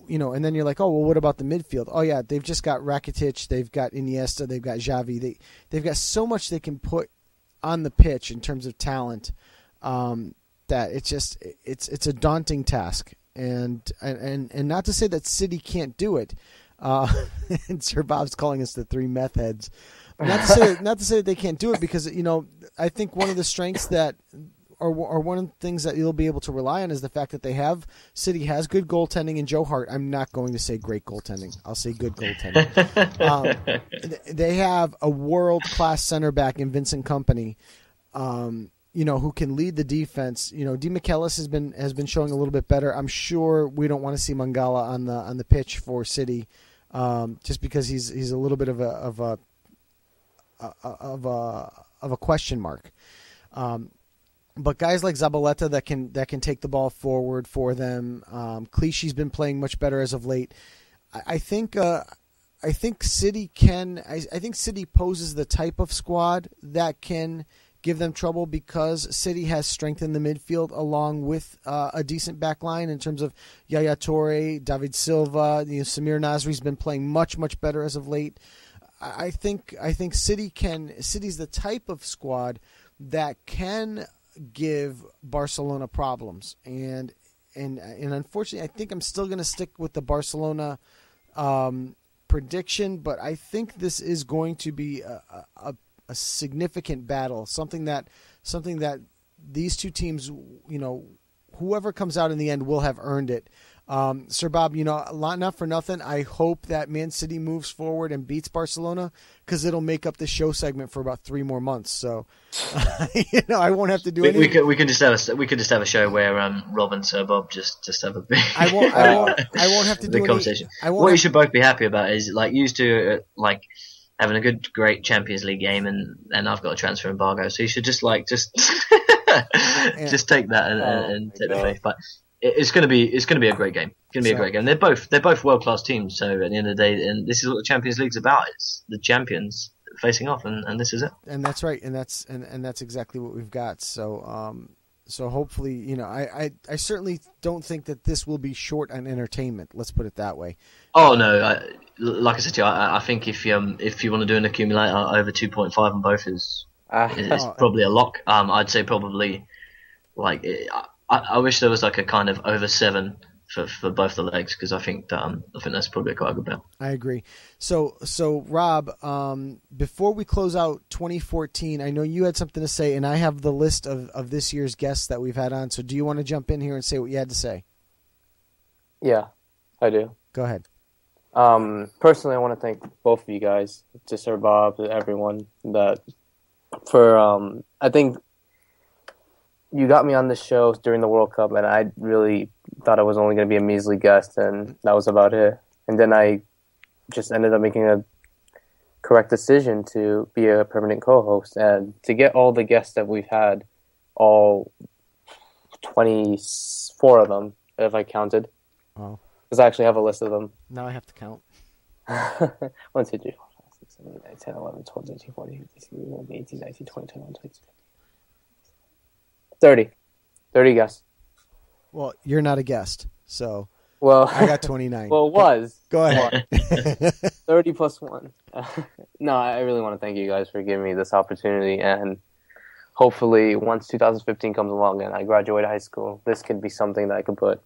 and then you're like, oh, well, what about the midfield? Oh, yeah, they've just got Rakitic, they've got Iniesta, they've got Xavi. They've got so much they can put on the pitch in terms of talent that it's a daunting task. And not to say that City can't do it. And SirBob's calling us the 3 meth heads. Not to say that they can't do it, because I think one of the strengths that, or one of the things that you'll be able to rely on, is the fact that City has good goaltending in Joe Hart. I'm not going to say great goaltending. I'll say good goaltending. They have a world-class center back in Vincent Kompany, who can lead the defense. Di Michelis has been showing a little bit better. I'm sure we don't want to see Mangala on the pitch for City, just because he's a little bit of a question mark. But guys like Zabaleta that can take the ball forward for them. Clichy's been playing much better as of late. I think City can. I think City poses the type of squad that can give them trouble because City has strengthened the midfield along with a decent back line in terms of Yaya Toure, David Silva. Samir Nasri's been playing much better as of late. I think City's the type of squad that can give Barcelona problems, and unfortunately, I think I'm still going to stick with the Barcelona prediction, but I think this is going to be a significant battle, something that these two teams, whoever comes out in the end will have earned it. SirBob, not for nothing, I hope that Man City moves forward and beats Barcelona because it'll make up the show segment for about 3 more months. So, I won't have to do anything. We could just have a show where Rob and SirBob just have a big. I won't have to do big conversation. What you should both be happy about is used to having a great Champions League game, and I've got a transfer embargo, so you should just just take that and take the faith. But it's going to be a great game. It's going to be a great game. They're both world class teams. So at the end of the day, and this is what the Champions League's about. It's the champions facing off, and this is it. And that's right, and that's exactly what we've got. So so hopefully, I certainly don't think that this will be short on entertainment. Let's put it that way. Oh no, like I said to you, I think if you want to do an accumulator over 2.5 on both is probably a lock. I'd say probably I wish there was a kind of over 7 for both the legs because I think that's probably quite a good bet. I agree. So Rob, before we close out 2014, I know you had something to say, and I have the list of this year's guests that we've had on. So do you want to jump in here and say what you had to say? Yeah, I do. Go ahead. Personally, I want to thank both of you guys, to SirBob, to everyone for I think you got me on this show during the World Cup, and I really thought I was only going to be a measly guest, and that was about it. And then I just ended up making a correct decision to be a permanent co-host, and to get all the guests that we've had, all 24 of them, if I counted. Wow. Because I actually have a list of them. Now I have to count. 1, 2, 3, 4, 5, 6, 7, 8, 9, 10, 11, 12, 13, 14, 15, 16, 17, 18, 19, 20, 21, 22. 30 guests. Well, you're not a guest, so I got 29. Well, Go ahead. 30 plus 1. No, I really want to thank you guys for giving me this opportunity, and hopefully once 2015 comes along and I graduate high school, this could be something that I could put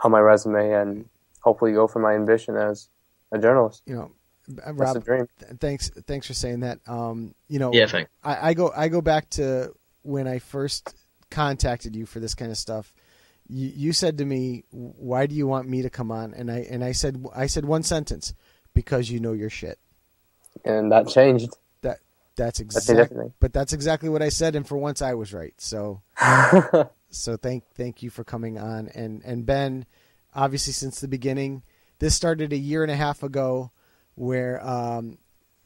on my resume and hopefully go for my ambition as a journalist. Rob, that's a dream. Thanks for saying that. Yeah, thanks. I go back to when I first contacted you for this kind of stuff. You said to me, "Why do you want me to come on?" And I said one sentence: because you know your shit. And that changed. That's exactly what I said, and for once I was right. So so thank you for coming on, and Ben, obviously since the beginning. This started a year and a half ago, where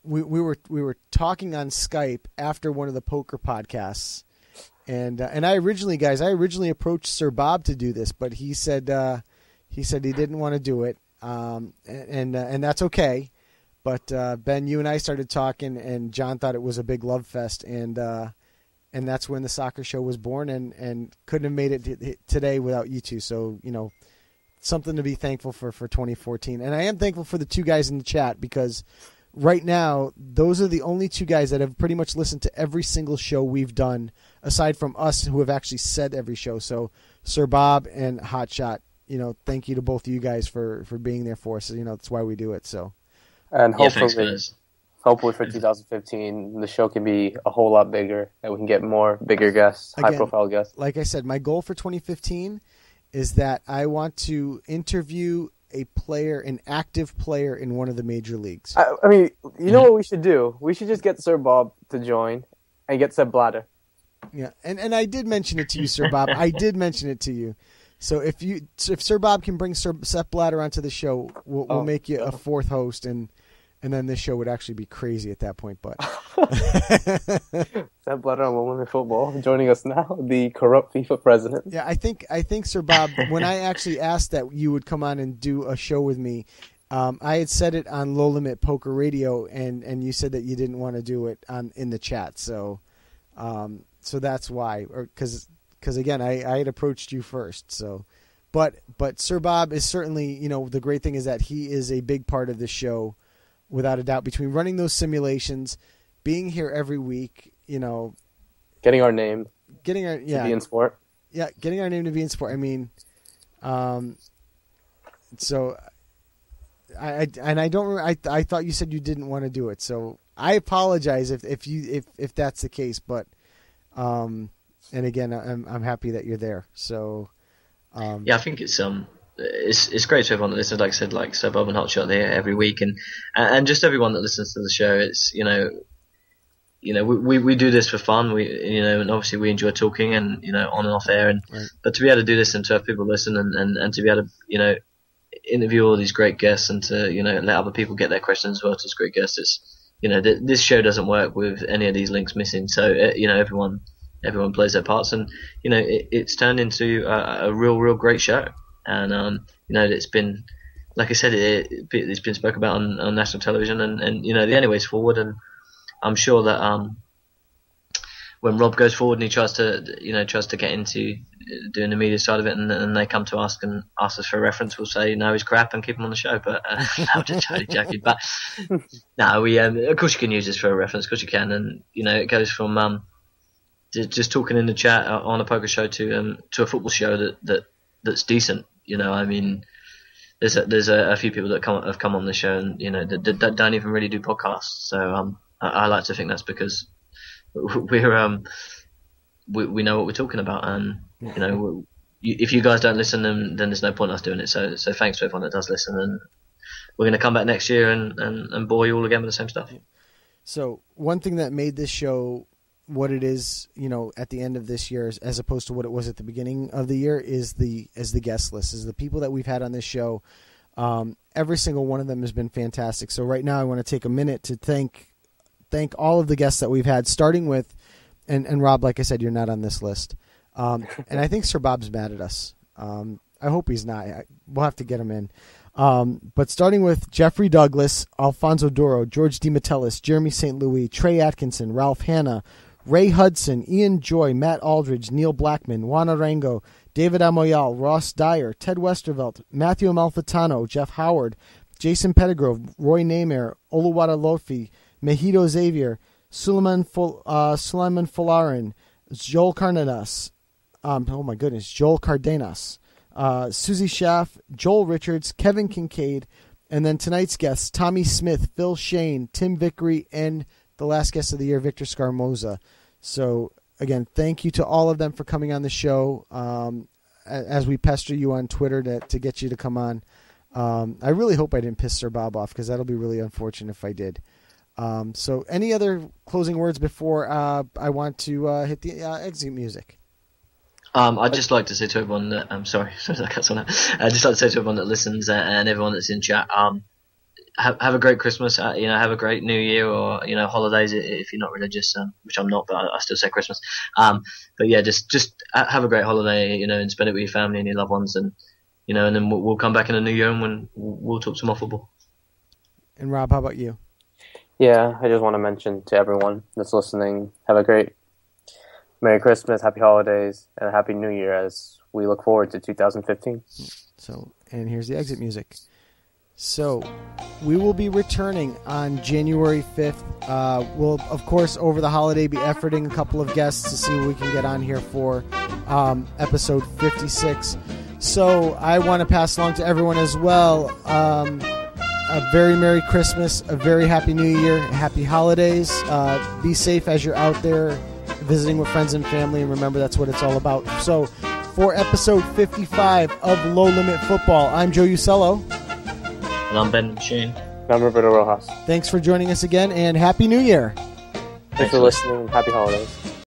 we were talking on Skype after one of the poker podcasts. And I originally approached SirBob to do this, but he said he didn't want to do it, and that's okay. But Ben, you and I started talking, and John thought it was a big love fest, and that's when the soccer show was born, and couldn't have made it today without you two. So something to be thankful for 2014, and I am thankful for the two guys in the chat because. Right now, those are the only two guys that have pretty much listened to every single show we've done, aside from us who have actually said every show. So, SirBob and Hotshot, thank you to both of you guys for being there for us. That's why we do it. So, and hopefully for 2015, the show can be a whole lot bigger, and we can get more bigger guests, high-profile guests. Like I said, my goal for 2015 is that I want to interview an active player in one of the major leagues. I mean, you know what we should do? We should just get SirBob to join and get Sepp Blatter. Yeah, and I did mention it to you, SirBob. I did mention it to you. So if SirBob can bring Sepp Blatter onto the show, we'll make you a fourth host, and then this show would actually be crazy at that point. But Sepp Blatter on Women in Football joining us now, the corrupt FIFA president. Yeah, I think SirBob, when I actually asked that you would come on and do a show with me, I had said it on Low Limit Poker Radio, and you said that you didn't want to do it in the chat. So that's why, because again, I had approached you first. So, but SirBob is certainly, the great thing is that he is a big part of the show, without a doubt. Between running those simulations, being here every week, getting our name, to be in sport. Yeah, getting our name to be in sport. I mean, so. I thought you said you didn't want to do it, so I apologize if that's the case. But and again, I'm happy that you're there. So I think it's great to everyone that listens. Like I said, like SirBob and Hotshot there every week, and just everyone that listens to the show. It's we do this for fun. And obviously we enjoy talking and on and off air, right. But to be able to do this and to have people listen and to be able to interview all these great guests and to let other people get their questions as well to these great guests. It's this show doesn't work with any of these links missing. So everyone plays their parts, and it's turned into a real great show. And it's been, like I said, it's been spoken about on national television, and the only ways forward. And I'm sure that when Rob goes forward and he tries to get into doing the media side of it, and they come to ask us for a reference, we'll say no, he's crap and keep him on the show. But I'm just totally joking. But no, we of course you can use this for a reference, of course you can, and it goes from just talking in the chat on a poker show to a football show that's decent. I mean, there's a few people that have come on the show and that don't even really do podcasts. So I like to think that's because we're we know what we're talking about, and if you guys don't listen, then there's no point in us doing it. So thanks to everyone that does listen, and we're going to come back next year and bore you all again with the same stuff. So one thing that made this show what it is, at the end of this year, as opposed to what it was at the beginning of the year, is the guest list, is the people that we've had on this show. Every single one of them has been fantastic. So right now I want to take a minute to thank all of the guests that we've had, starting with, and Rob, like I said, you're not on this list. And I think SirBob's mad at us. I hope he's not. We'll have to get him in. But starting with Jeffrey Douglas, Alfonso Duro, George DiMattelis, Jeremy St. Louis, Trey Atkinson, Ralph Hanna, Ray Hudson, Ian Joy, Matt Aldridge, Neil Blackman, Juan Arango, David Amoyal, Ross Dyer, Ted Westervelt, Matthew Amalfitano, Jeff Howard, Jason Pettigrove, Roy Neymer, Oluwata Lofi, Mejito Xavier, Suleiman Folarin, Joel Cardenas, Joel Cardenas, Susie Schaff, Joel Richards, Kevin Kincaid, and then tonight's guests, Tommy Smyth, Phil Schoen, Tim Vickery, and the last guest of the year, Victor Scamorza. So, again, thank you to all of them for coming on the show. As we pester you on Twitter to get you to come on. I really hope I didn't piss SirBob off, because that'll be really unfortunate if I did. So any other closing words before I want to hit the exit music? I'd just like to say to everyone that I'd just like to say to everyone that listens and everyone that's in chat, have a great Christmas, have a great New Year, or holidays if you're not religious, which I'm not, but I still say Christmas. But yeah, just have a great holiday, and spend it with your family and your loved ones, and and then we'll come back in the new year and when we'll talk some more football. And Rob, how about you? Yeah, I just want to mention to everyone that's listening, have a great Merry Christmas, Happy Holidays, and a Happy New Year as we look forward to 2015. So, and here's the exit music. So, we will be returning on January 5th. We'll, of course, over the holiday be efforting a couple of guests to see what we can get on here for episode 56. So, I want to pass along to everyone as well a very Merry Christmas, a very Happy New Year, Happy Holidays. Be safe as you're out there visiting with friends and family, and remember that's what it's all about. So, for episode 55 of Low Limit Football, I'm Joe Usello. And I'm Ben Shane. I'm Roberto Rojas. Thanks for joining us again, and Happy New Year. Thanks for listening. Happy Holidays.